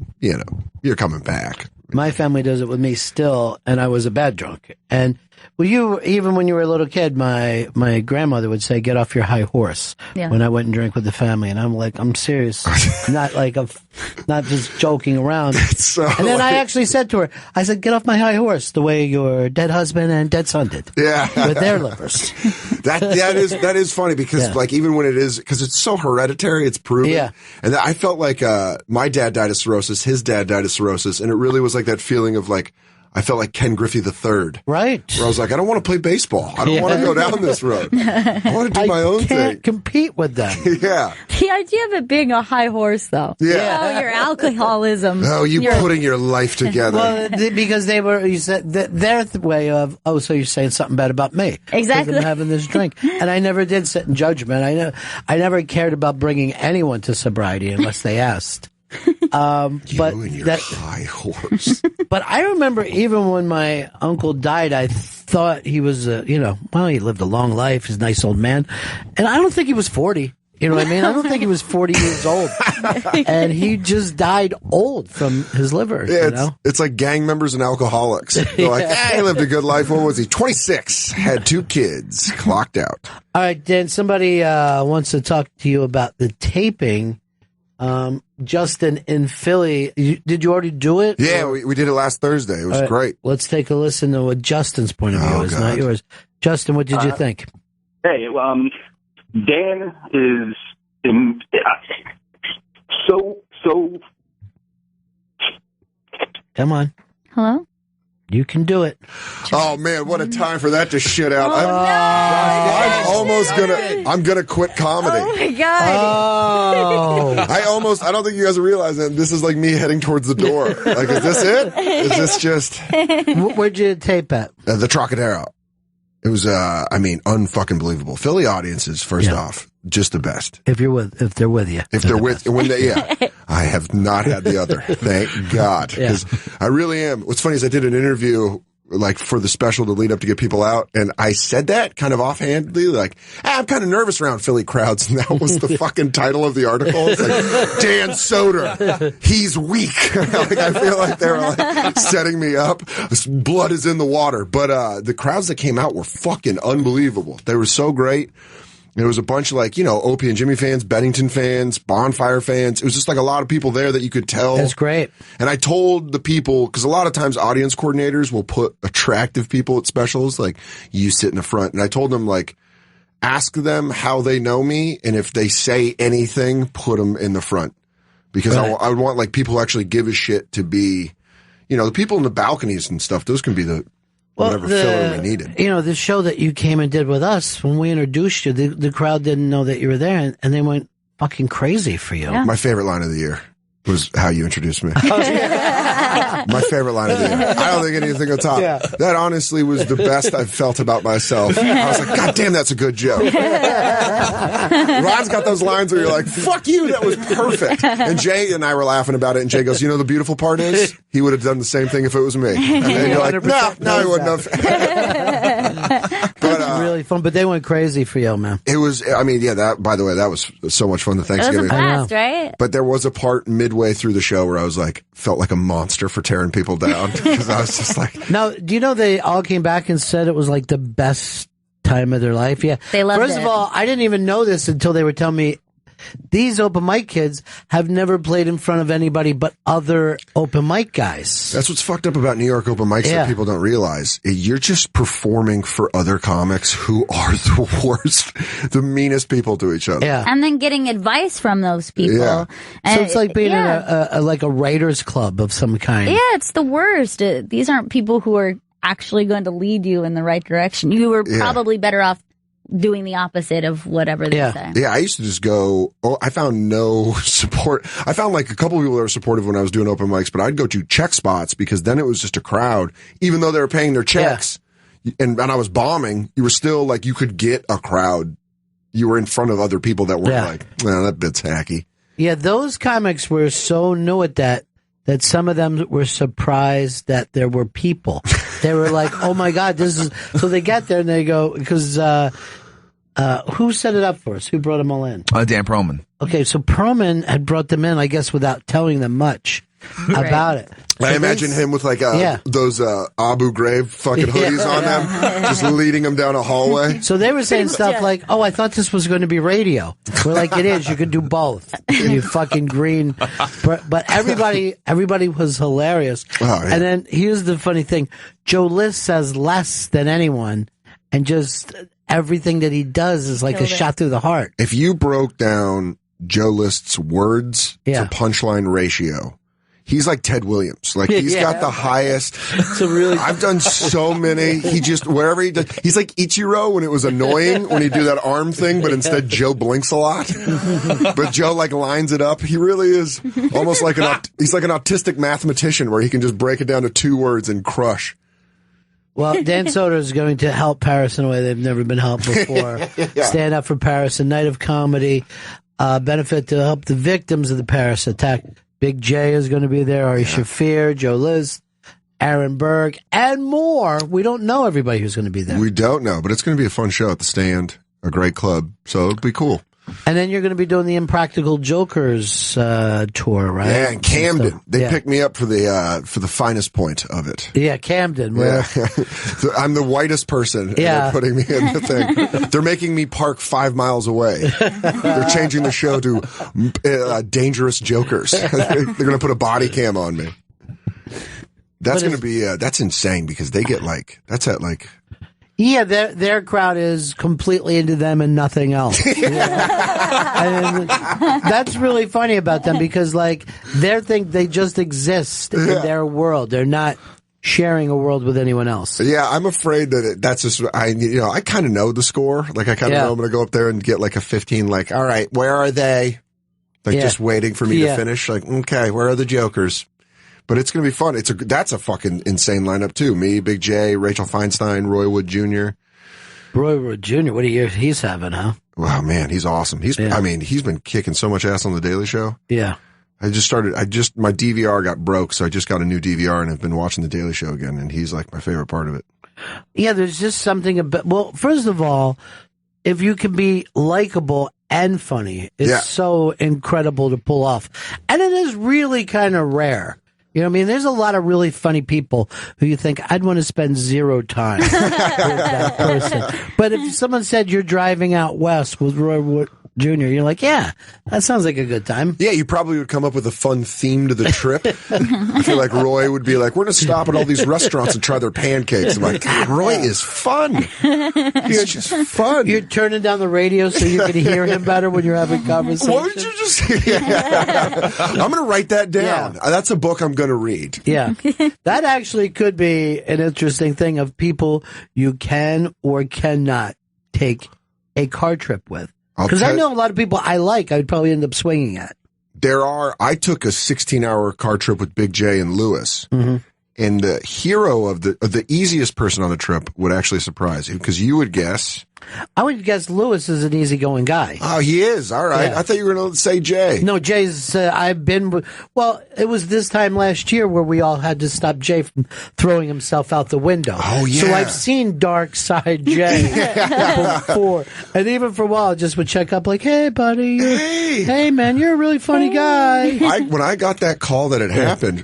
you're coming back." My family does it with me still, and I was a bad drunk. And even when you were a little kid, my grandmother would say, "Get off your high horse." Yeah. When I went and drank with the family, and I'm like, "I'm serious, not just joking around." And then I actually said to her, I said, "Get off my high horse, the way your dead husband and dead son did." Yeah, with their livers. That is funny because like even when it is because it's so hereditary, it's proven. Yeah. And I felt like my dad died of cirrhosis, his dad died of cirrhosis, and it really was like that feeling of like. I felt like Ken Griffey III. Right. Where I was like, I don't want to play baseball. I don't want to go down this road. I want to do my own I thing. can't compete with them. Yeah. The idea of it being a high horse, though. Yeah. Oh, your alcoholism. Oh, you're putting your life together. Well, because you said their way of, so you're saying something bad about me. Exactly. Because I'm having this drink. And I never did sit in judgment. I never cared about bringing anyone to sobriety unless they asked. But that high horse. But I remember even when my uncle died, I thought he was, he lived a long life. He's a nice old man. And I don't think he was 40. You know what I mean? I don't think he was 40 years old. And he just died old from his liver. Yeah, it's like gang members and alcoholics. They're like, he lived a good life. What was he? 26. Had 2 kids. Clocked out. All right, Dan, somebody wants to talk to you about the taping. Justin in Philly, did you already do it? Yeah, we did it last Thursday. It was great. Let's take a listen to what Justin's point of view is, not yours. Justin, what did you think? Hey, Dan is so. Come on. Hello? You can do it. Oh man, what a time for that to shit out. I'm gonna quit comedy. Oh my God. I don't think you guys realize that this is like me heading towards the door. Like, is this it? Is this just where'd you tape at? The Trocadero. It was unfucking believable. Philly audiences, first off, just the best. If they're with you. I have not had the other. Thank God. Because I really am. What's funny is I did an interview like for the special to lead up to get people out, and I said that kind of offhandedly, like, I'm kind of nervous around Philly crowds, and that was the fucking title of the article. It's like, Dan Soder, he's weak. Like, I feel like they were like setting me up. This blood is in the water. But the crowds that came out were fucking unbelievable. They were so great. There was a bunch of like, Opie and Jimmy fans, Bennington fans, Bonfire fans. It was just like a lot of people there that you could tell. That's great. And I told the people, because a lot of times audience coordinators will put attractive people at specials, like you sit in the front. And I told them, like, ask them how they know me, and if they say anything, put them in the front. Because I would want like people who actually give a shit to be, the people in the balconies and stuff, those can be whatever filler we needed. The show that you came and did with us, when we introduced you, the crowd didn't know that you were there, and they went fucking crazy for you. Yeah. My favorite line of the year was how you introduced me. My favorite line of the year. I don't think anything will top. Yeah. That honestly was the best I've felt about myself. I was like, God damn, that's a good joke. Ron's got those lines where you're like, fuck you, that was perfect. And Jay and I were laughing about it, and Jay goes, the beautiful part is, he would have done the same thing if it was me. And then you're like, no, he wouldn't have. But really fun, but they went crazy for you, man. It was, that, by the way, that was so much fun, the Thanksgiving. It was a blast, right? But there was a part midway through the show where I was like, felt like a monster for tearing people down. Because I was just like. Now, do you know they all came back and said it was like the best time of their life? Yeah. They loved it. First of all, I didn't even know this until they were telling me these open mic kids have never played in front of anybody but other open mic guys. That's what's fucked up about New York open mics that people don't realize. You're just performing for other comics who are the worst, the meanest people to each other. Yeah. And then getting advice from those people. Yeah. So it's like being in a writer's club of some kind. Yeah, it's the worst. These aren't people who are actually going to lead you in the right direction. You were probably better off doing the opposite of whatever they say. Yeah, I used to just go, I found no support. I found like a couple of people that were supportive when I was doing open mics, but I'd go to check spots because then it was just a crowd. Even though they were paying their checks and I was bombing, you were still like, you could get a crowd. You were in front of other people that were like, well, that bit's hacky. Yeah, those comics were so new at that some of them were surprised that there were people. They were like, oh my God, this is, so they get there and they go, because, who set it up for us? Who brought them all in? Dan Perlman. Okay, so Perlman had brought them in, I guess, without telling them much about it. I imagine him with like those Abu Ghraib fucking hoodies on them, just leading them down a hallway. So they were saying stuff like, "Oh, I thought this was going to be radio." We're like, "It is. You could do both." You fucking green. But everybody was hilarious. Oh, yeah. And then here's the funny thing: Joe List says less than anyone, and just everything that he does is like a shot through the heart. If you broke down Joe List's words to punchline ratio. He's like Ted Williams. Like he's got the highest. So really, I've done so many. He just wherever he does, he's like Ichiro when it was annoying when he do that arm thing, but instead Joe blinks a lot. But Joe like lines it up. He really is almost like he's like an autistic mathematician where he can just break it down to 2 words and crush. Well, Dan Soder is going to help Paris in a way they've never been helped before. Stand Up for Paris, a night of comedy, benefit to help the victims of the Paris attack. Big J is going to be there, Ari Shaffir, Joe List, Aaron Berg, and more. We don't know everybody who's going to be there. We don't know, but it's going to be a fun show at the Stand, a great club, so it'll be cool. And then you're going to be doing the Impractical Jokers tour, right? Yeah, in Camden. They picked me up for the finest point of it. Yeah, Camden. Where I'm the whitest person. And they're putting me in the thing. They're making me park 5 miles away. They're changing the show to Dangerous Jokers. They're going to put a body cam on me. That's going to be that's insane because they get that's at Yeah, their crowd is completely into them and nothing else. And that's really funny about them because they just exist in their world. They're not sharing a world with anyone else. Yeah, I'm afraid that that's just I kind of know the score. Like I kind of know I'm going to go up there and get like a 15. Like, all right, where are they? Like just waiting for me to finish. Like, okay, where are the jokers? But it's going to be fun. That's a fucking insane lineup too. Me, Big J, Rachel Feinstein, Roy Wood Jr. Roy Wood Jr. What a year he's having, huh? Wow, man, he's awesome. He's been kicking so much ass on the Daily Show. Yeah. My DVR got broke, so I just got a new DVR and I've been watching the Daily Show again, and he's like my favorite part of it. Yeah, there's just something about, well, first of all, if you can be likable and funny, it's so incredible to pull off. And it is really kind of rare. You know what I mean? There's a lot of really funny people who you think, I'd want to spend 0 time with that person. But if someone said you're driving out west with Roy Jr., you're like, yeah, that sounds like a good time. Yeah, you probably would come up with a fun theme to the trip. I feel like Roy would be like, we're going to stop at all these restaurants and try their pancakes. I'm like, God, Roy is fun. He's just fun. You're turning down the radio so you can hear him better when you're having conversations. What did you just say? I'm going to write that down. Yeah. That's a book I'm going to read. Yeah. That actually could be an interesting thing of people you can or cannot take a car trip with. Because I know a lot of people I would probably end up swinging at. I took a 16-hour car trip with Big J and Lewis. Mm-hmm. And the hero of the easiest person on the trip would actually surprise you, because you would guess. I would guess Lewis is an easygoing guy. Oh, he is. All right. Yeah. I thought you were going to say Jay. No, Jay's, well, it was this time last year where we all had to stop Jay from throwing himself out the window. Oh, yeah. So I've seen Dark Side Jay before. And even for a while, I just would check up like, hey, buddy. Hey, man, you're a really funny guy. When I got that call that it happened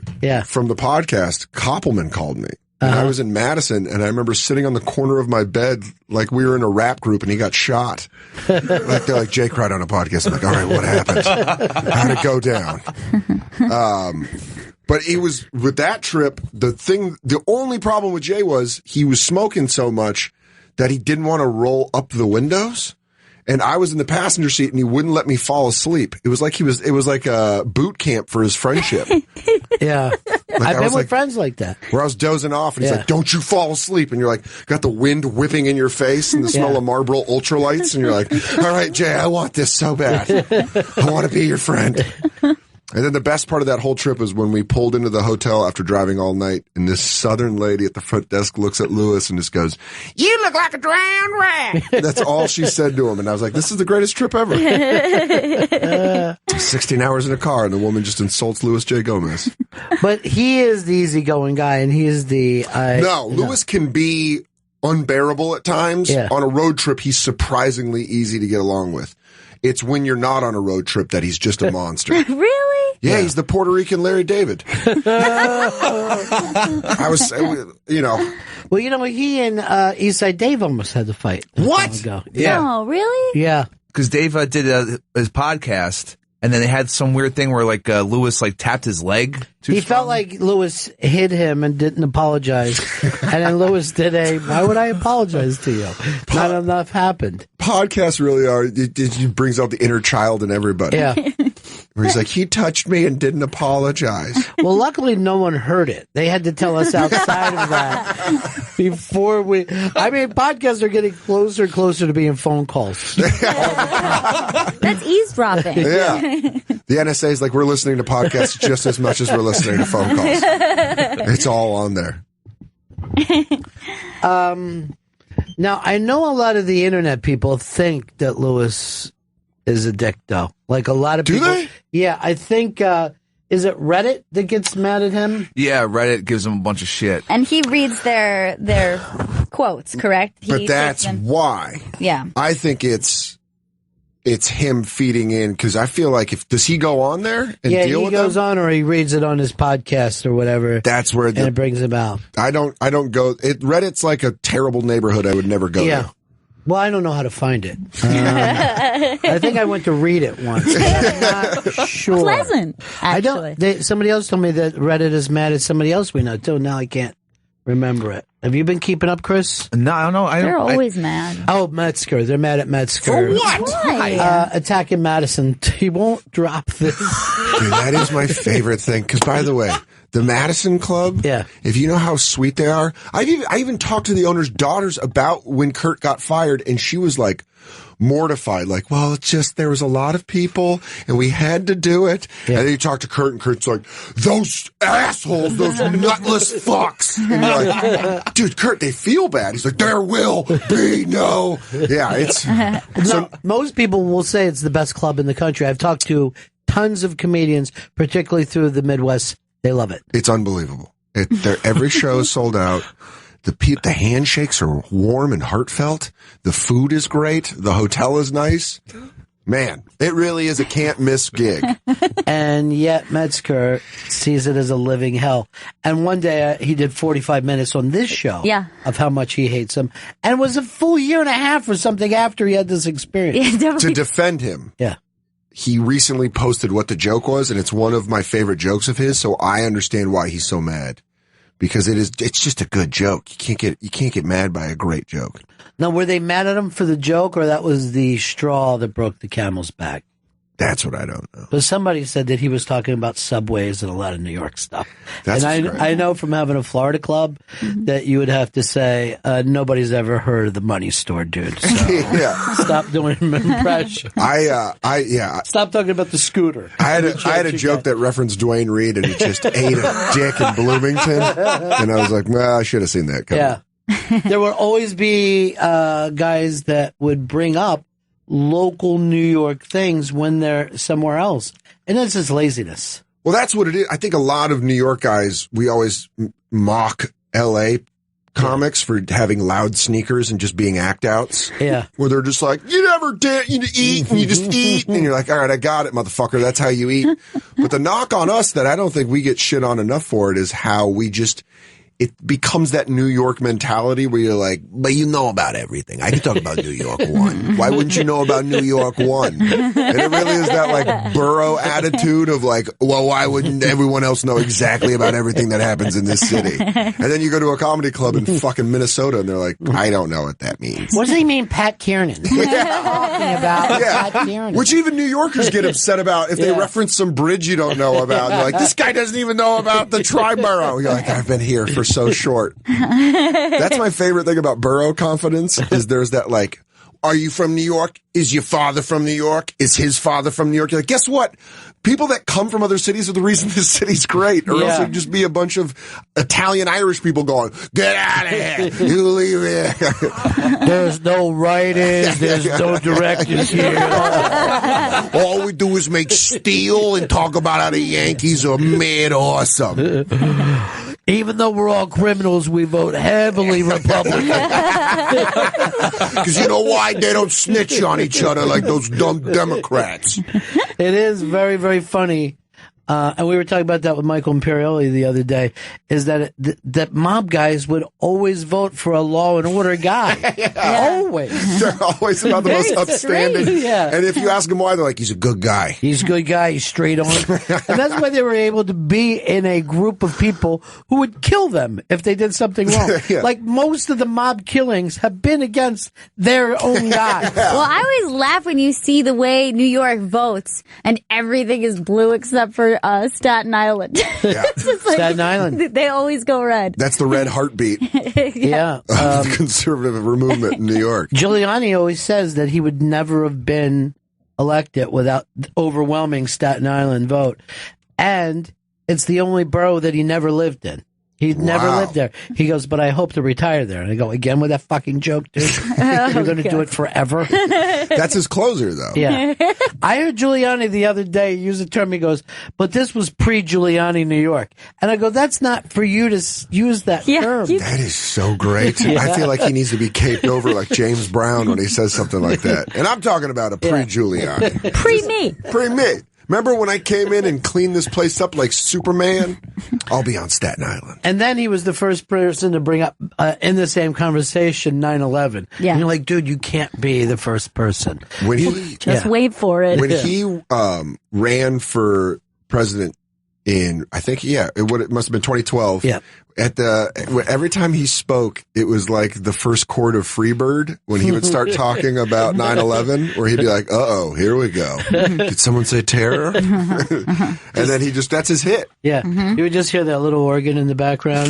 from the podcast, Koppelman called me. And I was in Madison, and I remember sitting on the corner of my bed like we were in a rap group, and he got shot. They're like, Jay cried on a podcast. I'm like, all right, what happened? How'd it go down? But it was, with that trip, the only problem with Jay was he was smoking so much that he didn't want to roll up the windows. And I was in the passenger seat, and he wouldn't let me fall asleep. It was like it was like a boot camp for his friendship. Yeah. I've been with friends like that. Where I was dozing off, and he's like, don't you fall asleep. And you're like, got the wind whipping in your face and the smell of Marlboro Ultralights. And you're like, all right, Jay, I want this so bad. I want to be your friend. And then the best part of that whole trip was when we pulled into the hotel after driving all night, and this southern lady at the front desk looks at Lewis and just goes, you look like a drowned rat. That's all she said to him. And I was like, this is the greatest trip ever. 16 hours in a car, and the woman just insults Louis J. Gomez. But he is the easygoing guy, and he is the... Lewis can be unbearable at times. Yeah. On a road trip, he's surprisingly easy to get along with. It's when you're not on a road trip that he's just a monster. Really? Yeah, he's the Puerto Rican Larry David. I was, Well, he and Eastside Dave almost had to fight. What? Ago. Yeah. Oh, really? Yeah. Because Dave did his podcast, and then they had some weird thing where Lewis tapped his leg. He felt like Lewis hit him and didn't apologize. And then Lewis did why would I apologize to you? Not enough happened. Podcasts really are, it brings out the inner child in everybody. Yeah. Where he's like, he touched me and didn't apologize. Well, luckily no one heard it. They had to tell us outside of that before podcasts are getting closer and closer to being phone calls. That's eavesdropping. Yeah. The NSA is like, we're listening to podcasts just as much as we're listening to phone calls. It's all on there. Now, I know a lot of the internet people think that Lewis is a dick, though. Like a lot of people. Do they? Yeah, I think, is it Reddit that gets mad at him? Yeah, Reddit gives him a bunch of shit. And he reads their quotes, correct? But that's why. Yeah. I think it's him feeding in, because I feel like does he go on there and deal with them? he goes on, or he reads it on his podcast or whatever. That's where it brings him out. I don't go. Reddit's like a terrible neighborhood I would never go to. Well, I don't know how to find it. I think I went to read it once. I'm not sure. Pleasant, actually. Somebody else told me that Reddit is mad at somebody else we know too. Now I can't remember it. Have you been keeping up, Chris? No, I don't know. They're always mad. Oh, Metzger. They're mad at Metzger. For what? Why? Attacking Madison. He won't drop this. Dude, that is my favorite thing. Because, by the way, the Madison Club, if you know how sweet they are, I even talked to the owner's daughters about when Kurt got fired, and she was like mortified. Like, well, it's just there was a lot of people, and we had to do it. Yeah. And then you talk to Kurt, and Kurt's like, those assholes, those nutless fucks. And you're like, dude, Kurt, they feel bad. He's like, there will be no. Yeah, it's. Most people will say it's the best club in the country. I've talked to tons of comedians, particularly through the Midwest. They love it. It's unbelievable. Every show is sold out. The handshakes are warm and heartfelt. The food is great. The hotel is nice. Man, it really is a can't miss gig. And yet Metzger sees it as a living hell. And one day he did 45 minutes on this show of how much he hates him. And it was a full year and a half or something after he had this experience. To defend him. Yeah. He recently posted what the joke was, and it's one of my favorite jokes of his, so I understand why he's so mad. Because it's just a good joke. You can't get mad by a great joke. Now, were they mad at him for the joke, or that was the straw that broke the camel's back? That's what I don't know. But somebody said that he was talking about subways and a lot of New York stuff. That's and I know from having a Florida club that you would have to say, nobody's ever heard of the money store, dude. So stop doing an impression. Stop talking about the scooter. I had a joke that referenced Dwayne Reed, and he just ate a dick in Bloomington. And I was like, well, I should have seen that coming. Yeah. There will always be guys that would bring up local New York things when they're somewhere else. And it's just laziness. Well, that's what it is. I think a lot of New York guys, we always mock L.A. comics for having loud sneakers and just being act outs. Yeah. Where they're just like, you never did, you eat, and you just eat. And you're like, all right, I got it, motherfucker. That's how you eat. But the knock on us that I don't think we get shit on enough for it is how we just, it becomes that New York mentality where you're like, but you know about everything. I can talk about New York 1. Why wouldn't you know about New York 1? And it really is that like Burrow attitude of like, well, why wouldn't everyone else know exactly about everything that happens in this city? And then you go to a comedy club in fucking Minnesota and they're like, I don't know what that means. What does he mean, Pat Kiernan? Talking about Pat Kiernan. Which even New Yorkers get upset about if they reference some bridge you don't know about. They're like, this guy doesn't even know about the Tri-Borough. You're like, I've been here for so short. That's my favorite thing about borough confidence is there's that like, are you from New York? Is your father from New York? Is his father from New York? You're like, guess what? People that come from other cities are the reason this city's great. Or else it'd just be a bunch of Italian-Irish people going, get out of here. You leave here. There's no writers. There's no directors here. All we do is make steel and talk about how the Yankees are mad awesome. Even though we're all criminals, we vote heavily Republican. Because you know why? They don't snitch on each other like those dumb Democrats. It is very, very funny. And we were talking about that with Michael Imperioli the other day, is that that mob guys would always vote for a law and order guy. Always. They're always about the most upstanding. And if you ask them why, they're like, he's a good guy. He's a good guy. He's straight on. And that's why they were able to be in a group of people who would kill them if they did something wrong. Like most of the mob killings have been against their own guys. Well, I always laugh when you see the way New York votes and everything is blue except for Staten Island. It's just like, Staten Island. They always go red. That's the red heartbeat. Conservative movement in New York. Giuliani always says that he would never have been elected without overwhelming Staten Island vote. And it's the only borough that he never lived in. He never lived there. He goes, but I hope to retire there. And I go, again with that fucking joke, dude? You're going to do it forever? That's his closer, though. Yeah. I heard Giuliani the other day use a term. He goes, but this was pre-Giuliani New York. And I go, that's not for you to use that term. That is so great. I feel like he needs to be caped over like James Brown when he says something like that. And I'm talking about a pre-Giuliani. Pre-me. Pre-me. Remember when I came in and cleaned this place up like Superman? I'll be on Staten Island. And then he was the first person to bring up, in the same conversation, 9/11. And you're like, dude, you can't be the first person. When he Just wait for it. When he ran for president in, I think, it must have been 2012. Yeah. Every time he spoke, it was like the first chord of Freebird when he would start talking about 9/11, where he'd be like, uh-oh, here we go. Did someone say terror? And then that's his hit. Yeah. You would just hear that little organ in the background.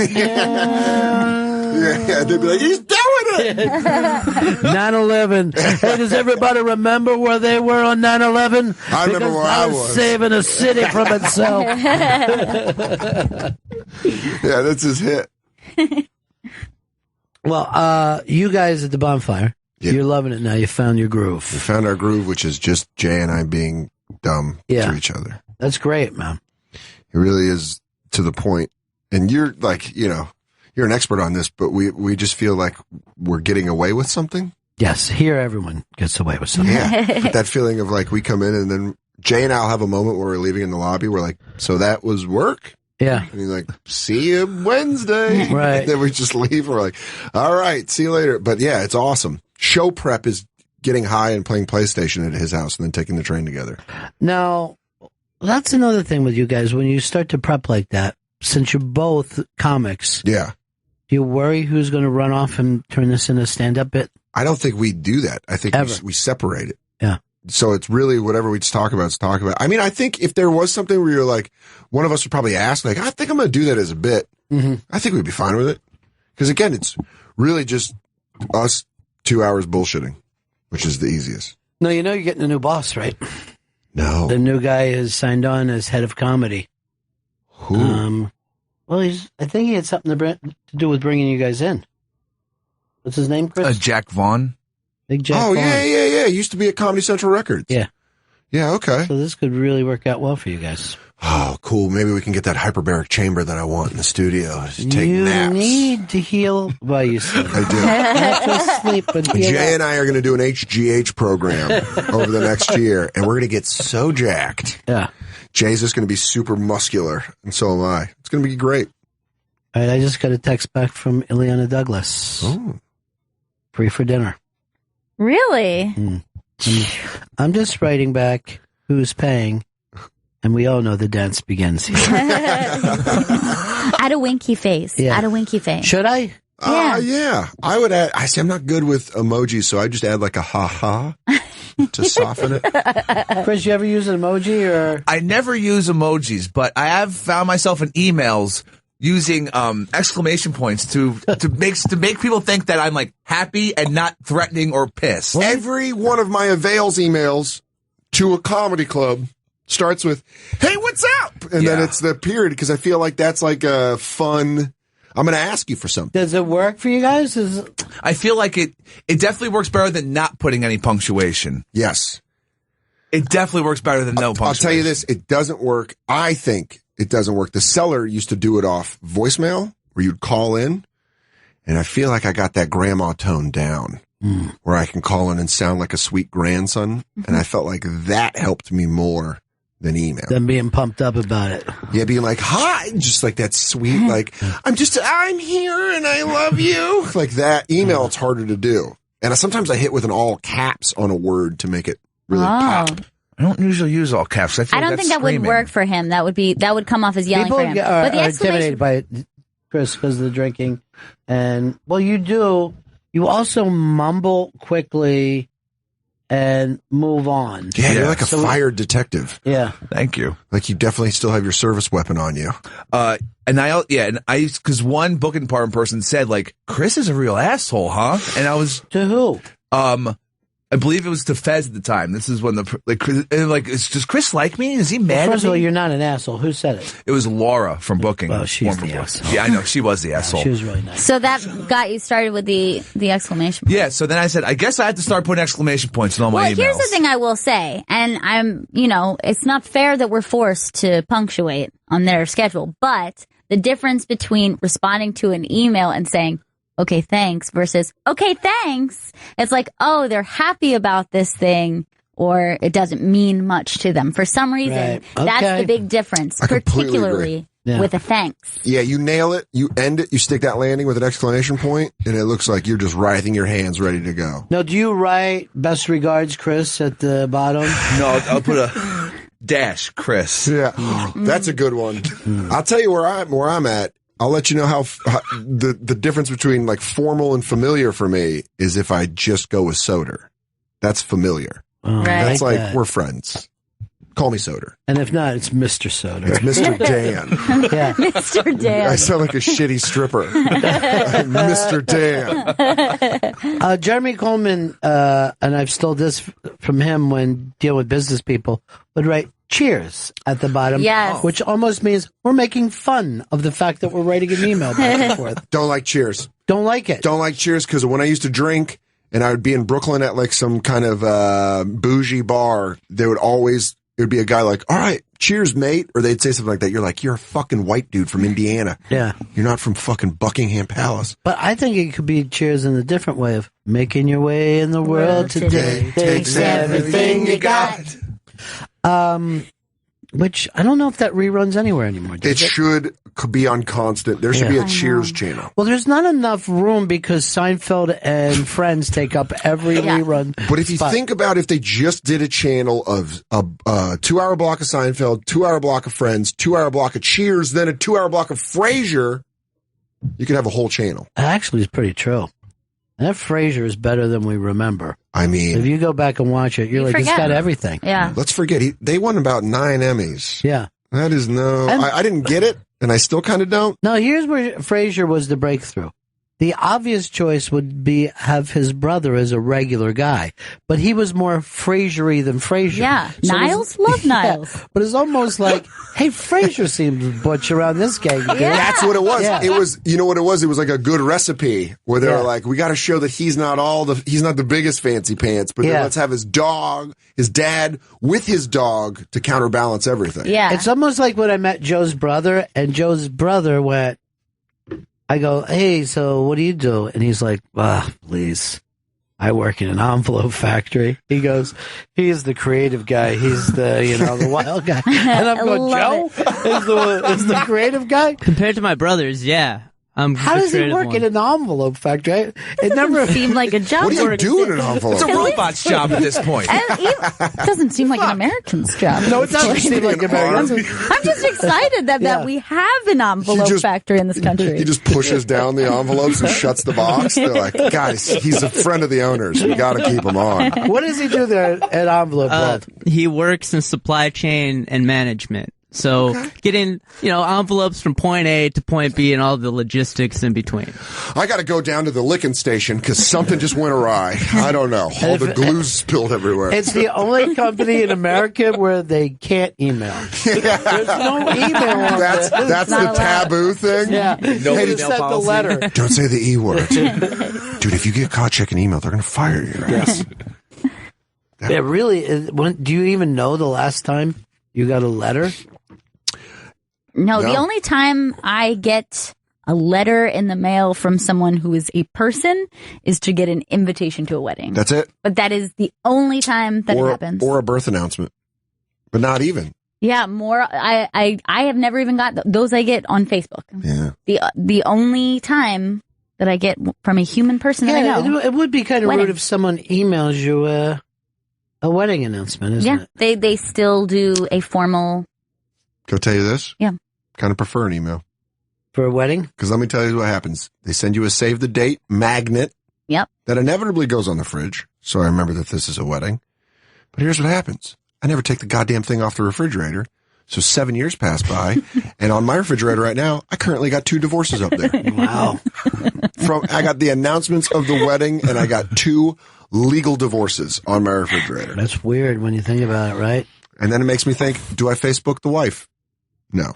Yeah, they'd be like, he's doing it! 9/11. Hey, does everybody remember where they were on 9/11? I remember where I was. Saving a city from itself. Yeah, that's his hit. Well, you guys at the bonfire, you're loving it now. You found your groove. We found our groove, which is just Jay and I being dumb to each other. That's great, man. It really is to the point. And you're like, you're an expert on this, but we just feel like we're getting away with something. Yes, here everyone gets away with something. Yeah, but that feeling of like we come in and then Jay and I'll have a moment where we're leaving in the lobby. We're like, so that was work? Yeah. And he's like, see you Wednesday. Right. And then we just leave. We're like, all right, see you later. But yeah, it's awesome. Show prep is getting high and playing PlayStation at his house and then taking the train together. Now, that's another thing with you guys. When you start to prep like that, since you're both comics, yeah, do you worry who's going to run off and turn this into a stand-up bit? I don't think we do that. I think we separate it. Yeah. So it's really whatever we just talk about, let's talk about. I mean, I think if there was something where you're like, one of us would probably ask, like, I think I'm going to do that as a bit. Mm-hmm. I think we'd be fine with it. Because again, it's really just us 2 hours bullshitting, which is the easiest. No, you know you're getting a new boss, right? No. The new guy is signed on as head of comedy. Who? Well, I think he had something to do with bringing you guys in. What's his name, Chris? Jack Vaughn. Big Jack Vaughn. Yeah. He used to be at Comedy Central Records. Yeah. Yeah, okay. So this could really work out well for you guys. Oh, cool. Maybe we can get that hyperbaric chamber that I want in the studio. Just take you naps. Need to heal while you sleep. I do. Not just sleep, but heal. Jay and I are going to do an HGH program over the next year, and we're going to get so jacked. Yeah. Jay's just going to be super muscular, and so am I. It's going to be great. All right, I just got a text back from Ileana Douglas. Oh. Free for dinner. Really? I'm just writing back who's paying, and we all know the dance begins here. Add a winky face. Yeah. Add a winky face. Should I? Yeah. I would add, I say I'm not good with emojis, so I just add like a ha-ha to soften it. Chris, you ever use an emoji or? I never use emojis, but I have found myself in emails using exclamation points to make people think that I'm like happy and not threatening or pissed. Every one of my Avails emails to a comedy club starts with, hey, what's up? And then it's the period, because I feel like that's like a fun, I'm going to ask you for something. Does it work for you guys? I feel like it definitely works better than not putting any punctuation. Yes. It definitely works better than no punctuation. I'll tell you this, it doesn't work. I think it doesn't work. The seller used to do it off voicemail, where you'd call in, and I feel like I got that grandma tone down, where I can call in and sound like a sweet grandson, and I felt like that helped me more than email. Than being pumped up about it. Yeah, being like, hi, just like that sweet, like, I'm here and I love you. Like that. Email, it's harder to do. And sometimes I hit with an all caps on a word to make it really pop. I don't usually use all caps. I don't think that would work for him. That would come off as yelling People for him. are But the intimidated by Chris because of the drinking. And, well, you also mumble quickly and move on. Yeah, you're like a fired detective. Yeah. Thank you. Like you definitely still have your service weapon on you. Because one booking department person said, like, Chris is a real asshole, huh? And I was... To who? I believe it was to Fez at the time. This is when does Chris like me? Is he mad at me? First of all, you're not an asshole. Who said it? It was Laura from booking. Well, she's the asshole. Yeah, I know. She was the asshole. She was really nice. So that got you started with the exclamation point. Yeah, so then I said, I guess I had to start putting exclamation points in all my emails. Well, here's the thing I will say, and it's not fair that we're forced to punctuate on their schedule, but the difference between responding to an email and saying, okay, thanks, versus, okay, thanks. It's like, oh, they're happy about this thing, or it doesn't mean much to them. For some reason, Right. that's Okay. the big difference, I completely particularly agree. with a thanks. Yeah, you nail it. You end it. You stick that landing with an exclamation point, and it looks like you're just writhing your hands ready to go. No, do you write best regards, Chris, at the bottom? No, I'll put a dash, Chris. Yeah, that's a good one. I'll tell you where I'm at. I'll let you know how the difference between like formal and familiar for me is if I just go with Soder. That's familiar. Right. That's like that. we're friends. Call me Soder. And if not, it's Mr. Soder. It's Mr. Dan. Yeah. Mr. Dan. I sound like a shitty stripper. I'm Mr. Dan. Jeremy Coleman, and I've stole this from him when dealing with business people, would write cheers at the bottom. Yes. Which almost means we're making fun of the fact that we're writing an email back and forth. Don't like cheers. Don't like it. Don't like cheers because when I used to drink and I would be in Brooklyn at like some kind of bougie bar, they would always it would be a guy like, all right, cheers, mate. Or they'd say something like that. You're like, you're a fucking white dude from Indiana. Yeah. You're not from fucking Buckingham Palace. But I think it could be cheers in a different way of making your way in the world today takes everything you got. Which I don't know if that reruns anywhere anymore. It should be on constant. There should be a Cheers channel. Well, there's not enough room because Seinfeld and Friends take up every rerun. But if you think about if they just did a channel of a 2-hour block of Seinfeld, 2-hour block of Friends, 2-hour block of Cheers, then a 2-hour block of Frasier, you could have a whole channel. Actually, it's pretty true. That Frasier is better than we remember. I mean, if you go back and watch it, you're like, it's got everything. Yeah. Let's forget, they won about 9 Emmys. Yeah. That is I didn't get it, and I still kind of don't. No, here's where Frasier was the breakthrough. The obvious choice would be have his brother as a regular guy, but he was more Frasier-y than Frasier. Yeah, so Niles? Love Niles. Yeah, but it's almost like, hey, Frasier seems butch around this gang. Yeah. That's what it was. Yeah. It was, you know what it was? It was like a good recipe where they were like, we got to show that he's not the biggest fancy pants, but then let's have his dad with his dog to counterbalance everything. Yeah. It's almost like when I met Joe's brother, and Joe's brother went, I go, hey, so what do you do? And he's like, please, I work in an envelope factory. He goes, he's the creative guy. He's the, the wild guy. And I'm going, Joe is the creative guy? Compared to my brothers, yeah. How does he work in an envelope factory? It never seemed like a job. What do you do in an envelope? It's a robot's job at this point. It doesn't seem like an American's job. No, it doesn't seem like an American's. I'm just excited that we have an envelope factory in this country. He just pushes down the envelopes and shuts the box. They're like, guys, he's a friend of the owners. We got to keep him on. What does he do there at Envelope World? He works in supply chain and management. So getting, envelopes from point A to point B and all the logistics in between. I got to go down to the licking station because something just went awry. I don't know. All the glue's spilled everywhere. It's the only company in America where they can't email. There's no email on That's the taboo thing? Yeah. No They email just sent the policy. letter. Don't say the E word. Dude, if you get caught checking email, they're going to fire you. Yes. Yeah, really. Do you even know the last time you got a letter? No, the only time I get a letter in the mail from someone who is a person is to get an invitation to a wedding. That's it. But that is the only time that it happens. Or a birth announcement. But not even. Yeah, more. I have never even got those. I get on Facebook. Yeah. The only time that I get from a human person that I know. It would be kind of rude if someone emails you a wedding announcement, isn't it? They still do a formal. Go tell you this? Yeah. Kind of prefer an email. For a wedding? Because let me tell you what happens. They send you a save the date magnet. Yep. That inevitably goes on the fridge. So I remember that this is a wedding. But here's what happens. I never take the goddamn thing off the refrigerator. So 7 years pass by. And on my refrigerator right now, I currently got 2 divorces up there. Wow. I got the announcements of the wedding and I got 2 legal divorces on my refrigerator. That's weird when you think about it, right? And then it makes me think, do I Facebook the wife? No.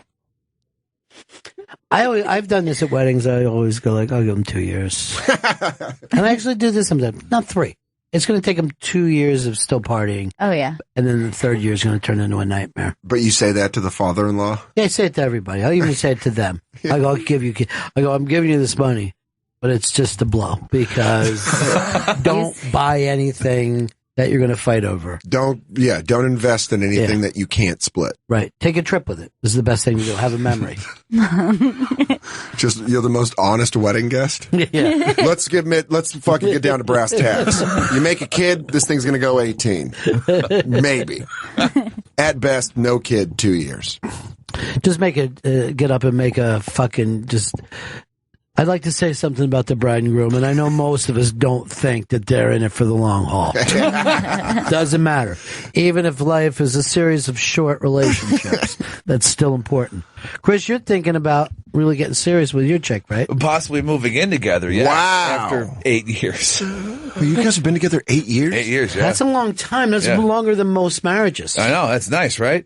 I've done this at weddings. I always go like, I'll give them 2 years. And I actually do this sometimes. Not 3. It's going to take them 2 years of still partying. Oh, yeah. And then the 3rd year is going to turn into a nightmare. But you say that to the father-in-law? Yeah, I say it to everybody. I even say it to them. I go, I'm giving you this money, but it's just a blow because don't buy anything that you're going to fight over. Don't invest in anything that you can't split. Right. Take a trip with it. This is the best thing to do. Have a memory. Just, you're the most honest wedding guest. Yeah. Let's fucking get down to brass tacks. You make a kid, this thing's going to go 18. Maybe. At best, no kid, 2 years. Just get up and make a fucking I'd like to say something about the bride and groom, and I know most of us don't think that they're in it for the long haul. Doesn't matter. Even if life is a series of short relationships, that's still important. Chris, you're thinking about really getting serious with your chick, right? Possibly moving in together, yeah. Wow. After 8 years. Well, you guys have been together 8 years? 8 years, yeah. That's a long time. That's longer than most marriages. I know, that's nice, right?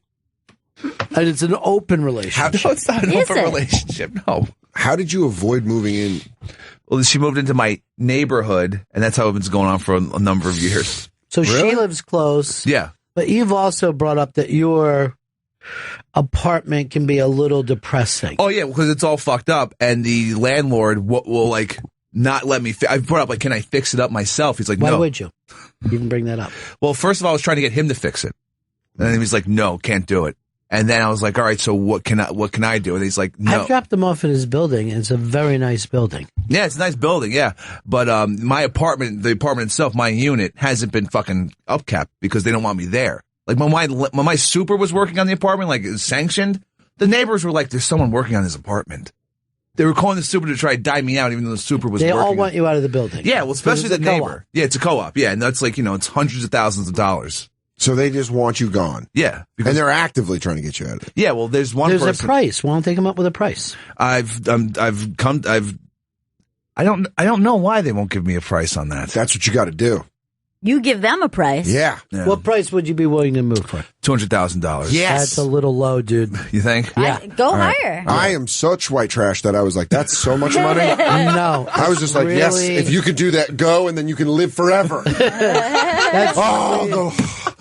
And it's an open relationship. No, it's not an open relationship, no. How did you avoid moving in? Well, she moved into my neighborhood, and that's how it's been going on for a number of years. So she lives close. Yeah. But you've also brought up that your apartment can be a little depressing. Oh yeah, because it's all fucked up, and the landlord will like not let me. I brought up like, can I fix it up myself? He's like, Why no. would you even bring that up? Well, first of all, I was trying to get him to fix it, and then he was like, no, can't do it. And then I was like, all right, so what can I do? And he's like, no. I dropped him off at his building, and it's a very nice building. Yeah, it's a nice building, yeah. But my apartment, the apartment itself, my unit, hasn't been fucking upkept because they don't want me there. Like, when my super was working on the apartment, like, it was sanctioned, the neighbors were like, there's someone working on his apartment. They were calling the super to try to die me out, even though the super was working. They all want you out of the building. Yeah, well, especially the neighbor. Co-op. Yeah, it's a co-op, yeah, and that's like, it's hundreds of thousands of dollars. So they just want you gone. Yeah. And they're actively trying to get you out of it. Yeah, well, there's There's a price. Why don't they come up with a price? I don't know why they won't give me a price on that. That's what you got to do. You give them a price. Yeah. What price would you be willing to move for? $200,000. Yes. That's a little low, dude. You think? Yeah. Go higher. I am such white trash that I was like, that's so much money. No. I was just like, really? yes, if you could do that, go, and then you can live forever. That's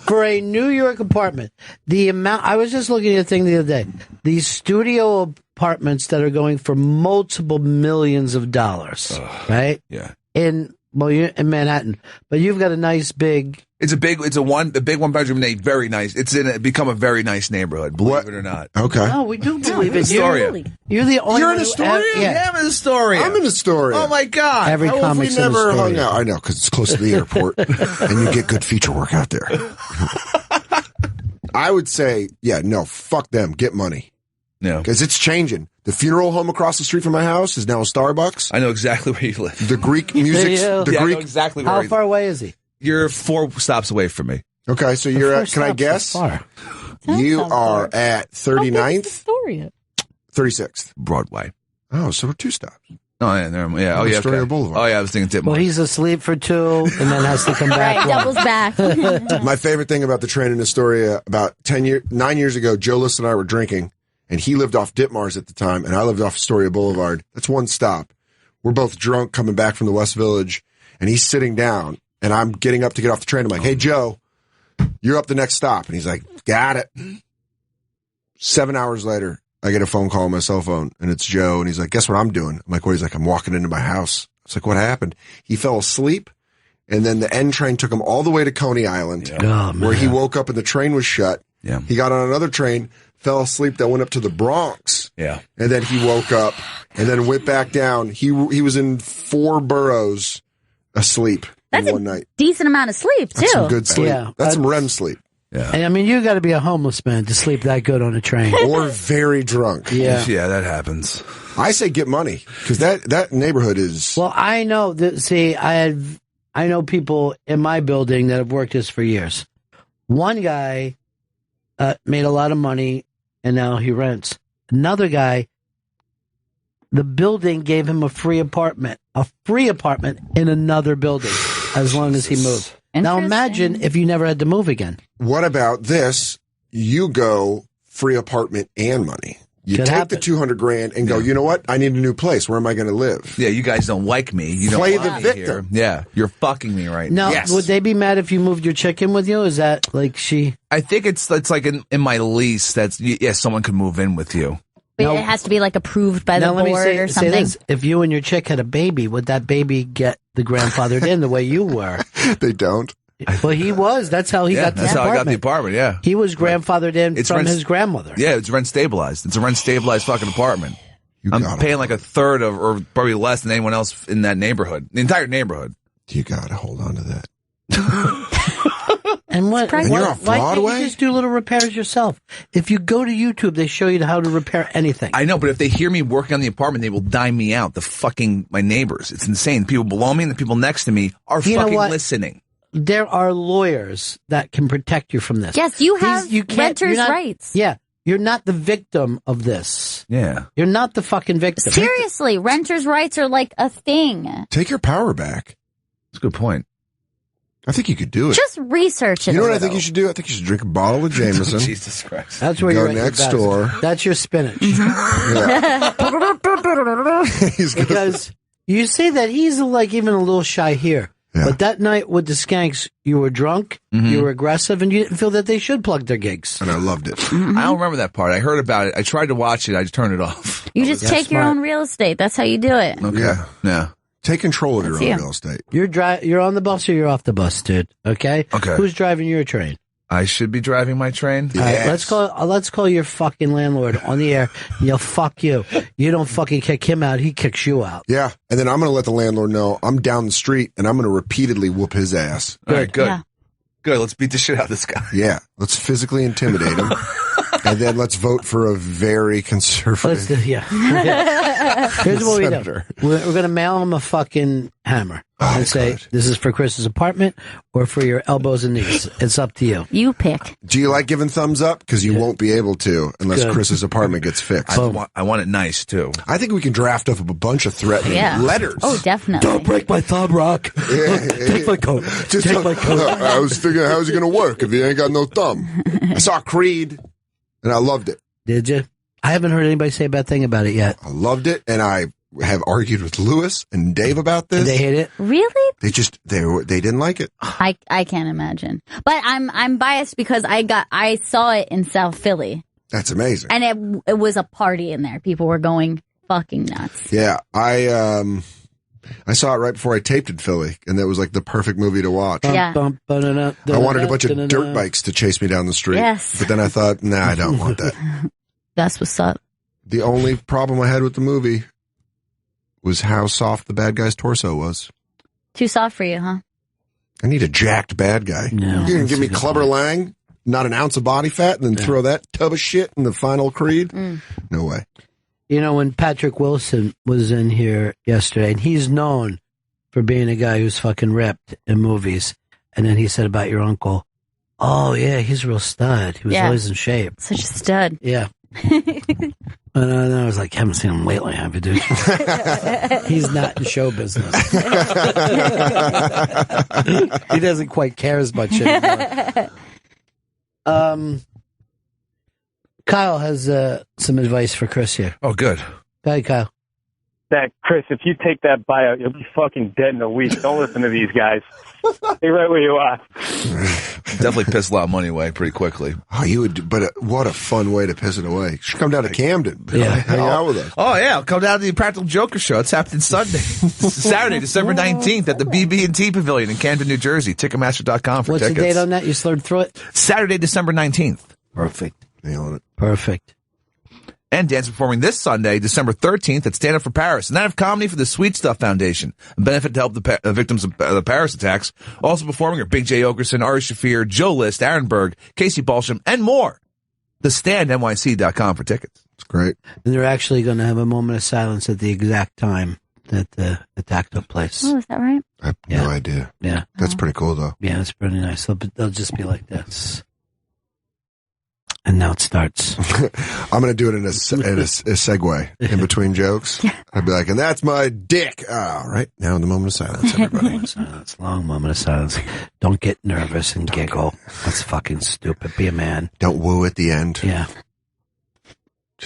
for a New York apartment. The amount, I was just looking at a thing the other day. These studio apartments that are going for multiple millions of dollars, right? Yeah. In Manhattan, but you've got a nice big. It's a big one bedroom, very nice. It become a very nice neighborhood, believe it or not. Okay. No, we do believe it. Astoria. You're the only. You're one in who Astoria? yeah. I'm in Astoria. I'm in Astoria. Oh my God. Every How have we comic's in never Astoria. hung out? I know, because it's close to the airport, and you get good feature work out there. I would say, fuck them. Get money. No. Because it's changing. The funeral home across the street from my house is now a Starbucks. I know exactly where you live. The Greek music. I know exactly where How far away is he? You're 4 stops away from me. Okay, so you're at, can I guess? Far. You are at 39th? Astoria. 36th. Broadway. Oh, so we're 2 stops. Oh, yeah. Yeah. Oh, yeah. Astoria Okay. Boulevard. Oh, yeah. I was thinking Titmore. Well, he's asleep for 2 and then has to come back. Right, doubles back. My favorite thing about the train in Astoria, about 9 years ago, Joe List and I were drinking, and he lived off Ditmars at the time, and I lived off Astoria Boulevard. That's 1 stop. We're both drunk coming back from the West Village, and he's sitting down, and I'm getting up to get off the train. I'm like, hey, Joe, you're up the next stop. And he's like, got it. 7 hours later, I get a phone call on my cell phone, and it's Joe, and he's like, guess what I'm doing? I'm like, what? He's like, I'm walking into my house. I was like, what happened? He fell asleep, and then the N train took him all the way to Coney Island, where he woke up and the train was shut. Yeah. He got on another train, fell asleep, that went up to the Bronx. Yeah. And then he woke up and then went back down. He was in 4 boroughs asleep That's in one night. Decent amount of sleep, too. That's some good sleep. Yeah. That's some REM sleep. Yeah. And I mean, you got to be a homeless man to sleep that good on a train. Or very drunk. Yeah. Yeah, that happens. I say get money, because that neighborhood is... Well, I know that. See, I know people in my building that have worked this for years. One guy made a lot of money, and now he rents. Another guy, the building gave him a free apartment in another building, as long as he moved. Now imagine if you never had to move again. What about this? You go free apartment and money. You Could take happen. the $200,000 and go, you know what? I need a new place. Where am I going to live? Yeah, you guys don't like me. You don't Play want the me victim. here. Yeah, you're fucking me right now. Now, Yes. would they be mad if you moved your chick in with you? Is that like she... I think it's like in my lease someone could move in with you. But it has to be like approved by the Now, let me board say, or say something. this. If you and your chick had a baby, would that baby get the grandfathered in the way you were? They don't. Well, he was. That's how he got the That's how I got the apartment. apartment, yeah. He was grandfathered in It's from rent- his grandmother. Yeah, it's rent stabilized. It's a rent stabilized fucking apartment. I'm paying like a third of, or probably less than anyone else in that neighborhood. The entire neighborhood. You got to hold on to that. And what? And you're off why can't Broadway? you just do little repairs yourself? If you go to YouTube, they show you how to repair anything. I know, but if they hear me working on the apartment, they will dime me out. My neighbors. It's insane. People below me and the people next to me are You know fucking what? listening. There are lawyers that can protect you from this. Yes, you have you can't- renters' you're not- rights. Yeah. You're not the victim of this. Yeah. You're not the fucking victim. Seriously, renters' rights are like a thing. Take your power back. That's a good point. I think you could do it. Just research it. You know what a I think little. you should do? I think you should drink a bottle of Jameson. Jesus Christ. That's where Go you're at your next best. door. That's your spinach. He's gonna- Because you say that he's like even a little shy here. Yeah. But that night with the Skanks, you were drunk, you were aggressive, and you didn't feel that they should plug their gigs. And I loved it. I don't remember that part. I heard about it. I tried to watch it. I just turned it off. You just take your own real estate. That's how you do it. Okay. Yeah. Take control of your That's own you. real estate. You're on the bus or you're off the bus, dude. Okay? Okay. Who's driving your train? I should be driving my train. All right, let's call your fucking landlord on the air. You'll fuck you. You don't fucking kick him out. He kicks you out. Yeah. And then I'm going to let the landlord know I'm down the street and I'm going to repeatedly whoop his ass. All right, good. Yeah. Good. Let's beat the shit out of this guy. Yeah. Let's physically intimidate him. And then let's vote for a very conservative. Here's what we do. Senator. We're going to mail him a fucking hammer and say, this is for Chris's apartment or for your elbows and knees. It's up to you. You pick. Do you like giving thumbs up? Because you won't be able to unless Good. Chris's apartment gets fixed. I want it nice, too. I think we can draft up a bunch of threatening letters. Oh, definitely. Don't break my thumb, Rock. Take my coat. Take my coat. I was thinking, how's it going to work if you ain't got no thumb? I saw Creed, and I loved it. Did you? I haven't heard anybody say a bad thing about it yet. I loved it, and I have argued with Lewis and Dave about this. And they hate it? Really? They didn't like it. I can't imagine. But I'm biased because I saw it in South Philly. That's amazing. And it was a party in there. People were going fucking nuts. Yeah, I saw it right before I taped in Philly, and that was like the perfect movie to watch. Yeah. I wanted a bunch of dirt bikes to chase me down the street. Yes. But then I thought, nah, I don't want that. That's what's up. The only problem I had with the movie was how soft the bad guy's torso was. Too soft for you, huh? I need a jacked bad guy. No, You can give me Clubber Lang, not an ounce of body fat, and then throw that tub of shit in the final Creed? No way. You know, when Patrick Wilson was in here yesterday, and he's known for being a guy who's fucking ripped in movies, and then he said about your uncle, oh, yeah, he's a real stud. He was always in shape. Such a stud. Yeah. And I was like, haven't seen him lately, have you, dude? He's not in show business. He doesn't quite care as much anymore. Kyle has some advice for Chris here. Oh, good. Go ahead, Kyle. That Chris, if you take that buyout, you'll be fucking dead in a week. Don't listen to these guys. Stay right where you are. Definitely piss a lot of money away pretty quickly. Oh, you would, but what a fun way to piss it away. You should come down to Camden. Hang out with us. Oh, yeah. I'll come down to the Practical Joker show. It's happening Sunday. Saturday, December 19th at the BB&T Pavilion in Camden, New Jersey. Ticketmaster.com for What's tickets. the date on that? You slurred through it? Saturday, December 19th. Perfect. Nailing it. Perfect. And dance performing this Sunday, December 13th at Stand Up for Paris. A night of comedy for the Sweet Stuff Foundation. A benefit to help the victims of the Paris attacks. Also performing are Big J. Ogerson, Ari Shafir, Joe List, Aaron Berg, Casey Balsham, and more. TheStandNYC.com for tickets. It's great. And they're actually going to have a moment of silence at the exact time that the attack took place. Oh, is that right? I have no idea. Yeah. That's pretty cool, though. Yeah, it's pretty nice. They'll just be like this. And now it starts. I'm going to do it in a segue in between jokes. I'd be like, and that's my dick. All right. Now in the moment of silence, everybody. Silence. Long moment of silence. Don't get nervous and giggle. That's fucking stupid. Be a man. Don't woo at the end. Yeah.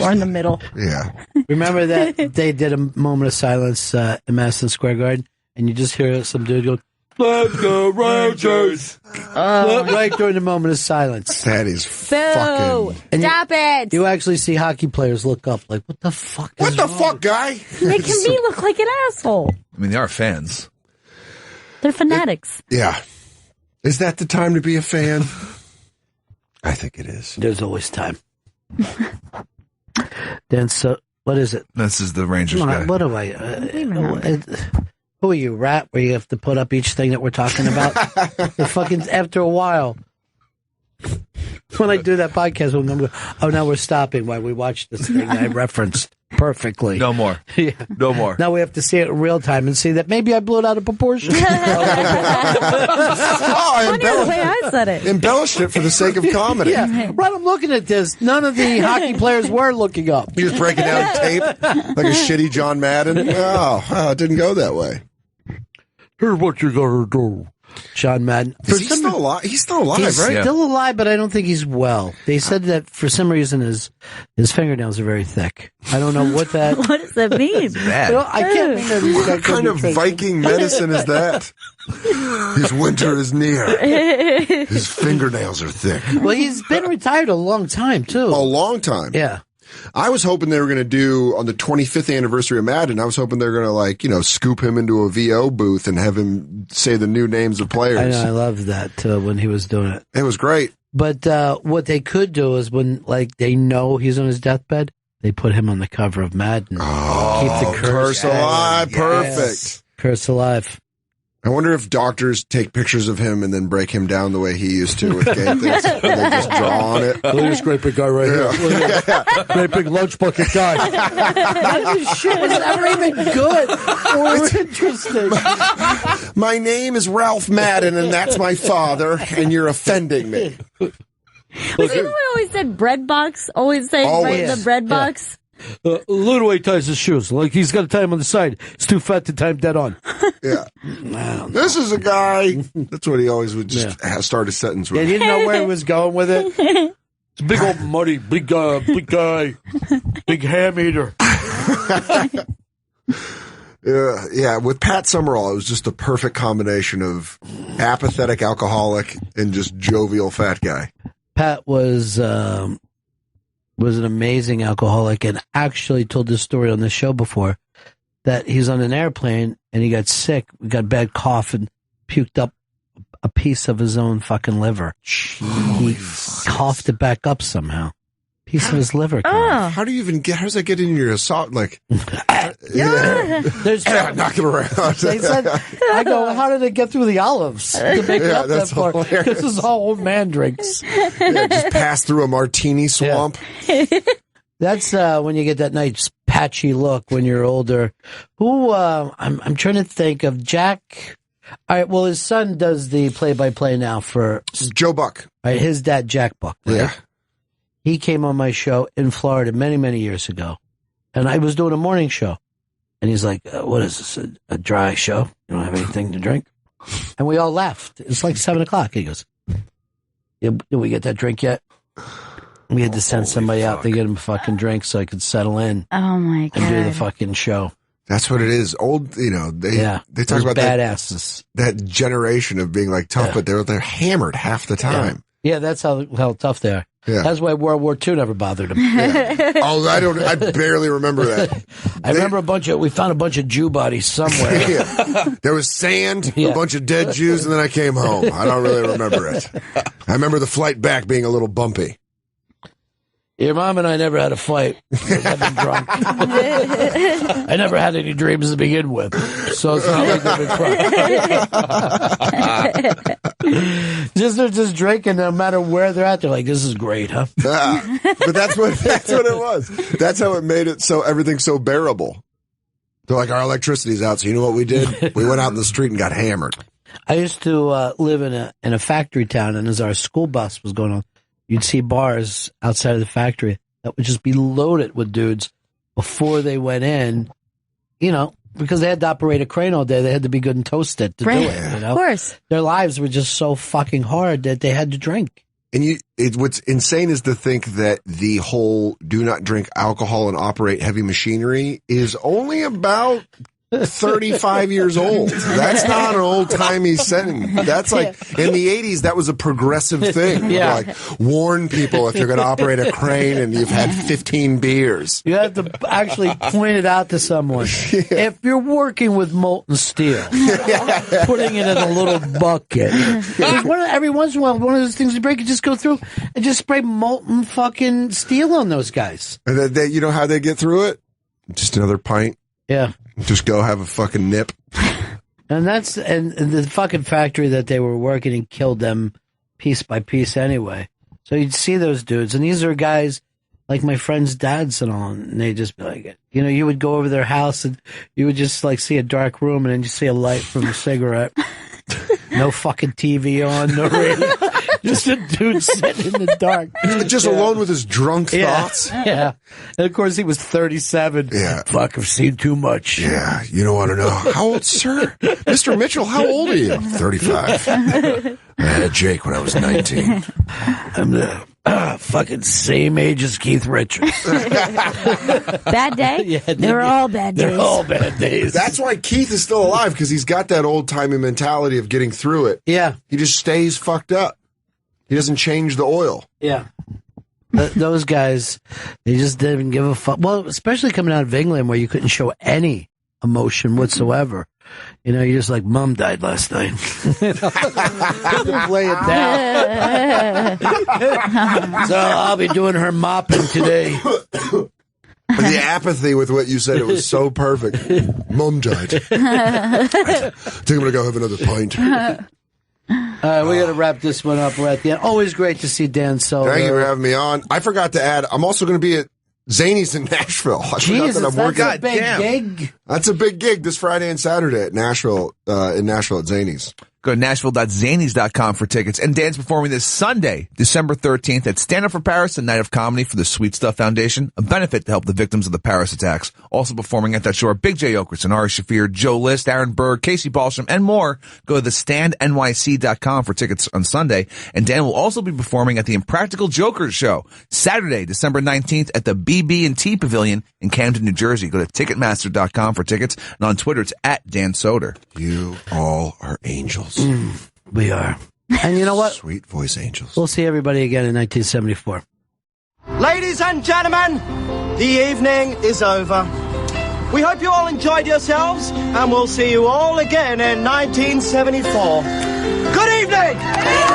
Or in the middle. Yeah. Remember that they did a moment of silence in Madison Square Garden, and you just hear some dude go, "Let's go Rangers!" Right during the moment of silence. That is fucking... And Stop it! You actually see hockey players look up like, what the fuck is What the wrong? fuck, guy? Making me look like an asshole. I mean, they are fans. They're fanatics. Yeah. Is that the time to be a fan? I think it is. There's always time. Then, so, what is it? This is the Rangers guy. What do I... who are you, rat, where you have to put up each thing that we're talking about? Fucking after a while. When I do that podcast, I'm going, oh, now we're stopping while we watch this thing I referenced perfectly. No more. Yeah. No more. Now we have to see it in real time and see that maybe I blew it out of proportion. I said it. Embellished it for the sake of comedy. Yeah. Right, I'm looking at this. None of the hockey players were looking up. He was breaking down tape like a shitty John Madden. Oh, it didn't go that way. Here's what you gotta do. John Madden. Is he still alive? He's still alive, He's right? still alive, but I don't think he's well. They said that for some reason his fingernails are very thick. I don't know what that. What does that mean? Well, I can't mean that. What kind of Viking medicine is that? His winter is near. His fingernails are thick. Well, he's been retired a long time too. A long time. Yeah. I was hoping they were going to do on the 25th anniversary of Madden. I was hoping they were going to scoop him into a VO booth and have him say the new names of players. I know, I loved that when he was doing it. It was great. But what they could do is when they know he's on his deathbed, they put him on the cover of Madden. Oh, keep the curse alive. Yes. Perfect. Curse alive. I wonder if doctors take pictures of him and then break him down the way he used to with gay things. And they just draw on it. Look at this great big guy right here. Look at that. Great big lunch bucket guy. None of this shit was ever even good or interesting. My name is Ralph Madden, and that's my father, and you're offending me. Was he the one who always said bread box? Always saying the bread box? Look at the way he ties his shoes. Like he's got to tie him on the side. He's too fat to tie him dead on. Yeah. This is a guy. That's what he always would just start a sentence with. Yeah, he didn't know where he was going with it. It's a big old muddy, big guy, big ham eater. Yeah, with Pat Summerall, it was just a perfect combination of apathetic alcoholic and just jovial fat guy. Pat was an amazing alcoholic and actually told this story on the show before that he's on an airplane and he got sick, got bad cough and puked up a piece of his own fucking liver. He coughed it back up somehow. Piece of his liver. How do you even how does that get in your assault? Like, there's knock it around. They said, I go, how did it get through the olives to make it up that far? Because this is all old man drinks. Yeah, just pass through a martini swamp. Yeah. That's when you get that nice patchy look when you're older. Who I'm trying to think of. Jack. All right. Well, his son does the play-by-play now for Joe Buck. All right, his dad, Jack Buck. Right? Yeah. He came on my show in Florida many, many years ago, and I was doing a morning show, and he's like, "What is this? A dry show? You don't have anything to drink?" And we all laughed. It's like 7:00. He goes, "Did we get that drink yet?" We had to send somebody out to get him a fucking drink so I could settle in. Oh my god! And do the fucking show. That's what it is. Old, they talk about badasses. That generation of being like tough, but they're hammered half the time. Yeah, that's how tough they are. Yeah. That's why World War II never bothered him. Yeah. Oh, I barely remember that. I remember we found a bunch of Jew bodies somewhere. Yeah. There was sand, a bunch of dead Jews, and then I came home. I don't really remember it. I remember the flight back being a little bumpy. Your mom and I never had a fight. I've been drunk. I never had any dreams to begin with. So it's not like they've been crying. They're just drinking no matter where they're at. They're like, this is great, huh? But that's what it was. That's how it made it so everything's so bearable. They're like, our electricity's out, so you know what we did? We went out in the street and got hammered. I used to live in a factory town, and as our school bus was going on, you'd see bars outside of the factory that would just be loaded with dudes before they went in, because they had to operate a crane all day. They had to be good and toasted to do it. Of course. Their lives were just so fucking hard that they had to drink. And what's insane is to think that the whole do not drink alcohol and operate heavy machinery is only about 35 years old. That's not an old-timey sentence. That's like, in the 80s, that was a progressive thing. Yeah. Like, warn people if you're going to operate a crane and you've had 15 beers. You have to actually point it out to someone. If you're working with molten steel, putting it in a little bucket. Every once in a while, one of those things you break, you just go through and just spray molten fucking steel on those guys. And you know how they get through it? Just another pint. Yeah. Just go have a fucking nip. And the fucking factory that they were working in killed them piece by piece anyway. So you'd see those dudes, and these are guys like my friends' dads and all, and they'd just be like, you would go over their house and you would just like see a dark room and then you see a light from a cigarette. No fucking TV on, no radio. Just a dude sitting in the dark. Just alone with his drunk thoughts. Yeah. And of course, he was 37. Yeah. Fuck, I've seen too much. Yeah, you don't want to know. How old, sir? Mr. Mitchell, how old are you? 35. I had Jake when I was 19. I'm the fucking same age as Keith Richards. Bad day? Yeah, they were all bad days. They're all bad days. That's why Keith is still alive, because he's got that old-timey mentality of getting through it. Yeah. He just stays fucked up. He doesn't change the oil. Yeah. Those guys, they just didn't give a fuck. Well, especially coming out of England where you couldn't show any emotion whatsoever. You know, you're just like, Mom died last night. Play it down. So I'll be doing her mopping today. The apathy with what you said, it was so perfect. Mom died. I think I'm going to go have another pint. All right, we got to wrap this one up. We're at the end. Always great to see Dan Soder. Thank you for having me on. I forgot to add, I'm also going to be at Zany's in Nashville. Jesus, that's a big gig. That's a big gig this Friday and Saturday at Nashville, in Nashville at Zany's. Go to nashville.zanies.com for tickets. And Dan's performing this Sunday, December 13th at Stand Up for Paris, a night of comedy for the Sweet Stuff Foundation, a benefit to help the victims of the Paris attacks. Also performing at that show are Big J. Okerson, Ari Shafir, Joe List, Aaron Berg, Casey Balsham, and more. Go to thestandnyc.com for tickets on Sunday. And Dan will also be performing at the Impractical Jokers show, Saturday, December 19th at the BB&T Pavilion in Camden, New Jersey. Go to Ticketmaster.com for tickets. And on Twitter, it's at Dan Soder. You all are angels. We are. And you know what? Sweet voice angels. We'll see everybody again in 1974. Ladies and gentlemen, the evening is over. We hope you all enjoyed yourselves, and we'll see you all again in 1974. Good evening!